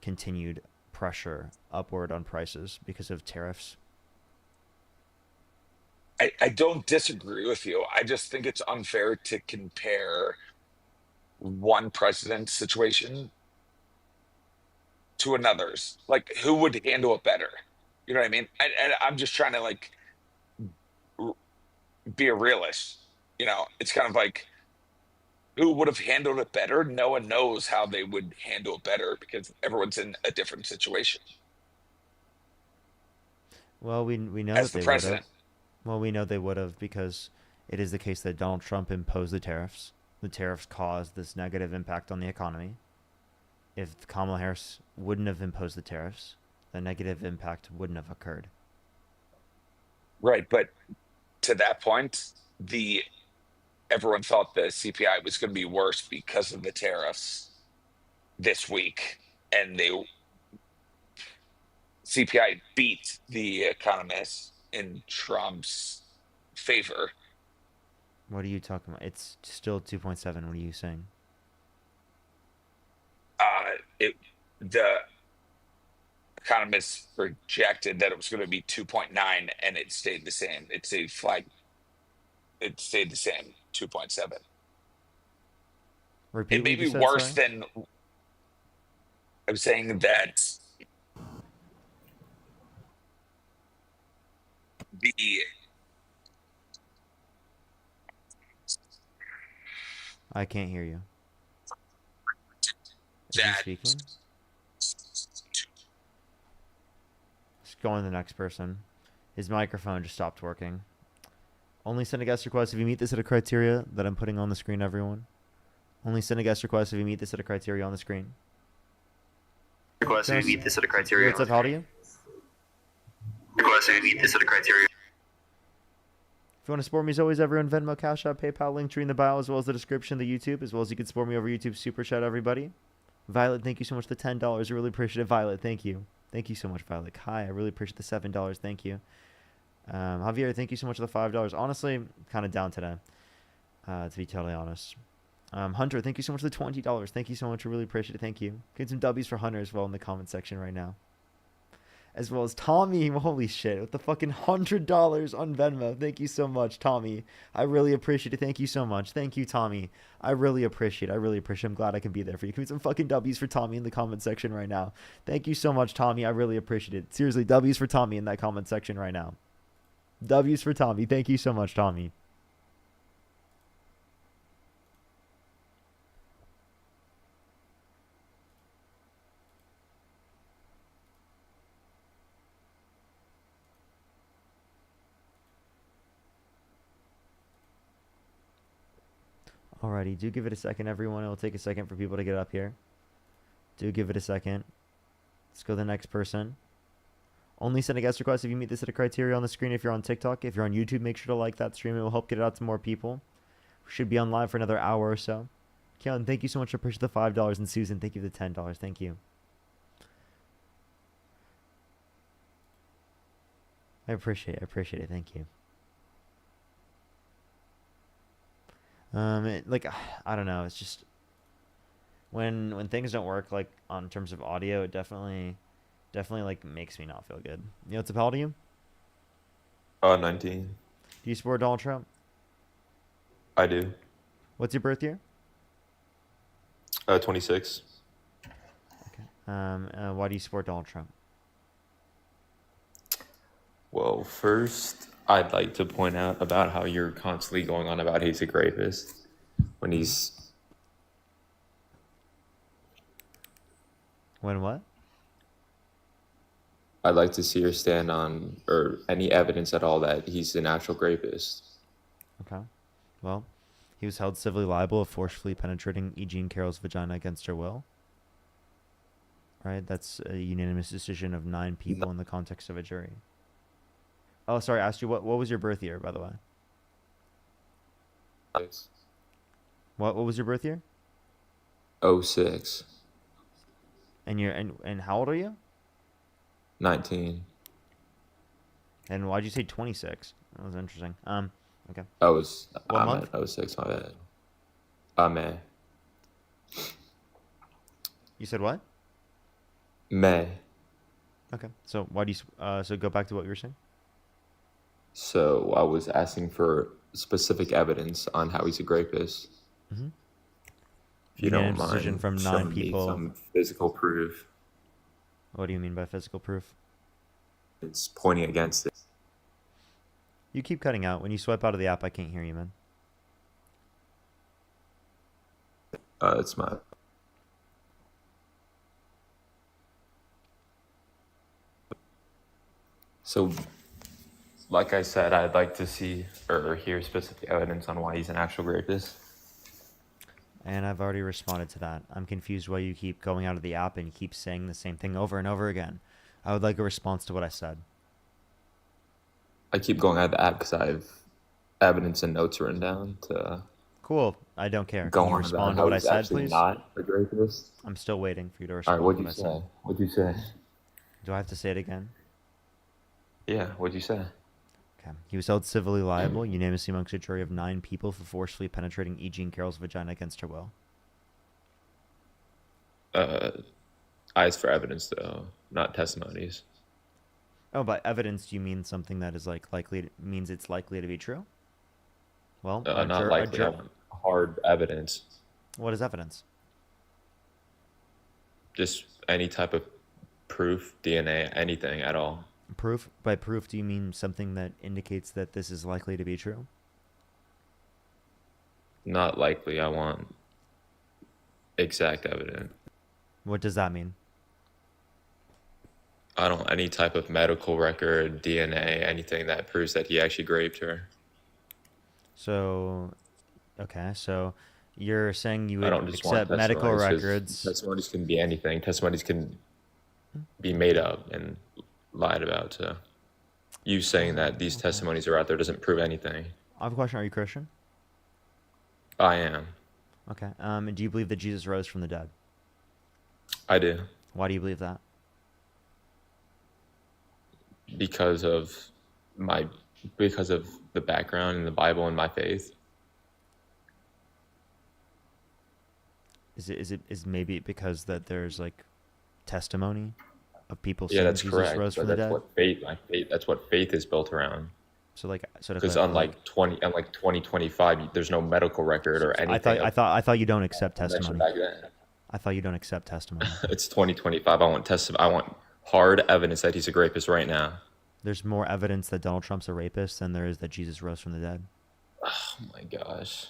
continued pressure upward on prices because of tariffs. I don't disagree with you. I just think it's unfair to compare one president's situation to another's. Like, who would handle it better? You know what I mean? And I'm just trying to like be a realist. You know, it's kind of like who would have handled it better? No one knows how they would handle it better because everyone's in a different situation. Well, we know As that the they would have. president, Well, we know they would have because it is the case that Donald Trump imposed the tariffs. The tariffs caused this negative impact on the economy. If Kamala Harris wouldn't have imposed the tariffs, the negative impact wouldn't have occurred. right? But to that point, the everyone thought the CPI was going to be worse because of the tariffs this week, and the CPI beat the economists in Trump's favor. What are you talking about? It's still 2.7. What are you saying? The economists projected that it was going to be 2.9, and it stayed the same. It stayed flat. It stayed the same, 2.7. Repeat It what may you be just said, worse sorry? than I'm saying that the I can't hear you. Is he that speaking? Let's go on to the next person. His microphone just stopped working. Only send a guest request if you meet this set of criteria that I'm putting on the screen, everyone. Only send a guest request if you meet this set of criteria on the screen. Requesting to meet this set of criteria. What's up, how do you? Requesting to meet this set of criteria. If you want to support me, as always, everyone, Venmo, Cash App, PayPal, link tree in the bio, as well as the description of the YouTube, as well as you can support me over YouTube Super Chat, everybody. Violet, thank you so much for the $10. I really appreciate it. Violet, thank you. Thank you so much, Violet. Kai, I really appreciate the $7. Thank you. Javier, thank you so much for the $5. Honestly, kind of down today, to be totally honest. Hunter, thank you so much for the $20. Thank you so much. I really appreciate it. Thank you. Get some W's for Hunter as well in the comment section right now. As well as Tommy, holy shit, with the fucking $100 on Venmo. Thank you so much, Tommy. I really appreciate it. Thank you so much. Thank you, Tommy. I really appreciate it. I really appreciate it. I'm glad I can be there for you. Give me some fucking W's for Tommy in the comment section right now. Thank you so much, Tommy. I really appreciate it. Seriously, W's for Tommy in that comment section right now. W's for Tommy. Thank you so much, Tommy. Alrighty, do give it a second, everyone. It'll take a second for people to get up here. Do give it a second. Let's go to the next person. Only send a guest request if you meet this set of criteria on the screen. If you're on TikTok, if you're on YouTube, make sure to like that stream. It will help get it out to more people. We should be on live for another hour or so. Keon, thank you so much. I appreciate the $5. And Susan, thank you for the $10. Thank you. I appreciate it. Thank you. Like, I don't know. It's just when things don't work, like on terms of audio, it definitely like makes me not feel good. You know, what's up, how old are you? 19. Do you support Donald Trump? I do. What's your birth year? 26. Okay. Why do you support Donald Trump? Well, first, I'd like to point out about how you're constantly going on about he's a rapist when he's... When what? I'd like to see your stand on, or any evidence at all that he's an actual rapist. Okay. Well, he was held civilly liable of forcefully penetrating E. Jean Carroll's vagina against her will. Right? That's a unanimous decision of 9 people in the context of a jury. Oh, sorry. I asked you what was your birth year, by the way? Nice. What was your birth year? 06. And how old are you? 19. And why'd you say 26? That was interesting. Okay. I'm month? at 06, my bad. May. You said what? May. Okay. So why do you so go back to what you were saying? So I was asking for specific evidence on how he's a rapist. Mm-hmm. If you don't mind, decision from 9 showing people. me some physical proof. What do you mean by physical proof? It's pointing against it. You keep cutting out. When you swipe out of the app, I can't hear you, man. It's my... So, like I said, I'd like to see or hear specific evidence on why he's an actual rapist. And I've already responded to that. I'm confused why you keep going out of the app and you keep saying the same thing over and over again. I would like a response to what I said. I keep going out of the app because I have evidence and notes written down to... Cool. I don't care. Go Can you on respond to about what how I he's said, actually please? not a rapist. I'm still waiting for you to respond All right, to what'd you what I say? said. What'd you say? Do I have to say it again? Yeah, what'd you say? Okay. He was held civilly liable unanimously amongst a jury of 9 people for forcefully penetrating E. Jean Carroll's vagina against her will. I asked for evidence, though, not testimonies. Oh, by evidence, do you mean something that is like means it's likely to be true? Well, Not likely. I want hard evidence. What is evidence? Just any type of proof, DNA, anything at all. Proof? By proof, do you mean something that indicates that this is likely to be true? Not likely. I want exact evidence. What does that mean? I don't any type of medical record, DNA, anything that proves that he actually raped her. So, okay, so you're saying you I would don't just want accept medical testimonies, 'cause records. Testimonies can be anything. Testimonies can be made up and lied about. So you saying that these testimonies are out there doesn't prove anything. I have a question. Are you Christian? I am. Okay. And do you believe that Jesus rose from the dead? I do. Why do you believe that? Because of the background in the Bible and my faith. Is maybe because that there's like testimony of people Yeah, saying that's Jesus correct. rose But from the that's dead? what faith. That's what faith is built around. So to Because clarify, unlike 2025, there's no medical record or anything. I thought you don't accept mentioned testimony. back then. I thought you don't accept testimony. It's 2025. I want hard evidence that he's a rapist right now. There's more evidence that Donald Trump's a rapist than there is that Jesus rose from the dead. Oh my gosh.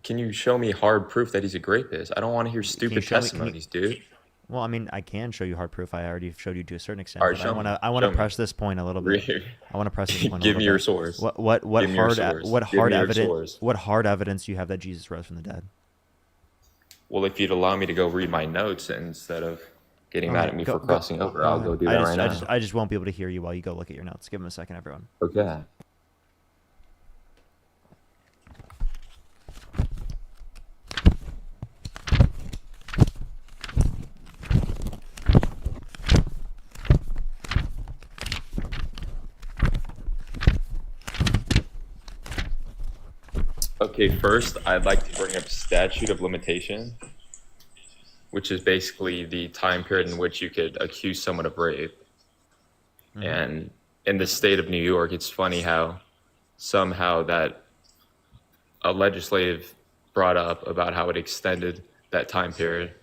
Can you show me hard proof that he's a rapist? I don't want to hear stupid testimonies, dude. Well, I mean, I can show you hard proof. I already showed you to a certain extent. All right, But show me. I want to Show me. press this point a little bit. Really? I want to press this point. Give me your bit. source. What Give me your source. Give me your source. What hard evidence do you have that Jesus rose from the dead? Well, if you'd allow me to go read my notes instead of getting mad at me for crossing over, I'll go do that right now. I just won't be able to hear you while you go look at your notes. Give him a second, everyone. Okay. Okay, first, I'd like to bring up statute of limitation, which is basically the time period in which you could accuse someone of rape. Mm-hmm. And in the state of New York, it's funny how somehow that a legislative brought up about how it extended that time period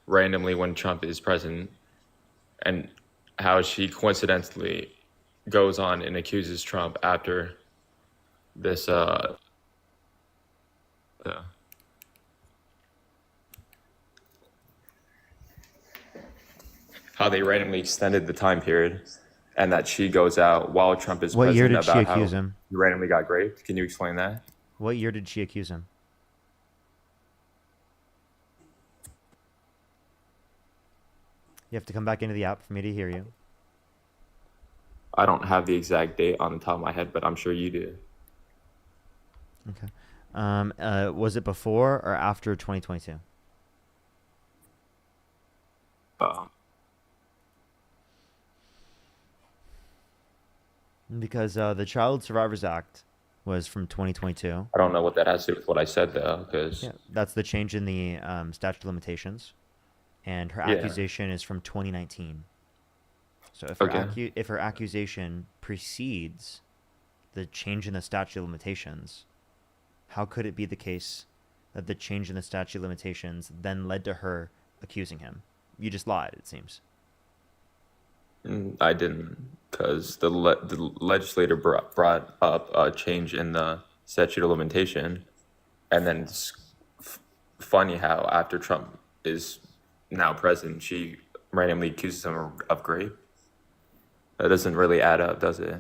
randomly when Trump is president, and how she coincidentally goes on and accuses Trump after this how they randomly extended the time period, and that she goes out while Trump is What year president did she about accuse how him? he randomly got raped. Can you explain that? What year did she accuse him? You have to come back into the app for me to hear you. I don't have the exact date on the top of my head, but I'm sure you do. Okay. Was it before or after 2022? Because the Child Survivors Act was from 2022. I don't know what that has to do with what I said, though, because Yeah, that's the change in the statute of limitations, and her Yeah. accusation is from 2019. So if her accusation precedes the change in the statute of limitations, how could it be the case that the change in the statute of limitations then led to her accusing him? You just lied, it seems. I didn't, because the legislator brought up a change in the statute of limitation, and then it's funny how after Trump is now president, she randomly accuses him of rape. That doesn't really add up, does it?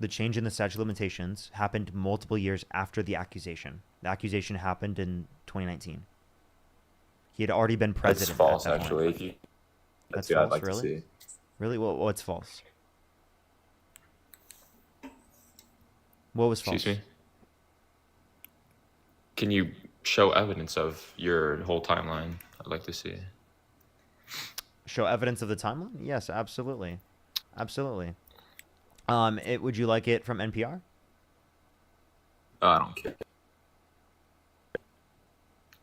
The change in the statute of limitations happened multiple years after the accusation. The accusation happened in 2019. He had already been president. That's false, at that point. actually. That's what false, I'd like really? to see. Really? What's false? What was false? Excuse me? Can you show evidence of your whole timeline? I'd like to see. Show evidence of the timeline? Yes, absolutely. Absolutely. Would you like it from NPR? I don't care.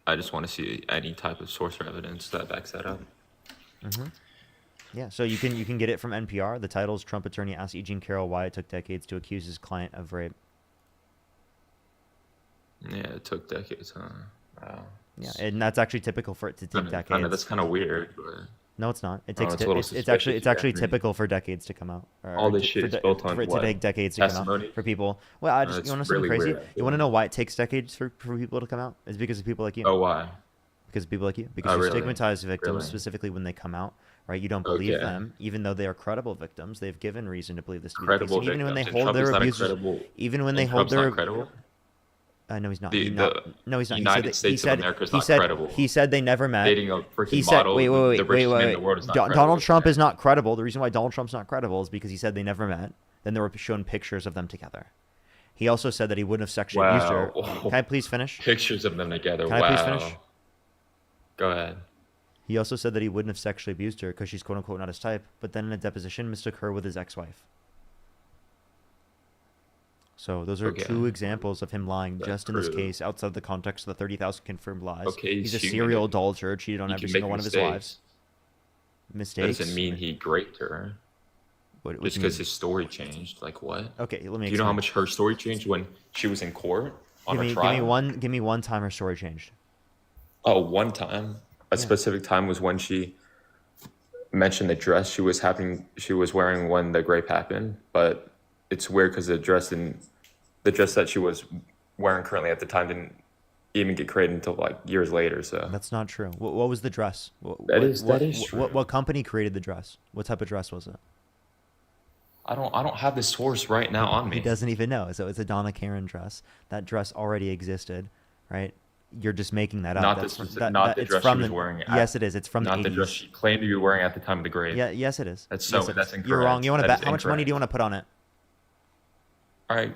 I just want to see any type of source or evidence that backs that up. Mm-hmm. Yeah, so you can get it from NPR. The title is Trump attorney asks E. Jean Carroll why it took decades to accuse his client of rape. Yeah, it took decades, huh? Wow. Yeah, and that's actually typical for it to take decades. That's kind of weird, but no, it's not. It Oh, takes. it's a little It's suspicious, actually yeah. typical for decades to come out. All this shit is built on for it what? to take decades to come out Testimony? for people. Well, I just it's you want to know really something crazy? weird, You want to know why it takes decades for people to come out? It's because of people like you. Oh, why? Because of people like you. Because Oh, you really? stigmatize victims Really? specifically when they come out. Right? You don't believe Okay. them, even though they are credible victims. They've given reason to believe this to be Credible the case. And even when they victims, and hold Trump is their not a abusers, credible- even when they and hold Trump's not their credible? No, he's not. The No, he's not. United States of America is not credible. He said they never met. Dating a freaking He said, model, wait, the richest man in the world is not credible. Donald Trump is not credible. The reason why Donald Trump's not credible is because he said they never met. Then they were shown pictures of them together. He also said that he wouldn't have sexually abused her. Can I please finish? Pictures of them together. Can I please finish? Go ahead. He also said that he wouldn't have sexually abused her because she's quote unquote not his type, but then in a deposition mistook her with his ex-wife. So those are two examples of him lying just in this case outside the context of the 30,000 confirmed lies. Okay, he's a serial adulterer, cheated on every single one of his wives. Mistakes. That doesn't mean he raped her. What just because his story changed. Like what? Okay, let me. Do you know how much her story changed when she was in court on her trial? Give me one time her story changed. Oh, one time. A specific time was when she mentioned the dress she was wearing when the rape happened. But it's weird because the dress that she was wearing currently at the time didn't even get created until like years later. So that's not true. What was the dress? That is true. What company created the dress? What type of dress was it? I don't have the source right now on me. He doesn't even know. So it's a Donna Karan dress. That dress already existed, right? You're just making that up. Not the dress she was wearing. Yes, it is. It's from the 80s. Not the dress she claimed to be wearing at the time of the grave. Yeah, yes, it is. That's incorrect. You're wrong. You want to bet? How much money do you want to put on it? All right,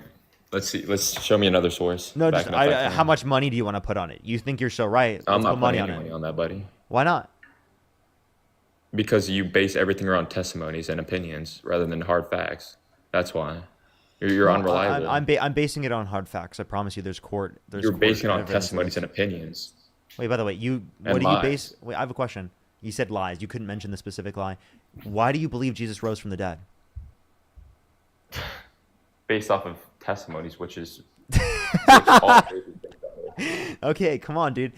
let's see. Let's show me another source. No, just how much money do you want to put on it? You think you're so right? I'm not put money putting any money on that, buddy. Why not? Because you base everything around testimonies and opinions rather than hard facts. That's why. You're unreliable. I'm basing it on hard facts. I promise you. You're basing it on testimonies and opinions. Wait, by the way, what do you base? Wait, I have a question. You said lies. You couldn't mention the specific lie. Why do you believe Jesus rose from the dead? Based off of testimonies, which is. Okay, come on, dude.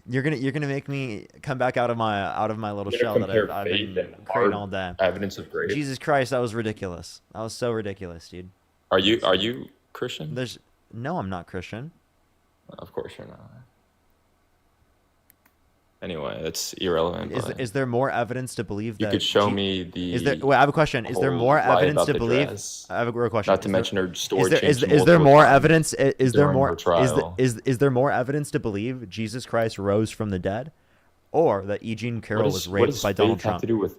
You're gonna make me come back out of my little shell that I've been creating all day. Evidence of grace. Jesus Christ, that was ridiculous. That was so ridiculous, dude. Are you Christian? No, I'm not Christian. Of course you're not. Anyway, it's irrelevant. Is there more evidence to believe that you could show me the? Wait, I have a question. Is there more evidence to believe? I have a real question. Not to mention her story. Is there more evidence? Is there more? Is there more evidence to believe Jesus Christ rose from the dead, or that E. Jean Carroll was raped by Donald Trump? What does faith have to do with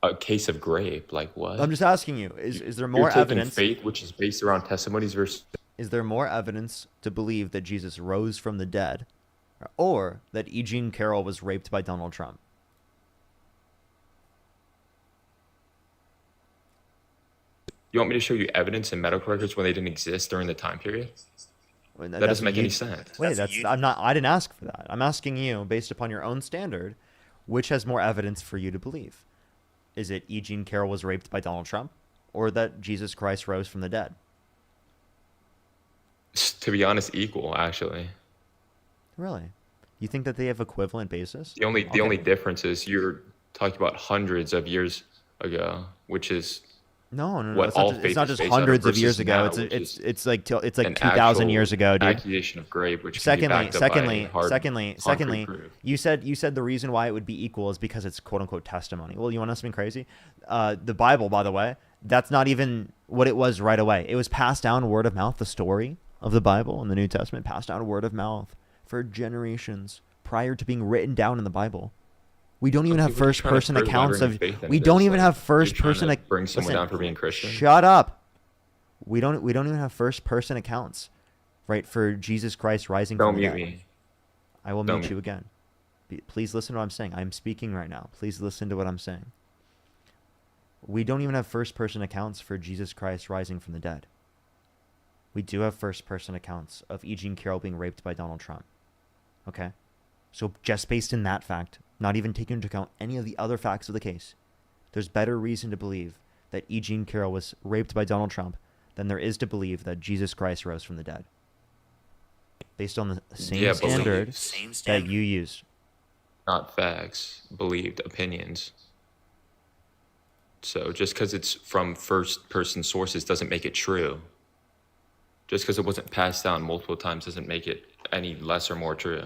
a case of grape? Like what? I'm just asking you. Is there more You're taking evidence? Faith, which is based around testimonies, versus. Is there more evidence to believe that Jesus rose from the dead, or that E. Jean Carroll was raped by Donald Trump? You want me to show you evidence in medical records when they didn't exist during the time period? That doesn't make any sense. Wait, I didn't ask for that. I'm asking you, based upon your own standard, which has more evidence for you to believe? Is it E. Jean Carroll was raped by Donald Trump, or that Jesus Christ rose from the dead? To be honest, equal, actually. Really? You think that they have equivalent basis? The only difference is you're talking about hundreds of years ago, which is no. It's not just hundreds of years ago. It's like 2,000 years ago, dude. Accusation of grape, which secondly, proof. you said the reason why it would be equal is because it's quote unquote testimony. Well, you want us to be crazy? The Bible, by the way, that's not even what it was right away. It was passed down word of mouth. The story of the Bible in the New Testament passed down word of mouth for generations prior to being written down in the Bible. We don't even have first-person accounts of. We don't even have first-person. Bring someone down for being Christian. Shut up. We don't even have first-person accounts, right? For Jesus Christ rising from the dead. Don't mute me. I will mute you again. Please listen to what I'm saying. I'm speaking right now. Please listen to what I'm saying. We don't even have first-person accounts for Jesus Christ rising from the dead. We do have first-person accounts of E. Jean Carroll being raped by Donald Trump. Okay? So just based in that fact, not even taking into account any of the other facts of the case, there's better reason to believe that E. Jean Carroll was raped by Donald Trump than there is to believe that Jesus Christ rose from the dead. Based on the same standard that you used. Not facts, believed opinions. So just because it's from first-person sources doesn't make it true. Just because it wasn't passed down multiple times doesn't make it any less or more true.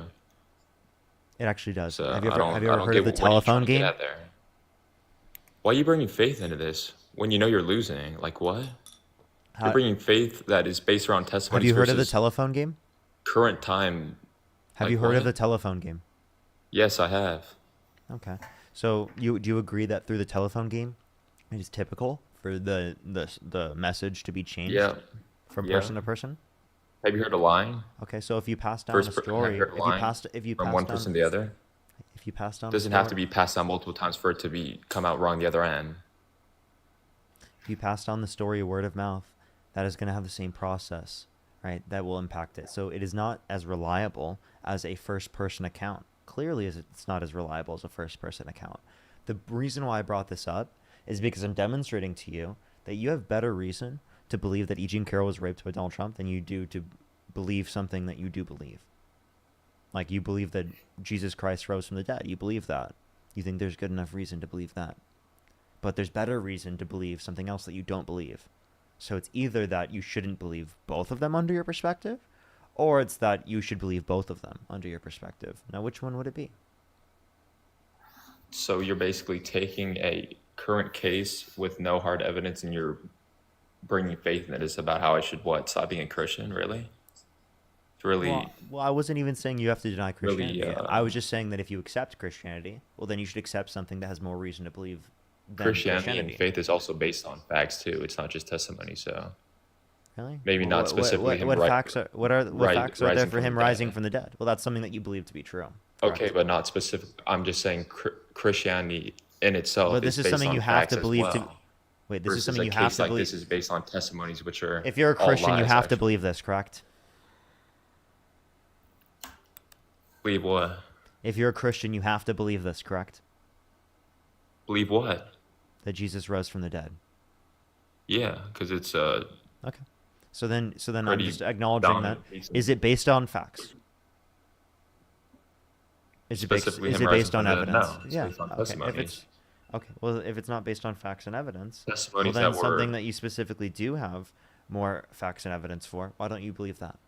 It actually does. So have you ever heard of the telephone game? Why are you bringing faith into this when you know you're losing? Like what? You're bringing faith that is based around testimonies. Have you heard of the telephone game? current time. Have Like you heard of what? the telephone game? Yes, I have. Okay. So do you agree that through the telephone game, it is typical for the message to be changed Yeah. from Yeah. person to person? Have you heard a line? Okay, so if you pass down First, a have you story, heard a line if you from pass one down person to the other? if you pass down a Doesn't have story, to be passed down multiple times for it to be come out wrong the other end. if you pass down the story word of mouth, that is going to have the same process, right? That will impact it. So it is not as reliable as a first person account. Clearly, it's not as reliable as a first person account. The reason why I brought this up is because I'm demonstrating to you that you have better reason to believe that E. Jean Carroll was raped by Donald Trump than you do to believe something that you do believe. Like, you believe that Jesus Christ rose from the dead. You believe that. You think there's good enough reason to believe that. But there's better reason to believe something else that you don't believe. So it's either that you shouldn't believe both of them under your perspective, or it's that you should believe both of them under your perspective. Now, which one would it be? So you're basically taking a current case with no hard evidence and you're bringing faith in it. It's about how I should stop being a Christian, really? It's really, Well, I wasn't even saying you have to deny really, Christianity. I was just saying that if you accept Christianity, well, then you should accept something that has more reason to believe than Christianity and faith is also based on facts too. It's not just testimony. So Really? maybe Well, not specifically him what right, facts are what facts are there rising for from him the rising dead. from the dead? Well, that's something that you believe to be true. Okay, but not specific. I'm just saying Christianity in itself But this is is based something on you have facts to as believe to. well. Wait, this is Versus something a you have case to like believe. this is based on testimonies, which are If you're a all Christian, you lies, have to actually. believe this, correct? Believe what? If you're a Christian, you have to believe this, correct? Believe what? That Jesus rose from the dead. Yeah, because it's Okay. So then I'm pretty just acknowledging that. dominant piece of- Is it based on facts? Specifically Is him it rising based on from the dead? evidence? No, it's Yeah. based on Okay. If testimonies. it's okay, well, if it's not based on facts and evidence, well, Testimonies then that something were- that you specifically do have more facts and evidence for, why don't you believe that?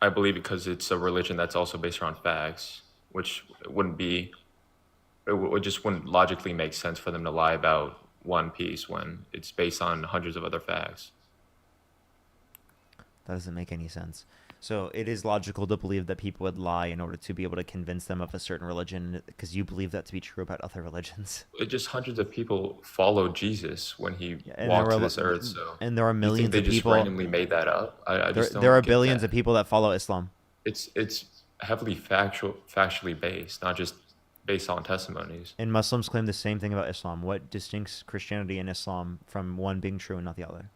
I believe because it's a religion that's also based around facts, which wouldn't be, it just wouldn't logically make sense for them to lie about one piece when it's based on hundreds of other facts. That doesn't make any sense. So it is logical to believe that people would lie in order to be able to convince them of a certain religion because you believe that to be true about other religions. It just hundreds of people followed Jesus when he and walked there to were this earth. So and there are you think millions they of just people. randomly made that up? I just don't There are get billions that. of people that follow Islam. It's heavily factually based, not just based on testimonies. And Muslims claim the same thing about Islam. What distincts Christianity and Islam from one being true and not the other?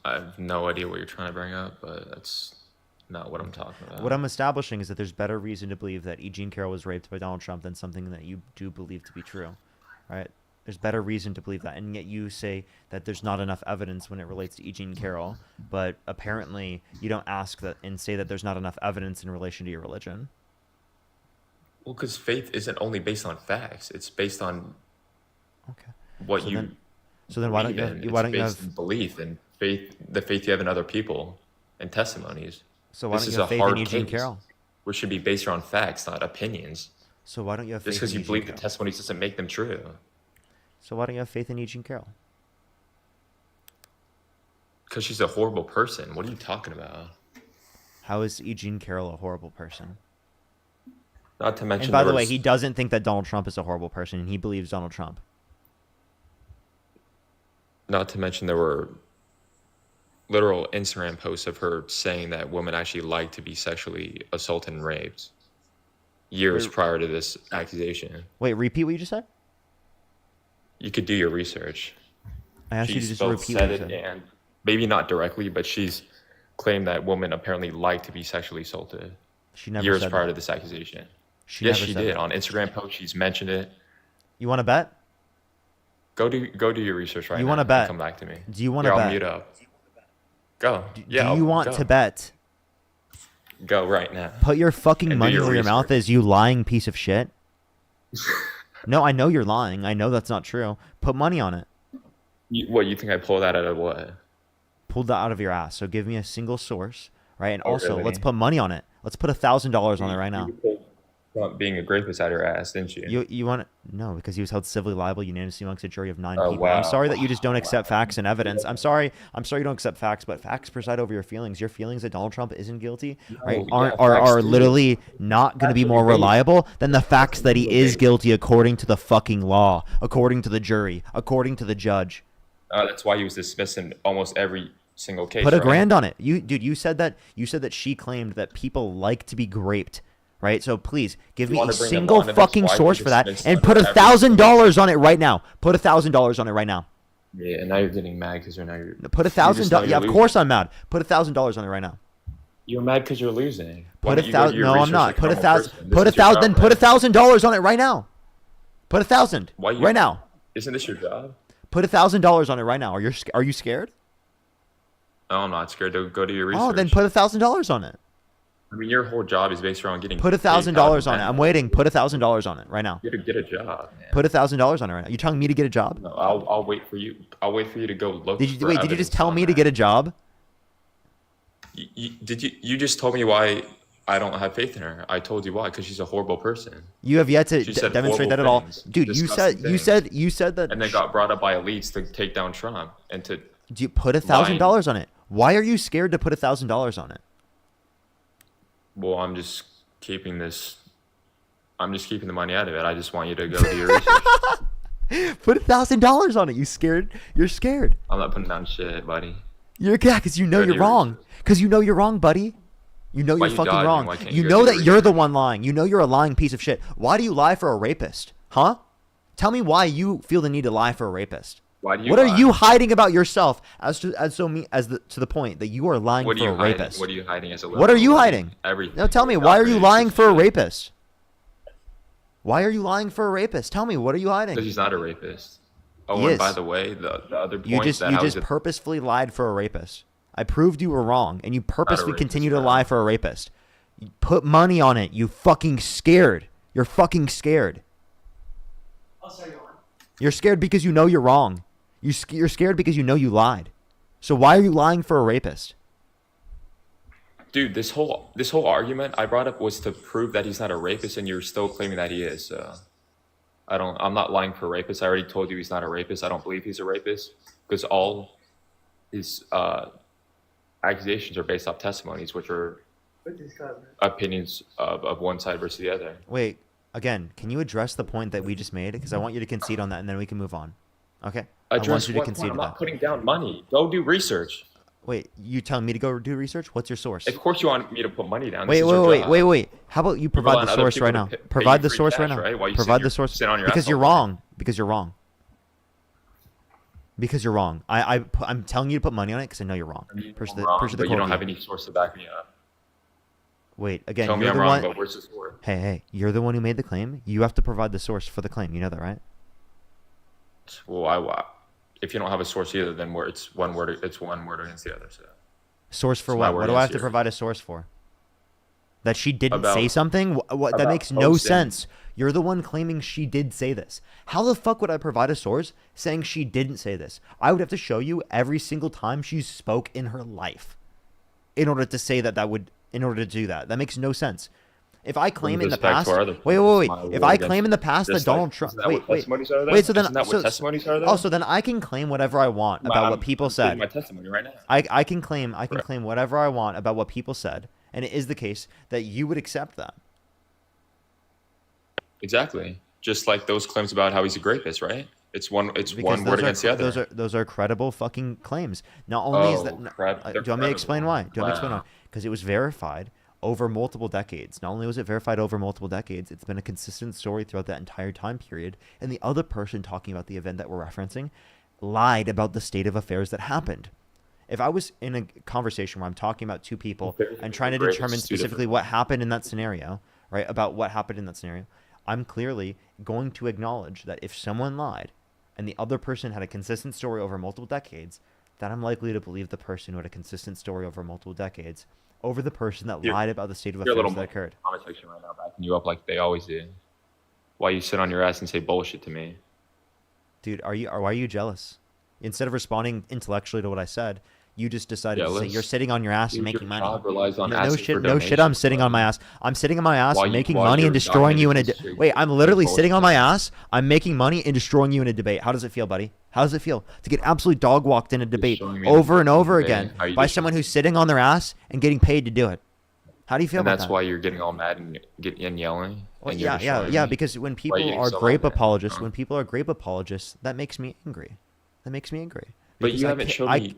I have no idea what you're trying to bring up, but that's not what I'm talking about. What I'm establishing is that there's better reason to believe that E. Jean Carroll was raped by Donald Trump than something that you do believe to be true, right? There's better reason to believe that, and yet you say that there's not enough evidence when it relates to E. Jean Carroll, but apparently you don't ask that and say that there's not enough evidence in relation to your religion. Well, because faith isn't only based on facts; it's based on what So you. then why don't believe you have- in. why It's don't you based have- in belief and faith, the faith you have in other people, and testimonies. So why This don't is you have a faith in hard E. Jean case, Carroll? which should be based around facts, not opinions. So why don't you have Just faith because in you E. Jean believe the Carroll? testimonies doesn't make them true. So why don't you have faith in E. Jean Carroll? Because she's a horrible person. What are you talking about? How is E. Jean Carroll a horrible person? Not to mention, And by there the way, was- he doesn't think that Donald Trump is a horrible person, and he believes Donald Trump. Not to mention, there were literal Instagram posts of her saying that women actually like to be sexually assaulted and raped years Wait. prior to this accusation. Wait, repeat what you just said? You could do your research. I asked you to She's just both repeat what said you it, said. and maybe not directly, but she's claimed that women apparently like to be sexually assaulted She never years said prior that. to this accusation. She Yes, never she said did. that. On Instagram posts, she's mentioned it. You want to bet? Go do your research right You now. wanna and bet? Come back to me. Do you wanna Here, bet? I'll mute up. Go. Do Yeah. you want to bet? Go right now. Put your fucking And do money your where your mouth is, you lying piece of shit. No, I know you're lying. I know that's not true. Put money on it. What, you think I pull that out of what? Pull that out of your ass. So give me a single source, right? And Oh, also, really? let's put money on it. Let's put $1,000 on it right now. Pull Trump being a rapist at her ass, didn't you? You want to no, because he was held civilly liable unanimously amongst a jury of 9 Oh, people. I'm wow. sorry that you just don't accept Wow. facts and evidence. I'm sorry you don't accept facts, but facts preside over your feelings. Your feelings that Donald Trump isn't guilty, right, No, yeah, are facts are do. literally not going to be Facts are more debatable. reliable than the facts that he Facts are is debatable. guilty according to the fucking law, according to the jury, according to the judge. That's why he was dismissed in almost every single case. Put a right? grand on it. You said that she claimed that people like to be graped, right? So please give You me a wanna bring up single law, and fucking that's why source he for that, dismissed and under put every $1,000 on it right now. Put $1,000 on it right now. Yeah, and now you're getting mad because you're Put you just know $1,000. you're Yeah, of losing. course I'm mad. Put $1,000 on it right now. You're mad because you're losing. Why Put don't you go do 1,000. your No, I'm research not. like a Put normal 1,000. person? Put This is your 1,000. Then job, put right? $1,000 on it right now. Put 1,000 Why you, right now. Isn't this your job? Put $1,000 on it right now. Are you scared? No, I'm not scared to go do your research. Oh, then put $1,000 on it. I mean, your whole job is based around getting Put $1,000 on it. I'm waiting. Put $1,000 on it right now. Get a job, man. Put $1,000 on it right now. You telling me to get a job? No, I'll wait for you. I'll wait for you to go look. Did you for wait? Did you evidence just tell on me to that. get a job? You just told me why I don't have faith in her. I told you why, because she's a horrible person. You have yet to She said demonstrate that at horrible all, things, dude. disgusting things. You said that. And then got brought up by elites to take down Trump and to. Do you put $1,000 on it? Why are you scared to put $1,000 on it? Well, I'm just keeping the money out of it. I just want you to go do your research. Put $1,000 on it. You scared? You're scared. I'm not putting down shit, buddy. Yeah, because you know Go do you're your wrong. Because you know you're wrong, buddy. You know Why you're you fucking dodging? wrong. Why can't You you go know do that your you're the one lying. You know you're a lying piece of shit. Why do you lie for a rapist? Huh? Tell me why you feel the need to lie for a rapist. Why do you What lie? are you hiding about yourself to the point that you are lying What are for you a hiding? rapist? What are you hiding as a What are you liberal? hiding? Everything. No, tell me, why are you lying for a rapist? Why are you lying for a rapist? Tell me, what are you hiding? Because he's not a rapist. Oh, He and is. by the way, the other point You just that I was purposefully lied for a rapist. I proved you were wrong, and you purposely rapist, continue to man. lie for a rapist. You put money on it. You fucking scared. You're fucking scared. You're scared because you know you're wrong. You're scared because you know you lied. So why are you lying for a rapist? Dude, this whole argument I brought up was to prove that he's not a rapist, and you're still claiming that he is. So I'm not lying for a rapist. I already told you he's not a rapist. I don't believe he's a rapist because all his accusations are based off testimonies, which are opinions of one side versus the other. Wait, again, can you address the point that we just made? Because I want you to concede on that, and then we can move on. Okay? I want Address you to what concede point? I'm to not that. putting down money. Go do research. Wait, you telling me to go do research? What's your source? Of course you want me to put money down. Wait, This is your job. wait. How about you provide rely the on other source people right to now? pay you Provide the free source cash, right now. right? While you Provide sit the source sit on your because ass you're all the time. wrong. Because you're wrong. Because you're wrong. I'm telling you to put money on it because I know you're wrong. Push the Wrong, push the but you quote don't have view. any source to back me up. Wait, again, Tell me you're I'm the wrong, one. but where's the source? Hey, you're the one who made the claim. You have to provide the source for the claim. You know that, right? Well, if you don't have a source either, then it's one word against the other. So Source for It's my what? word What do I have against to yours. provide a source for? That she didn't About- say something? What? That about makes no posting. sense. You're the one claiming she did say this. How the fuck would I provide a source saying she didn't say this? I would have to show you every single time she spoke in her life in order to say in order to do that. That makes no sense. If I claim in the goes back past, to our other wait. points. My If word I against claim in the past that just like- Donald Trump, isn't that what testimonies are, though? wait, so then, Isn't that what testimonies are, though? oh, so then I can claim whatever I want about I'm what people including said. my testimony right now. I can claim whatever I want about what people said, and it is the case that you would accept that. Exactly. Just like those claims about how he's a rapist, right? It's one Because word those against the other. those are credible fucking claims. Not only is Oh, that. they're Do you want me to explain why? credible. Do you want me to explain Wow. why? Because it was verified over multiple decades. Not only was it verified over multiple decades, it's been a consistent story throughout that entire time period. And the other person talking about the event that we're referencing lied about the state of affairs that happened. If I was in a conversation where I'm talking about two people and trying to Rapists, determine two different- specifically what happened in that scenario, right? About what happened in that scenario, I'm clearly going to acknowledge that if someone lied and the other person had a consistent story over multiple decades, that I'm likely to believe the person who had a consistent story over multiple decades over the person that You're- lied about the state of You're a affairs little that occurred. comment section right now, backing you up like they always do. Why you sit on your ass and say bullshit to me? Dude, why are you jealous? Instead of responding intellectually to what I said, You just decided Yeah, to say you're let's. sitting on your ass and Your making money. job relies on No, asking for no shit. I'm donations, sitting on my bro. ass. I'm sitting on my ass, making While money and you're destroying you in a. documenting this Wait, I'm literally your sitting on my bullshit. ass. I'm making money and destroying you in a debate. How does it feel, buddy? How does it feel to get absolutely dog walked in a debate Destroying me in a over and fucking over debate. again How you by just someone who's sitting on their ass and getting paid to do it? How do you feel and about that's that? why you're getting all mad and yelling Well, and you're yeah, destroying me. because when Why are you people getting are so grape mad? apologists, that makes me angry. That makes me angry. But Because you I haven't ca- showed I me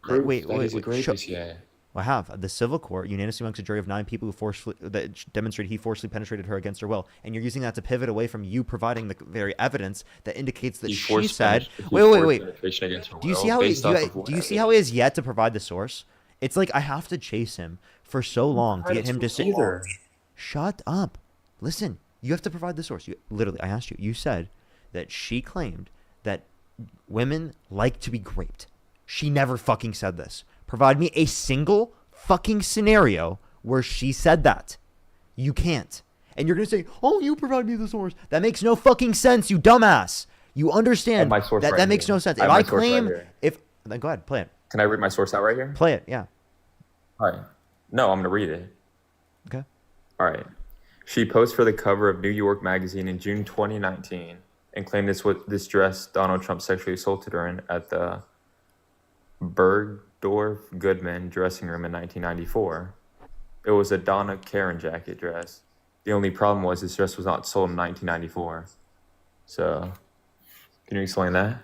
proof wait, that wait, he's a wait. rapist yet. I have. The civil court unanimously amongst a jury of 9 people who demonstrated he forcibly penetrated her against her will, and you're using that to pivot away from you providing the very evidence that indicates that He she forced said. penetration- he Wait, wait, forced wait. penetration against her Do you will see how based off of do what you see how he has yet to provide the source? It's like I have to chase him for so long to get him to say. Either. Shut up. Listen, you have to provide the source. Literally, I asked you. You said that she claimed that women like to be raped. She never fucking said this. Provide me a single fucking scenario where she said that. You can't. And you're going to say, oh, you provide me the source. That makes no fucking sense, you dumbass. You understand my source that right that makes here. no sense. I If have my I source right claim, here. then go ahead, play it. Can I read my source out right here? Play it, yeah. All right. No, I'm gonna read it. Okay. All right. She posed for the cover of New York Magazine in June 2019 and claimed this dress Donald Trump sexually assaulted her in at the Bergdorf Goodman dressing room in 1994. It was a Donna Karan jacket dress. The only problem was this dress was not sold in 1994. So, can you explain that?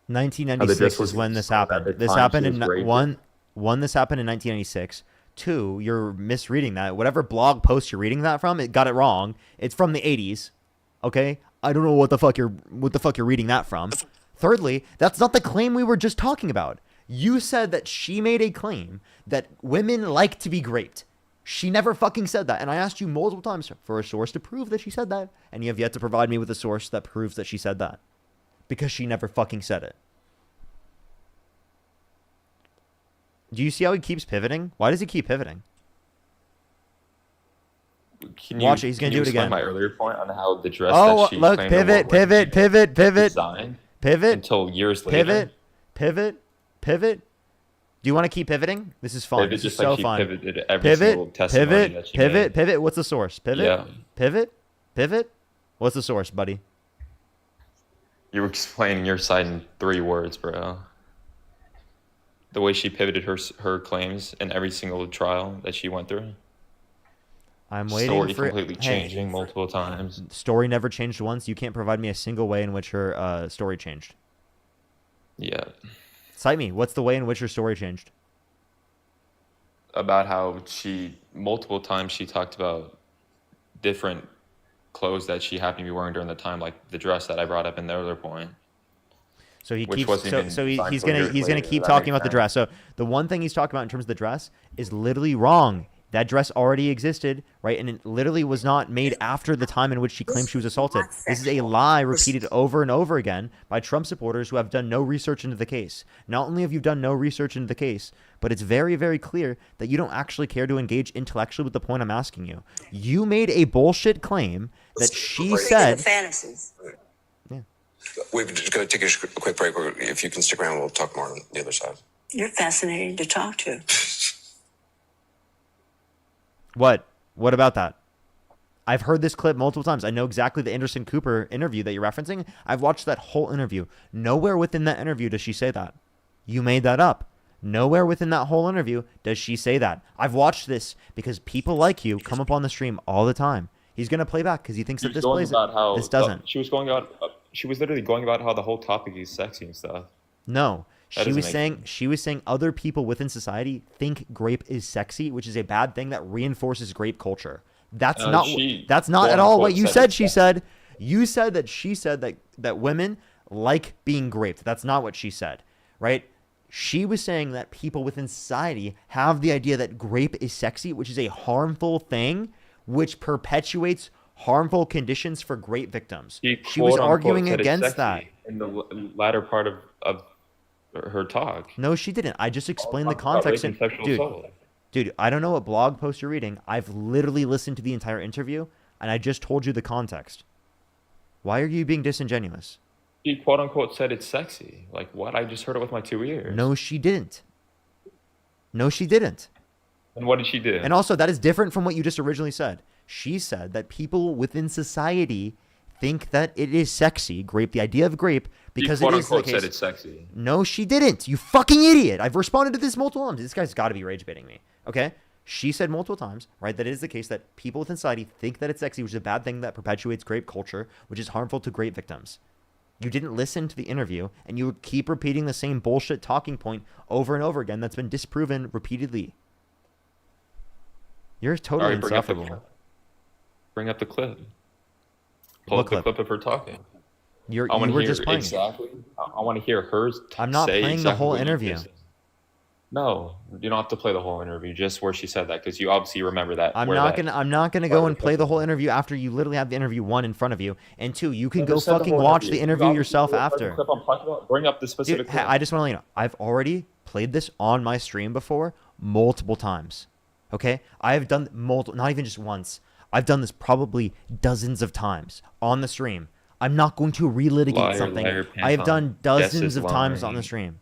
1996 is when this happened. This happened in one. This happened in 1996. 2, you're misreading that. Whatever blog post you're reading that from, it got it wrong. It's from the 80s. Okay, I don't know what the fuck you're reading that from. Thirdly, that's not the claim we were just talking about. You said that she made a claim that women like to be raped. She never fucking said that. And I asked you multiple times for a source to prove that she said that. And you have yet to provide me with a source that proves that she said that. Because she never fucking said it. Do you see how he keeps pivoting? Why does he keep pivoting? Watch it. He's going to do it again. My earlier point on how the dress Oh, that she look. claimed to wear Pivot. designed Pivot. until years later. Pivot. Do you want to keep pivoting? This is fun. Pivot This is just like so she fun. pivoted every single testimony that she made. Pivot. What's the source? Pivot. Yeah. Pivot. What's the source, buddy? You were explaining your side in 3 words, bro. The way she pivoted her claims in every single trial that she went through. I'm waiting Story for completely changing multiple times. Story never changed once. You can't provide me a single way in which her story changed. Yeah. Cite me. What's the way in which her story changed? About how multiple times she talked about different clothes that she happened to be wearing during the time, like the dress that I brought up in the other point. So he Which keeps wasn't even so signed he's till gonna years he's gonna later. keep That talking makes about the sense. dress. So the one thing he's talking about in terms of the dress is literally wrong. That dress already existed, right? And it literally was not made after the time in which she claimed she was assaulted. This is a lie repeated over and over again by Trump supporters who have done no research into the case. Not only have you done no research into the case, but it's very, very clear that you don't actually care to engage intellectually with the point I'm asking you. You made a bullshit claim that she said. Fantasies. Yeah. We're just going to take a quick break. If you can stick around, we'll talk more on the other side. You're fascinating to talk to. What? What about that? I've heard this clip multiple times. I know exactly the Anderson Cooper interview that you're referencing. I've watched that whole interview. Nowhere within that interview does she say that. You made that up. Nowhere within that whole interview does she say that. I've watched this because people like you come up on the stream all the time. He's going to play back because he thinks that this plays it. This doesn't. She was literally going about how the whole topic is sexy and stuff. No. That She doesn't was make saying other people within society think grape is sexy, which is a bad thing that reinforces grape culture. That's not at all what you said she said. You said that she said that women like being raped. That's not what she said, right? She was saying that people within society have the idea that grape is sexy, which is a harmful thing, which perpetuates harmful conditions for grape victims. She was arguing against that. In the latter part of her talk. No, she didn't. I just explained the About context. rape and sexual assault. Dude, I don't know what blog post you're reading. I've literally listened to the entire interview, and I just told you the context. Why are you being disingenuous? She quote unquote said it's sexy. Like what? I just heard it with my 2 ears. No, she didn't. No, she didn't. And what did she do? And also, that is different from what you just originally said. She said that people within society think that it is sexy, grape, the idea of grape, because she quote it is the unquote case. said it's sexy. No, she didn't. You fucking idiot. I've responded to this multiple times. This guy's got to be rage baiting me. Okay? She said multiple times, right, that it is the case that people within society think that it's sexy, which is a bad thing that perpetuates grape culture, which is harmful to grape victims. You didn't listen to the interview, and you keep repeating the same bullshit talking point over and over again that's been disproven repeatedly. You're totally insufferable. Bring up the clip. Pull up the clip of her talking. You were just playing exactly. I want to hear hers. I'm not say playing exactly the whole what you interview. just said. No, you don't have to play the whole interview. Just where she said that, because you obviously remember that. I'm not gonna go and play the whole interview after you literally have the interview, one, in front of you, and two, you can go fucking watch the interview yourself after. Bring up the specific. Dude, I just want to let you know, I've already played this on my stream before multiple times. Okay, I've done multiple, not even just once. I've done this probably dozens of times on the stream. I'm not going to relitigate something I have done dozens of times on the stream.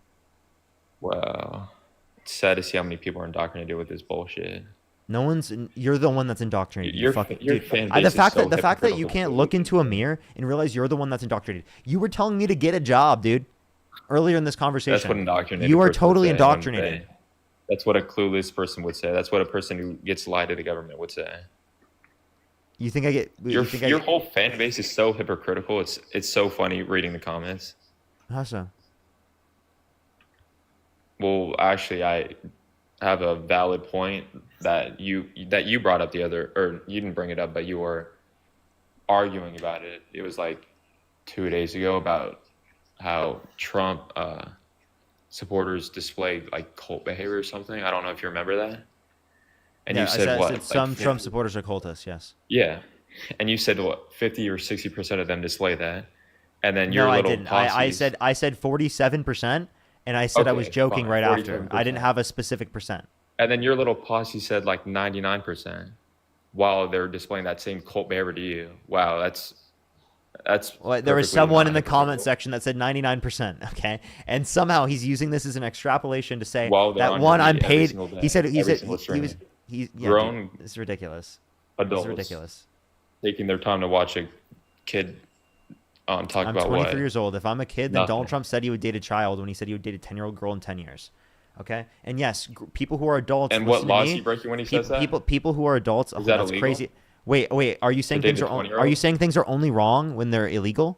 Wow. It's sad to see how many people are indoctrinated with this bullshit. No one's. You're the one that's indoctrinated. Your fucking fan dude. base The fact is so that you hypocritical. can't look into a mirror and realize you're the one that's indoctrinated. You were telling me to get a job, dude. Earlier in this conversation. That's what indoctrinated. You are person would totally say, indoctrinated. That's what a clueless person would say. That's what a person who gets lied to the government would say. You think I get Your whole fan base is so hypocritical. It's so funny reading the comments. How so? Well, actually, I have a valid point that you brought up or you didn't bring it up, but you were arguing about it. It was like 2 days ago about how Trump supporters displayed like cult behavior or something. I don't know if you remember that. And yeah, you said what? Some Trump supporters are cultists. Yes. Yeah, and you said what? 50 or 60% of them display that, and then No, I didn't. I said 47%, and I said I was joking fine, right after. 47%. I didn't have a specific percent. And then your little posse said like 99%, while they're displaying that same cult behavior to you. Wow, that's. Well, there was someone in the comment section that said 99%. Okay, and somehow he's using this as an extrapolation to say that one, I'm paid. He said he was. Yeah, grown. Dude, it's ridiculous. Adults. It's ridiculous. Taking their time to watch a kid talk I'm about 24 what? years old. If I'm a kid, then Nothing. Donald Trump said he would date a child when he said he would date a 10-year-old girl in 10 years. Okay, and yes, people who are adults. And what listen to laws me, he breaking when he says that? People who are adults. Is that that's illegal? crazy. Wait. Are you saying date things a are 20-year-old? only wrong when they're illegal?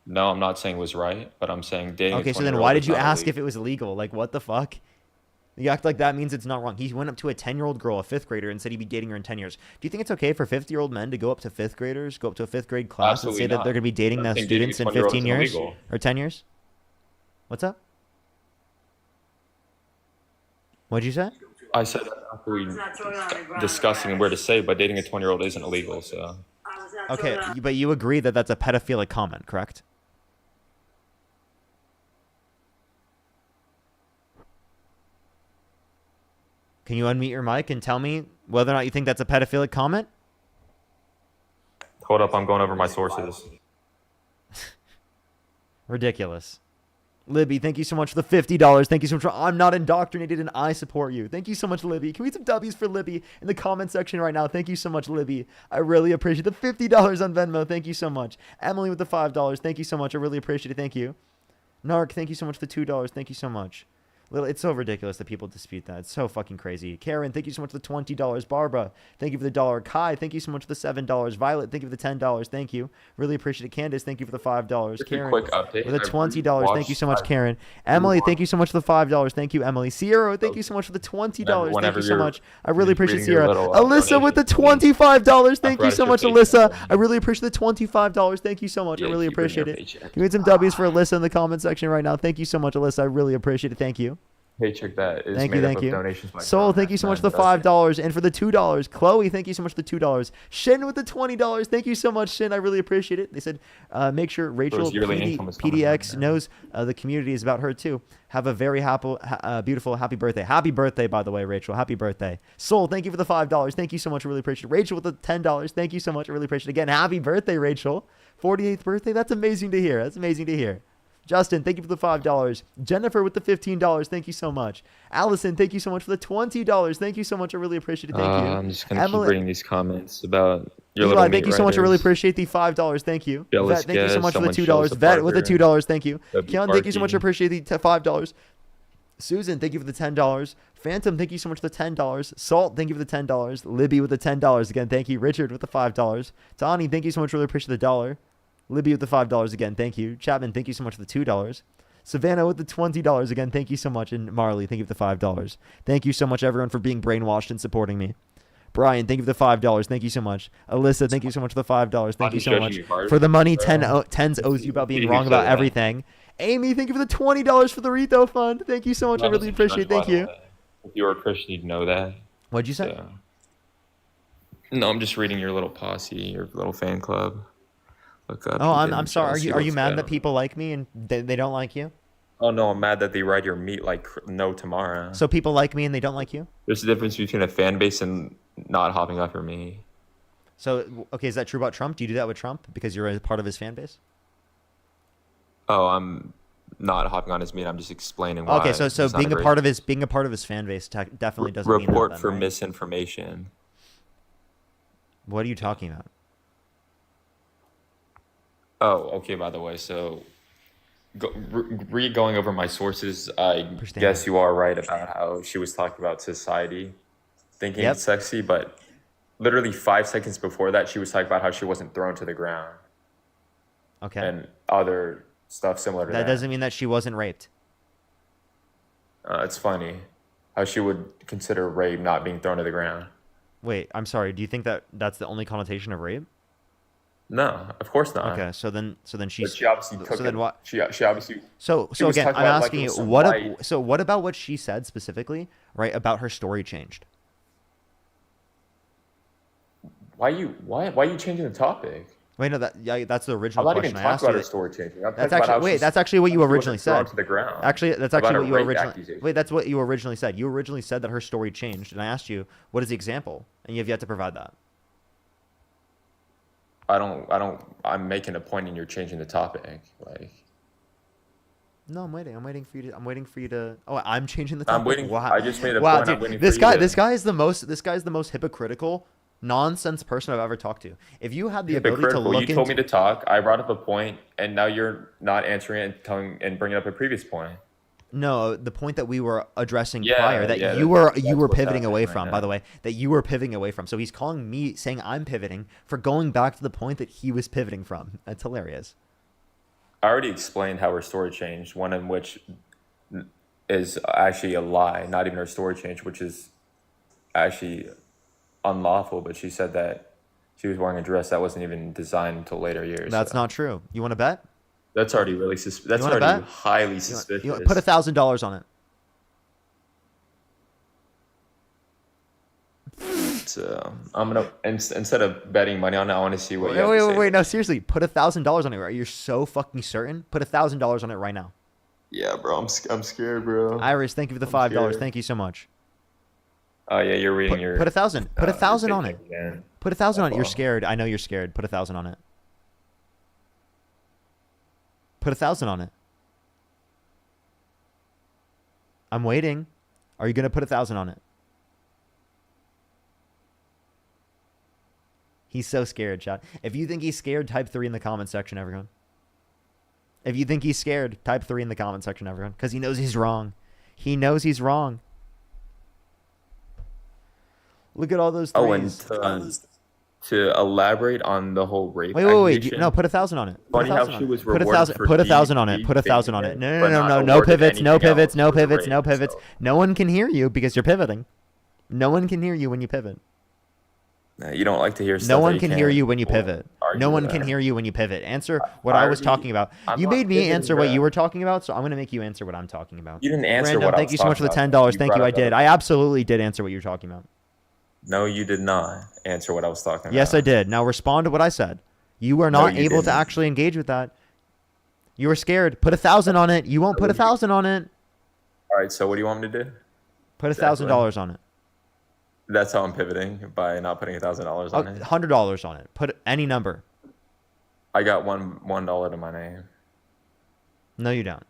No, I'm not saying it was right, but I'm saying dating. Okay, so then why did you ask if it was illegal? Like, what the fuck? You act like that means it's not wrong. He went up to a 10-year-old girl, a 5th grader, and said he'd be dating her in 10 years. Do you think it's okay for 50-year-old men to go up to 5th graders, go up to a 5th grade class Absolutely and say that not. they're going to be dating I their think dating a students in 20-year-old 15 is years illegal. or 10 years? What's up? What'd you say? I said that after we discussing where to say, but dating a 20-year-old isn't illegal. So Okay, but you agree that that's a pedophilic comment, correct? Can you unmute your mic and tell me whether or not you think that's a pedophilic comment? hold up, I'm going over my sources. Ridiculous. Libby, thank you so much for the $50. Thank you so much for I'm not indoctrinated and I support you. Thank you so much, Libby. Can we get some W's for Libby in the comment section right now? Thank you so much, Libby. I really appreciate the $50 on Venmo. Thank you so much. Emily with the $5. Thank you so much. I really appreciate it. Thank you. Narc, thank you so much for the $2. Thank you so much. It's so ridiculous that people dispute that. It's so fucking crazy. Karen, thank you so much for the $20. Barbara, thank you for the $1. Kai, thank you so much for the $7. Violet, thank you for the $10. Thank you. Really appreciate it. Candace, thank you for the $5. Just a Karen, quick update. for the I $20. Thank you so much, rewatched- Karen. Emily, thank you so much for the $5. Thank you, Emily. Sierra, thank you so much for the $20. Thank Whenever you so you're much. I really appreciate reading your Sierra. little, Alyssa with the donation, $25. Thank you Authorize so your much, paycheck. Alyssa. I really appreciate the $25. Thank you so much. I Yeah, really keep bringing appreciate your it. paycheck. Can we get some W's for Alyssa in the comment section right now? Thank you so much, Alyssa. I really appreciate it. Thank you. Paycheck that is Thank made you, up thank of you. donations by Soul, grown thank you ass so much men, for the but $5 and for the $2. Chloe, thank you so much for the $2. Shin with the $20. Thank you so much, Shin. I really appreciate it. They said, make sure Rachel yearly income is coming down PDX knows the community is about her too. Have a very beautiful, happy birthday. Happy birthday, by the way, Rachel. Happy birthday. Soul, thank you for the $5. Thank you so much. I really appreciate it. Rachel with the $10. Thank you so much. I really appreciate it. Again, happy birthday, Rachel. 48th birthday. That's amazing to hear. That's amazing to hear. Justin, thank you for the $5. Jennifer with the $15. Thank you so much. Allison, thank you so much for the $20. Thank you so much. I really appreciate it. Thank you. I'm just gonna keep reading these comments about your Eli, little thank meat you so much. I really riders. appreciate the $5. Thank you. Jealous Vet, thank you so guest, much for the someone $2. shows the Vet with the Parker. $2. Thank you. That'd be Keon, thank you so much. I Parky. appreciate the $5. Susan, thank you for the $10. Phantom, thank you so much for the $10. Salt, thank you for the $10. Libby with the $10 again. Thank you. Richard with the $5. Tani, thank you so much. Really appreciate the $1. Libby with the $5 again. Thank you. Chapman, thank you so much for the $2. Savannah with the $20 again. Thank you so much. And Marley, thank you for the $5. Thank you so much, everyone, for being brainwashed and supporting me. Brian, thank you for the $5. Thank you so much. Alyssa, thank you so much for the $5. Thank you so much for the money. 10s owes you about being wrong about everything. Amy, thank you for the $20 for the Rito Fund. Thank you so much. I really appreciate it. Thank you. If you were a Christian, you'd know that. What'd you say? So. No, I'm just reading your little posse, your little fan club. Look up. Oh, I'm sorry. Are you mad that people like me and they don't like you? Oh no, I'm mad that they ride your meat like no tomorrow. So people like me and they don't like you? There's a difference between a fan base and not hopping off your meat. So, okay, is that true about Trump? Do you do that with Trump because you're a part of his fan base? Oh, I'm not hopping on his meat. I'm just explaining why. Okay, so it's not being a great- part of his fan base definitely doesn't mean that. Report Then, for right? misinformation. What are you talking about? Oh, okay. By the way, so going over my sources, I guess you are right about how she was talking about society thinking Yep. it's sexy, but literally 5 seconds before that, she was talking about how she wasn't thrown to the ground. Okay. And other stuff similar to that. That doesn't mean that she wasn't raped. It's funny how she would consider rape not being thrown to the ground. Wait, I'm sorry. Do you think that that's the only connotation of rape? No, of course not. Okay, so then she's. But she obviously took so then it. what? She obviously. So she was again, talking I'm about it like asking it you, was some what? light- So what about what she said specifically, right? About her story changed. Why are you changing the topic? Wait, no, that's the original I'm not question even I talking asked about you. her story changing. I'm That's talking about how actually she's- that's actually what you she wasn't originally thrown said. to the ground. Actually, that's About actually a what you rape originally. accusation. Wait, that's what you originally said. You originally said that her story changed, and I asked you, what is the example? And you have yet to provide that. I'm making a point and you're changing the topic. Like, No, I'm waiting. I'm waiting for you to. Oh, I'm changing the I'm topic. waiting- Wow. I just made a wow, point, I'm dude, waiting this for you guy, to- this guy is the most hypocritical, nonsense person I've ever talked to. If you had the ability to hypocritical. look You told into, me to talk. I brought up a point, and now you're not answering it and bringing up a previous point. no, the point that we were addressing Yeah, prior that yeah, you were that's pivoting what's happening away right from. now. By the way, that you were pivoting away from. So he's calling me saying I'm pivoting for going back to the point that he was pivoting from. That's hilarious. I already explained how her story changed. One in which is actually a lie, not even her story changed, which is actually unlawful. But she said that she was wearing a dress that wasn't even designed until later years. That's so. not true. You want to bet? That's already really that's You wanna already bet? highly suspicious. You put $1,000 on it. So I'm gonna instead of betting money on it, I want to see what you have to say. Wait, no, seriously, put $1,000 on it. Right? You're so fucking certain. Put $1,000 on it right now. Yeah, bro, I'm scared, bro. Iris, thank you for the $5. Thank you so much. Oh yeah, you're reading your. Put 1,000. Put 1,000 on it. Again. Put 1,000 on it. You're Wow. scared. I know you're scared. Put 1,000 on it. Put 1,000 on it. I'm waiting. Are you gonna put 1,000 on it? He's so scared, chat. If you think he's scared, type 3 in the comment section, everyone. If you think he's scared, type 3 in the comment section, everyone. Because he knows he's wrong. He knows he's wrong. Look at all those threes. Oh, and to elaborate on the whole rape. Wait. accusation, No, put 1,000 on it. Put Funny 1,000 how on she it. was Put rewarded 1,000. for Put 1,000 on it. deep Put 1,000 on it. faking No, but no, not no, no awarded pivots. No anything pivots. else No for the pivots. No rape, pivots. so- No one can hear you because you're pivoting. No one can hear you when you pivot. Nah, you don't like to hear stuff. No that one can hear can't you when you pivot. argue No one with can that. hear you when you pivot. Answer what I was already- talking about. I'm You not made me pivoting, answer what bruh. you were talking about, so I'm going to make you answer what I'm talking about. You didn't answer Random, what I thank was you so much for the talking about. $10. You Thank you. brought I up did. other- I absolutely did answer what you were talking about. No, you did not answer what I was talking about. Yes, I did. Now respond to what I said. You were not you able to didn't. actually engage with that. You were scared. Put 1,000 on it. You won't put 1,000 on it. All right, so what do you want me to do? Put $1,000 on it. That's how I'm pivoting by not putting $1,000 on it. $100 on it. Put any number. I got $1 to my name. No, you don't.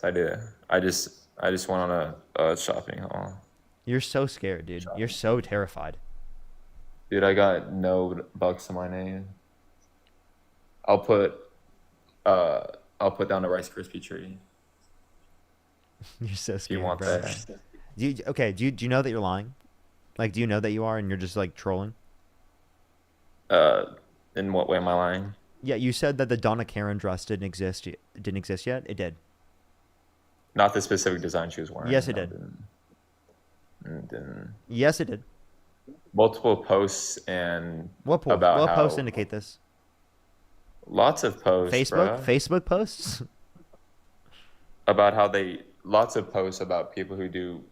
I did. I just went on a shopping haul. You're so scared, dude. You're so terrified. Dude, I got no bucks to my name. I'll put down a Rice Krispie treat. You're so If you scared, want bro. that. Do you know that you're lying? Like, do you know that you are and you're just like trolling? In what way am I lying? Yeah, you said that the Donna Karen dress didn't exist yet. It did. Not the specific design she was wearing. Yes, it No, did. didn't. Yes, it did. Multiple posts and What about how posts indicate this? lots of posts, Facebook? bruh, Facebook posts? about how lots of posts about people who do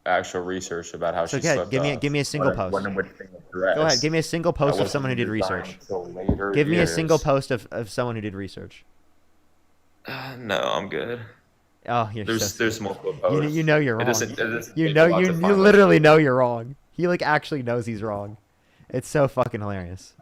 actual research about how So she go ahead, slept give me a single post. when which thing was dressed. Go ahead, give me a single post That of someone who wasn't did designed research. until later Give me a years. single post of someone who did research. No, I'm good. Oh, you're There's multiple posts. You know you're wrong. It doesn't You take know a lot you to you find literally those. know you're wrong. He like actually knows he's wrong. It's so fucking hilarious.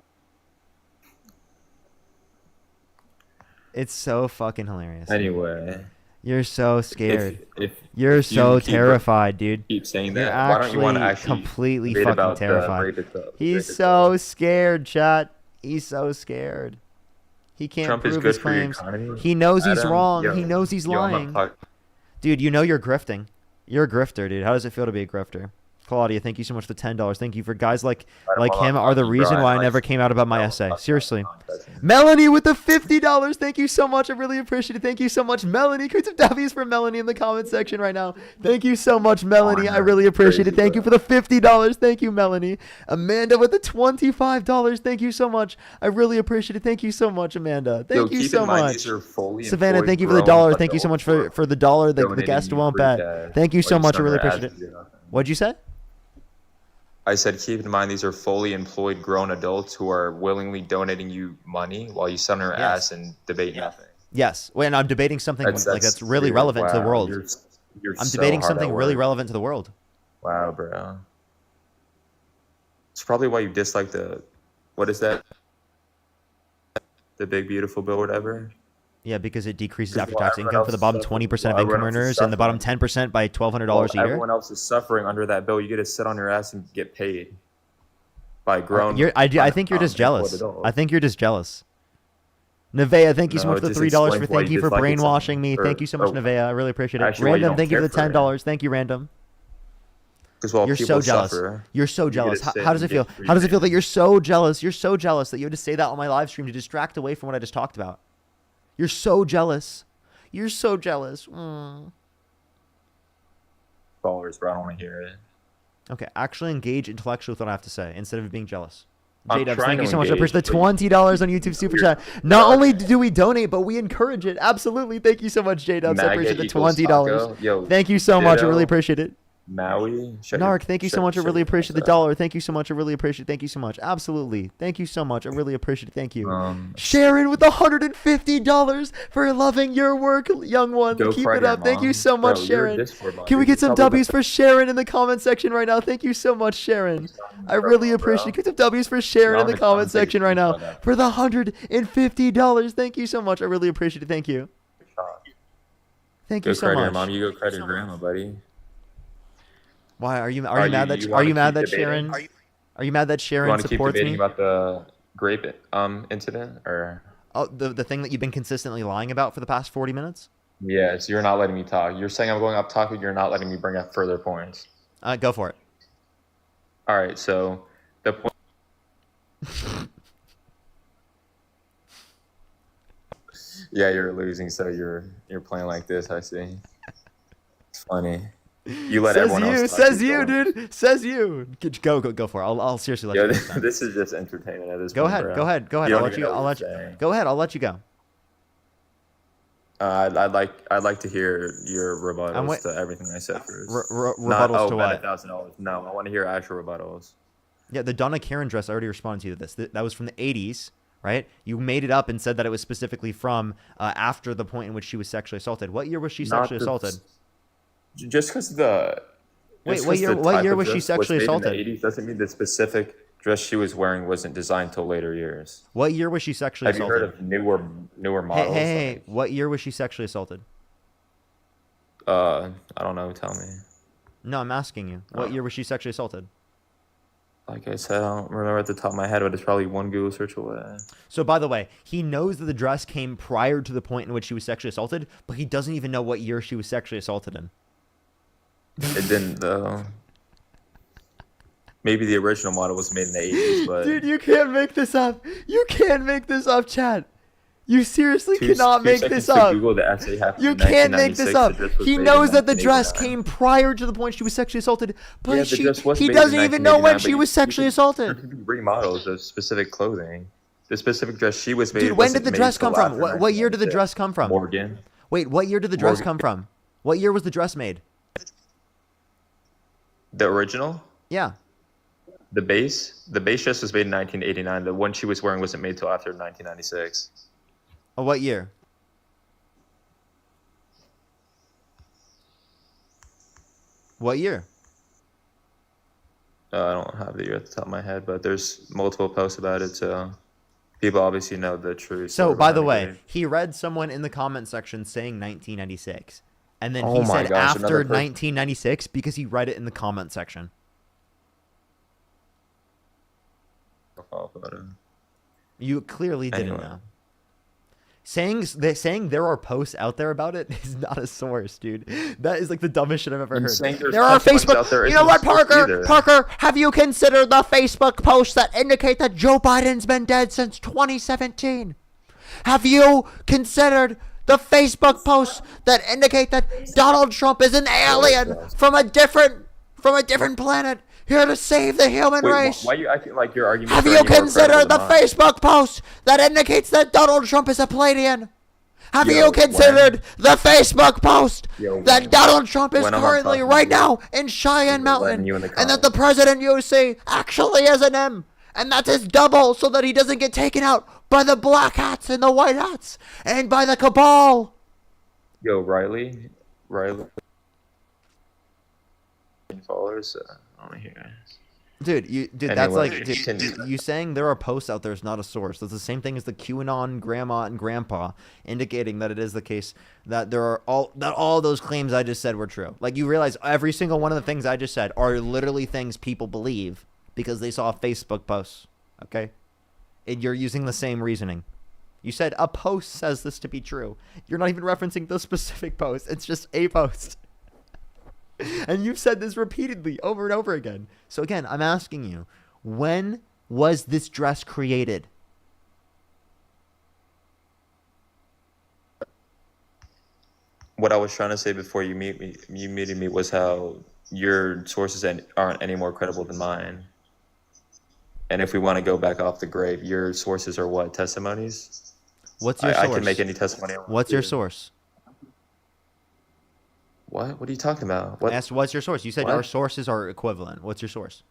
It's so fucking hilarious. Anyway, You're so scared. if You're you so keep terrified, dude. keep saying You're that, why don't you want to actually completely debate fucking about the terrified. rate itself? He's so scared, chat. He's so scared. He can't Trump is prove good his for your claims. economy. He knows he's Adam, wrong. yo, He knows he's yo, I'm lying. not Dude, you know you're grifting. You're a grifter, dude. How does it feel to be a grifter? Claudia, thank you so much for the $10. Thank you for guys like him are the reason why I never came out about my essay. Seriously. Melanie with the $50. Thank you so much. I really appreciate it. Thank you so much, Melanie. Create some W's for Melanie in the comment section right now. Thank you so much, Melanie. I really appreciate it. Thank you for the $50. Thank you, Melanie. Amanda with the $25. Thank you so much. I really appreciate it. Thank you so much, Amanda. Thank you keep so in mind, much. these are fully Savannah, employed thank you for the grown $1. Thank you so much for the $1. The donating guest you won't free bet. cash Thank you while so you much. I send really her ads appreciate to it. do nothing. What'd you say? I said, keep in mind these are fully employed grown adults who are willingly donating you money while you sit on your ass and debate nothing. Yes. Wait, and I'm debating something that's really relevant to the world. You're I'm so debating hard something at really work. relevant to the world. Wow, bro. It's probably why you dislike what is that? The big beautiful bill, whatever. Yeah, because it decreases Because after-tax everyone income else for the is bottom suffering. 20% of While income everyone else is earners and the bottom suffering. 10% by $1,200 a year. Everyone else is suffering under that bill. You get to sit on your ass and get paid by grown. I think you're just jealous. adults. I think you're just jealous. Nevea, thank you so No, much for it the just $3 for explains why thank you you for dislike it so brainwashing me. much. Thank you so much, Or- Nevea. I really appreciate it. Actually, why you Random, don't thank you for care the for it. $10. Thank you, Random. Because while You're people so jealous. suffer, You're so you get jealous. to How, sit how does it and feel? get free How does it feel that things. you're so jealous? You're so jealous that you had to say that on my live stream to distract away from what I just talked about. You're so jealous. You're so jealous. Followers, bro. I don't want to hear it. Okay, actually engage intellectually with what I have to say instead of being jealous. I'm J-Dubs, trying thank you to so much. I engage, appreciate the but $20 on YouTube Super Chat. Not only do we donate, but we encourage it. Absolutely. Thank you so much, J-Dubs. I MAGA appreciate the equals $20. taco. Yo, Thank you so much. I ditto. really appreciate it. Maui. Narc, thank you so much. I really appreciate the $1. Thank you so much. I really appreciate it. Thank you so much. Absolutely. Thank you so much. I really appreciate it. Thank you. Sharon with $150 for loving your work, young one. Go Keep cry it to your up. Thank you mom. so much, Bro, you're a Sharon. Discord bot, Can we dude. get some Probably W's for Sharon in the comment section right now? Thank you so much, Sharon. I really appreciate it. Get some W's for Sharon in the comment section right now for the $150. Thank you so much. I really appreciate it. Thank you. Thank Go you so cry to your much. mom. You go cry to your grandma, buddy. Why are you Are you- mad that you are wanna you mad keep that Sharon debating? are you mad that You Sharon want to keep supports debating me? about the grape incident, or Oh, the thing that you've been consistently lying about for the past 40 minutes? yes, you're not letting me talk. You're saying I'm going off topic. You're not letting me bring up further points. Go for it. All right, so the point. Yeah, you're losing, so you're playing like this. I see. It's funny. You let everyone else talk, Says keep you, going. dude. Says you. Go for it. I'll seriously let Yo, you go. this is just entertainment at this Go point. ahead. Bro. Go ahead. Go ahead. You I'll don't let even you. know I'll what let you're you. saying. Go ahead. I'll let you go. I'd like to hear rebuttals to everything I said first. Not, rebuttals to bet what? $1,000. No, I want to hear actual rebuttals. Yeah, the Donna Karen dress. I already responded to you to this. That was from the 80s, right? You made it up and said that it was specifically from after the point in which she was sexually assaulted. What year was she sexually assaulted? Just because the Wait, what year was she sexually assaulted? In the 80s doesn't mean the specific dress she was wearing wasn't designed till later years. What year was she sexually Have you assaulted? heard of newer Hey, models? hey, what year was she sexually assaulted? I don't know. Tell me. No, I'm asking you. What year was she sexually assaulted? Like I said, I don't remember at the top of my head, but it's probably one Google search away. So, by the way, he knows that the dress came prior to the point in which she was sexually assaulted, but he doesn't even know what year she was sexually assaulted in. It didn't though. Maybe the original model was made in the 80s, but Dude, you can't make this up. You can't make this up, Chad. You seriously cannot make this up. Google the essay happened You in can't make this 1996, up. the dress was He made knows in that the dress 1989. came prior to the point she was sexually assaulted, but Yeah, the dress was he made in doesn't even know when 1989, she but was sexually assaulted. There could be remodels of specific clothing. The specific dress she was made. Dude, when wasn't did the made dress till come from? after What year did the 1996. dress come from? Morgan. Wait, what year did the dress Morgan. come from? What year was the dress made? The original? Yeah. The base dress was made in 1989. The one she was wearing wasn't made till after 1996. Oh, what year? What year? I don't have the year at the top of my head, but there's multiple posts about it, so people obviously know the truth. So, by the way, he read someone in the comment section saying 1996. And then Oh he my said gosh, after another person. 1996 because he read it in the comment section. You clearly didn't Anyway. know. Saying there are posts out there about it is not a source, dude. That is like the dumbest shit I've ever And heard. saying there's There are testimonies Facebook. out there You know isn't what, a source Parker? either. Parker, have you considered the Facebook posts that indicate that Joe Biden's been dead since 2017? Have you considered the Facebook posts that indicate that Donald Trump is an alien from a different planet here to save the human Wait, race? why are you acting like your argument? Have you considered the Facebook post that indicates that Donald Trump is a Palladian? Have Yo, you considered the Facebook post Yo, that when- Donald Trump is when I'm currently talking right to you, now in Cheyenne Mountain, letting you in the and that the president you see actually is an M, and that's his double so that he doesn't get taken out by the black hats and the white hats and by the cabal? Yo, Riley. Followers. I don't hear. Dude, that's Anyway, like continue. you saying there are posts out there is not a source. That's the same thing as the QAnon grandma and grandpa indicating that it is the case that all those claims I just said were true. Like, you realize every single one of the things I just said are literally things people believe because they saw a Facebook post. Okay, and you're using the same reasoning. You said a post says this to be true. You're not even referencing the specific post. It's just a post. And you've said this repeatedly over and over again. So again, I'm asking you, when was this dress created? What I was trying to say before you muted me was how your sources aren't any more credible than mine. And if we want to go back off the grave, your sources are what? Testimonies? What's your source? I can make any testimony. I want What's your to. source? What? What are you talking about? I asked, what's your source? You said What? our sources are equivalent. What's your source?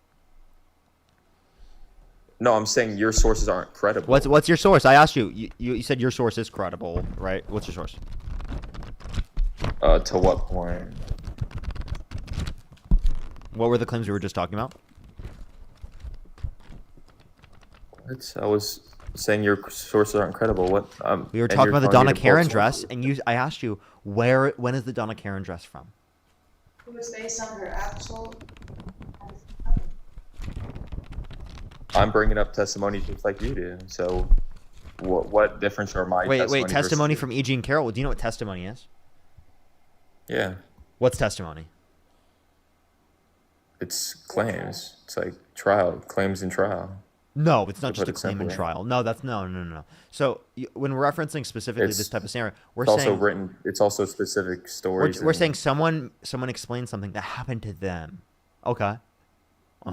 No, I'm saying your sources aren't credible. What's your source? I asked you. You said your source is credible, right? What's your source? To what point? What were the claims we were just talking about? I was saying your sources aren't credible. What? We were and talking you're about the telling me Donna to Karen pull dress, sources. and I asked you when is the Donna Karen dress from? It was based on her actual. I'm bringing up testimony just like you do. So, what difference are my Wait, testimony testimony versus from E. Jean Carroll. Do you know what testimony is? Yeah, What's testimony? it's claims. It's like trial claims in trial. No, it's not To just put a it claim in simply. trial. No, that's no. So when we're referencing specifically this type of scenario, we're it's saying also written. It's also specific stories. we're and- saying someone explained something that happened to them. Okay.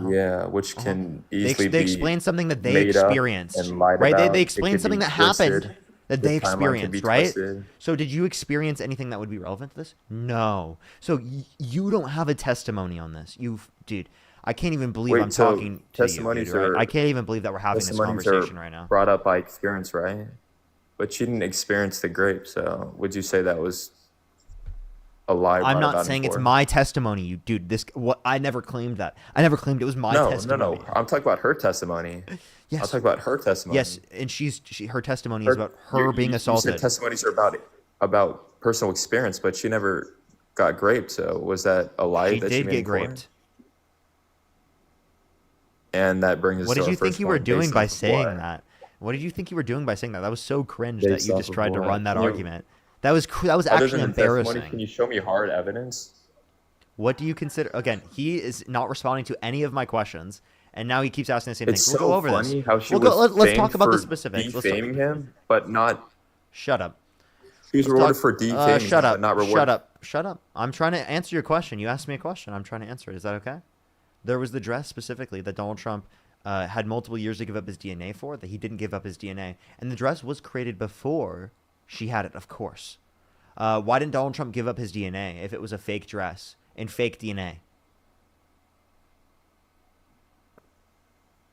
Yeah, which can easily They be explained something that they made up experienced, and lied right? about. They It explained could something be that twisted. happened that The they timeline could be experienced, right? twisted. So did you experience anything that would be relevant to this? No. So you don't have a testimony on this. Dude, I can't even believe Wait, I'm so talking to you, testimonies dude, right? are- I can't even believe that we're having this testimonies conversation are right now. brought up by experience, right? But she didn't experience the grape, so would you say that was a lie I'm brought not about him saying it's for. my testimony, you dude. This what I never claimed that. I never claimed it was my No, testimony. no. I'm talking about her testimony. Yes. I'll talk about her testimony. Yes, and her testimony is about her being You assaulted. said testimonies are about personal experience, but she never got raped. So was that a lie She that did she made get in court? raped. And that brings us What to did our you think first you were point, doing based by off of saying what? that? What did you think you were doing by saying that? That was so cringe Based that you off just of tried to what? run that Can you- argument. That was Other actually than the testimony, embarrassing. can you show me hard evidence? What do you consider? Again, he is not responding to any of my questions, and now he keeps asking the same It's thing. so We'll go over funny this. how she We'll was go, let's famed talk about the for specifics. defaming him, but not. Shut up. She was Let's rewarded talk- for defaming shut him, up. but not rewarded. Shut up. Shut up. I'm trying to answer your question. You asked me a question. I'm trying to answer it. Is that okay? There was the dress specifically that Donald Trump had multiple years to give up his DNA for, that he didn't give up his DNA. And the dress was created before she had it, of course. Why didn't Donald Trump give up his DNA if it was a fake dress and fake DNA?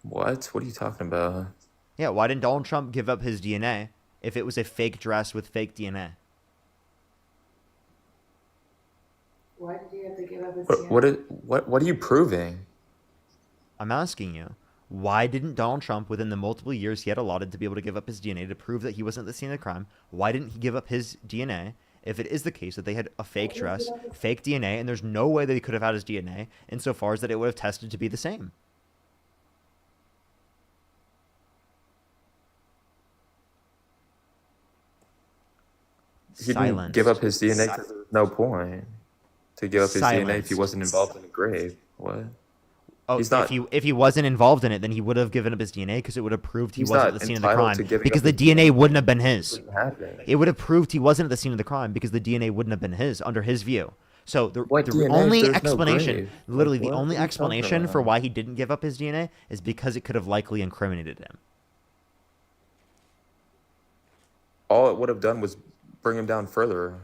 What? What are you talking about? Yeah, why didn't Donald Trump give up his DNA if it was a fake dress with fake DNA? Why did he have to give up his What are you proving? I'm asking you, why didn't Donald Trump, within the multiple years he had allotted to be able to give up his DNA to prove that he wasn't at the scene of the crime, why didn't he give up his DNA if it is the case that they had a fake dress, fake DNA, and there's no way that he could have had his DNA insofar as that it would have tested to be the same? He didn't give up his DNA because there was no point to give up his DNA if he wasn't involved in the grave. What? Oh, He's not. if he wasn't involved in it, then he would have given up his DNA because it would have proved he He's wasn't not at the scene of the entitled crime. to giving Because up the his DNA wouldn't have been his. Wouldn't happen. It would have proved he wasn't at the scene of the crime because the DNA wouldn't have been his under his view. So the DNA? only There's no explanation, grave. literally Like, the what only are you talking explanation for about? why he didn't give up his DNA is because it could have likely incriminated him. All it would have done was bring him down further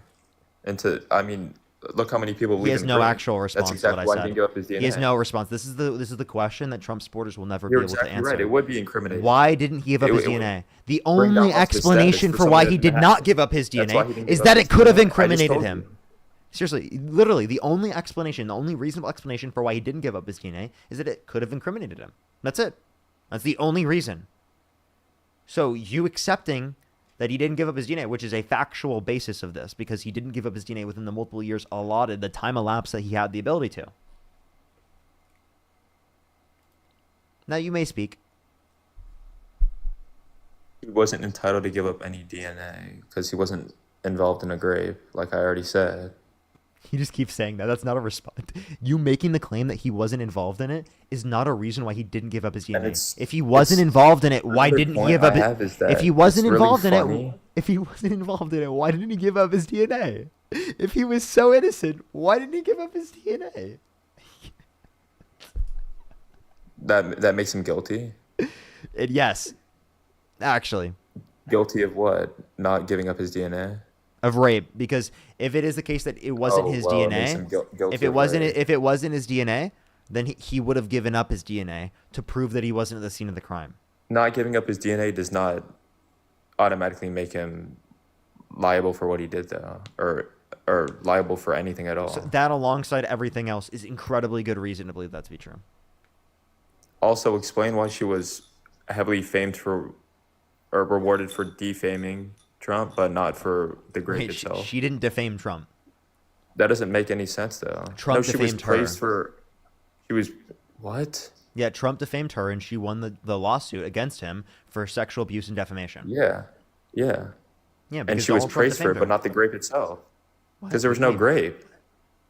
into. I mean, look how many people. He leave has in no grave. actual response That's to exactly what why I he said. didn't give up his DNA. He has no response. This is the question that Trump supporters will never You're be able exactly to answer. right. It would be incriminating. Why didn't he give up It- his it would DNA? The bring down only us to status explanation for for something why that he didn't did not happen. give up his That's why he DNA didn't is give that up it his could have DNA. I just incriminated told him. you. Seriously, literally, the only explanation, the only reasonable explanation for why he didn't give up his DNA is that it could have incriminated him. That's it. That's the only reason. So you accepting that he didn't give up his DNA, which is a factual basis of this, because he didn't give up his DNA within the multiple years allotted, the time elapsed that he had the ability to. Now you may speak. He wasn't entitled to give up any DNA because he wasn't involved in a grave, like I already said. He just keeps saying that. That's not a response. You making the claim that he wasn't involved in it is not a reason why he didn't give up his DNA. If he wasn't involved in it, why another didn't he point give up I it? have is that If he wasn't it's really involved in funny. it, if he wasn't involved in it, why didn't he give up his DNA? If he was so innocent, why didn't he give up his DNA? That makes him guilty. Yes, actually, Guilty of what? Not giving up his DNA. of rape. Because if it is the case that it wasn't Oh, his well, it makes DNA, him guilty if it of wasn't rape. if it wasn't his DNA, then he would have given up his DNA to prove that he wasn't at the scene of the crime. Not giving up his DNA does not automatically make him liable for what he did, though, or liable for anything at all. So that, alongside everything else, is incredibly good reason to believe that to be true. Also, explain why she was heavily famed for or rewarded for defaming Trump, but not for the grave Wait, itself. she didn't defame Trump. That doesn't make any sense, though. Trump no, she was defamed her. praised for. She was what? Yeah, Trump defamed her, and she won the lawsuit against him for sexual abuse and defamation. Yeah, yeah. Yeah, And because she was Donald Trump praised for it, defamed but her. not the grape itself, What? because there was What do no you mean? grape.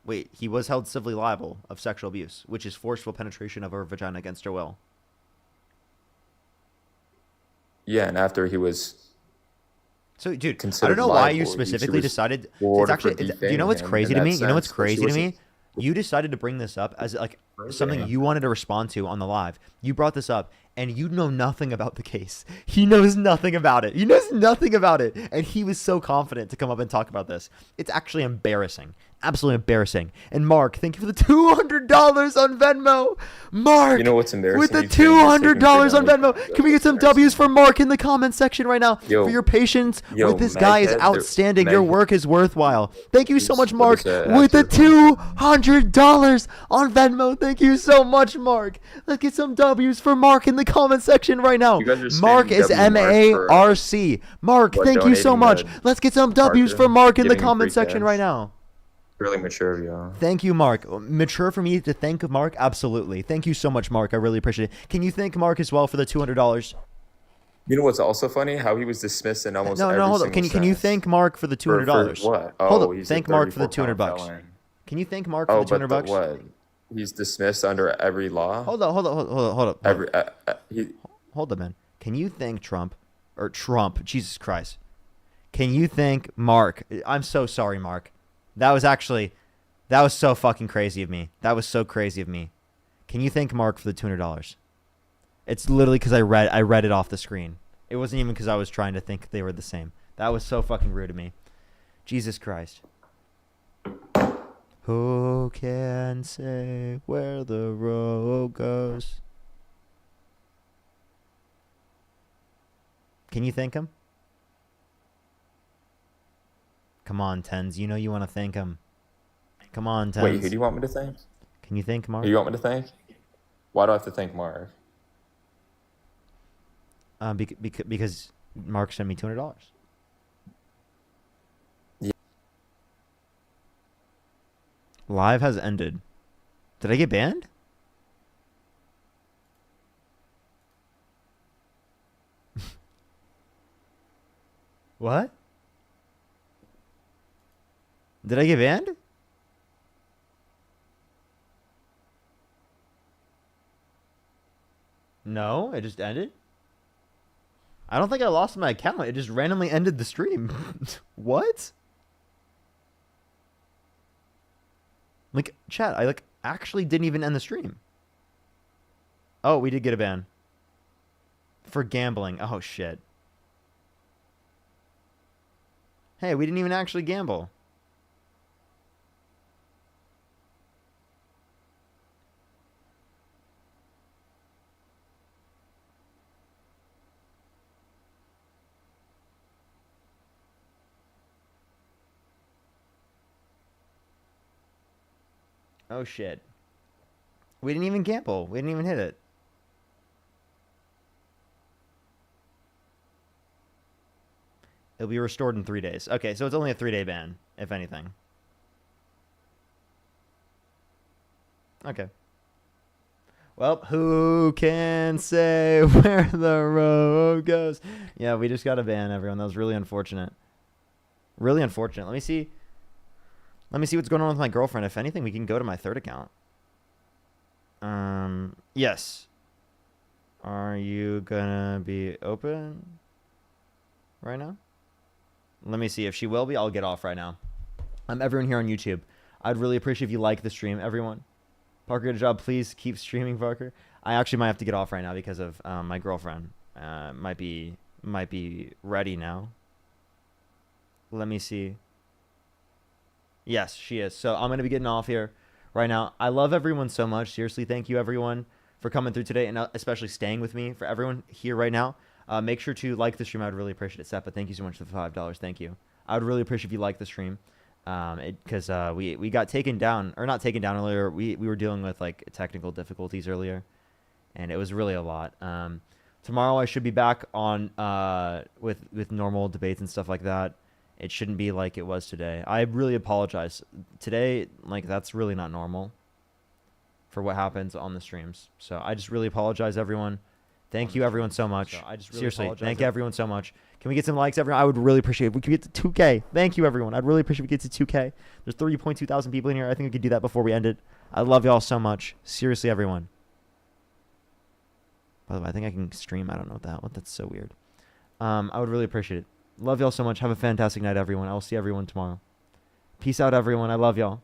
Wait, he was held civilly liable of sexual abuse, which is forceful penetration of her vagina against her will. Yeah, and after he was. So, dude, I considered don't know why you liable, specifically she was decided. It's rewarded actually, for you know what's defaming him crazy in to that me? You know what's sense, but she crazy to me? wasn't- You decided to bring this up as like something Yeah. you wanted to respond to on the live. You brought this up, and you know nothing about the case. He knows nothing about it. He knows nothing about it. And he was so confident to come up and talk about this. It's actually embarrassing. Absolutely embarrassing. And Mark, thank you for the $200 on Venmo. Mark, You know what's embarrassing? with the You saying you're taking $200 on freedom away Venmo. from Can we get some W's for Mark in the comments section right now? Yo. For your patience Yo, with this guy is Maghead, outstanding. Your Maghead. work is worthwhile. Thank you so much, What Mark, is that with the after? $200 on Venmo. Thank you so much, Mark. Let's get some W's for Mark in the comment section right now. You guys are Mark spamming is W Mark for, MARC. Mark, what, thank you so donating much. to Let's get some W's Parker, for Mark in the giving free comment section cash. right now. Really mature of y'all. Thank you, Mark. Mature for me to thank Mark? Absolutely. Thank you so much, Mark. I really appreciate it. Can you thank Mark as well for the $200? You know what's also funny? How he was dismissed in almost every No, hold on. single Can you sense. thank Mark for the $200? For what? Hold Oh, up. he's Thank a Mark for the 34-pound $200. felon. Can you thank Mark for Oh, the $200? but what? He's dismissed under every law. Hold up. Every Hold up, man. Can you thank Trump? Jesus Christ. Can you thank Mark? I'm so sorry, Mark. That was so fucking crazy of me. That was so crazy of me. Can you thank Mark for the $200? It's literally because I read it off the screen. It wasn't even because I was trying to think they were the same. That was so fucking rude of me. Jesus Christ. Who can say where the road goes? Can you thank him? Come on, Tens. You know you want to thank him. Come on, Tens. Wait, who do you want me to thank? Can you thank Mark? Who do you want me to thank? Why do I have to thank Mark? Because Mark sent me $200. Yeah. Live has ended. Did I get banned? What? Did I get banned? No, it just ended. I don't think I lost my account. It just randomly ended the stream. What? Like, chat, I actually didn't even end the stream. Oh, we did get a ban. For gambling. Oh, shit. Hey, we didn't even actually gamble. Oh, shit. We didn't even gamble. We didn't even hit it. It'll be restored in 3 days. Okay, so it's only a 3-day ban, if anything. Okay. Well, who can say where the road goes? Yeah, we just got a ban, everyone. That was really unfortunate. Really unfortunate. Let me see what's going on with my girlfriend. If anything, we can go to my third account. Yes. Are you gonna be open right now? Let me see. If she will be, I'll get off right now. Everyone here on YouTube, I'd really appreciate if you like the stream, everyone. Parker, good job. Please keep streaming, Parker. I actually might have to get off right now because of my girlfriend. Might be ready now. Let me see. Yes, she is. So I'm going to be getting off here right now. I love everyone so much. Seriously, thank you, everyone, for coming through today and especially staying with me. For everyone here right now, make sure to like the stream. I would really appreciate it, Seth. But thank you so much for the $5. Thank you. I would really appreciate if you like the stream. Because we got taken down, or not taken down earlier. We were dealing with like technical difficulties earlier, and it was really a lot. Tomorrow I should be back on with normal debates and stuff like that. It shouldn't be like it was today. I really apologize. Today, like, that's really not normal for what happens on the streams. So I just really apologize, everyone. Thank you, everyone, so much. Seriously, thank you, everyone, so much. Can we get some likes, everyone? I would really appreciate it. We could get to 2K. Thank you, everyone. I'd really appreciate if we get to 2K. There's 30.2 thousand people in here. I think we could do that before we end it. I love y'all so much. Seriously, everyone. By the way, I think I can stream. I don't know what the hell. That's so weird. I would really appreciate it. Love y'all so much. Have a fantastic night, everyone. I will see everyone tomorrow. Peace out, everyone. I love y'all.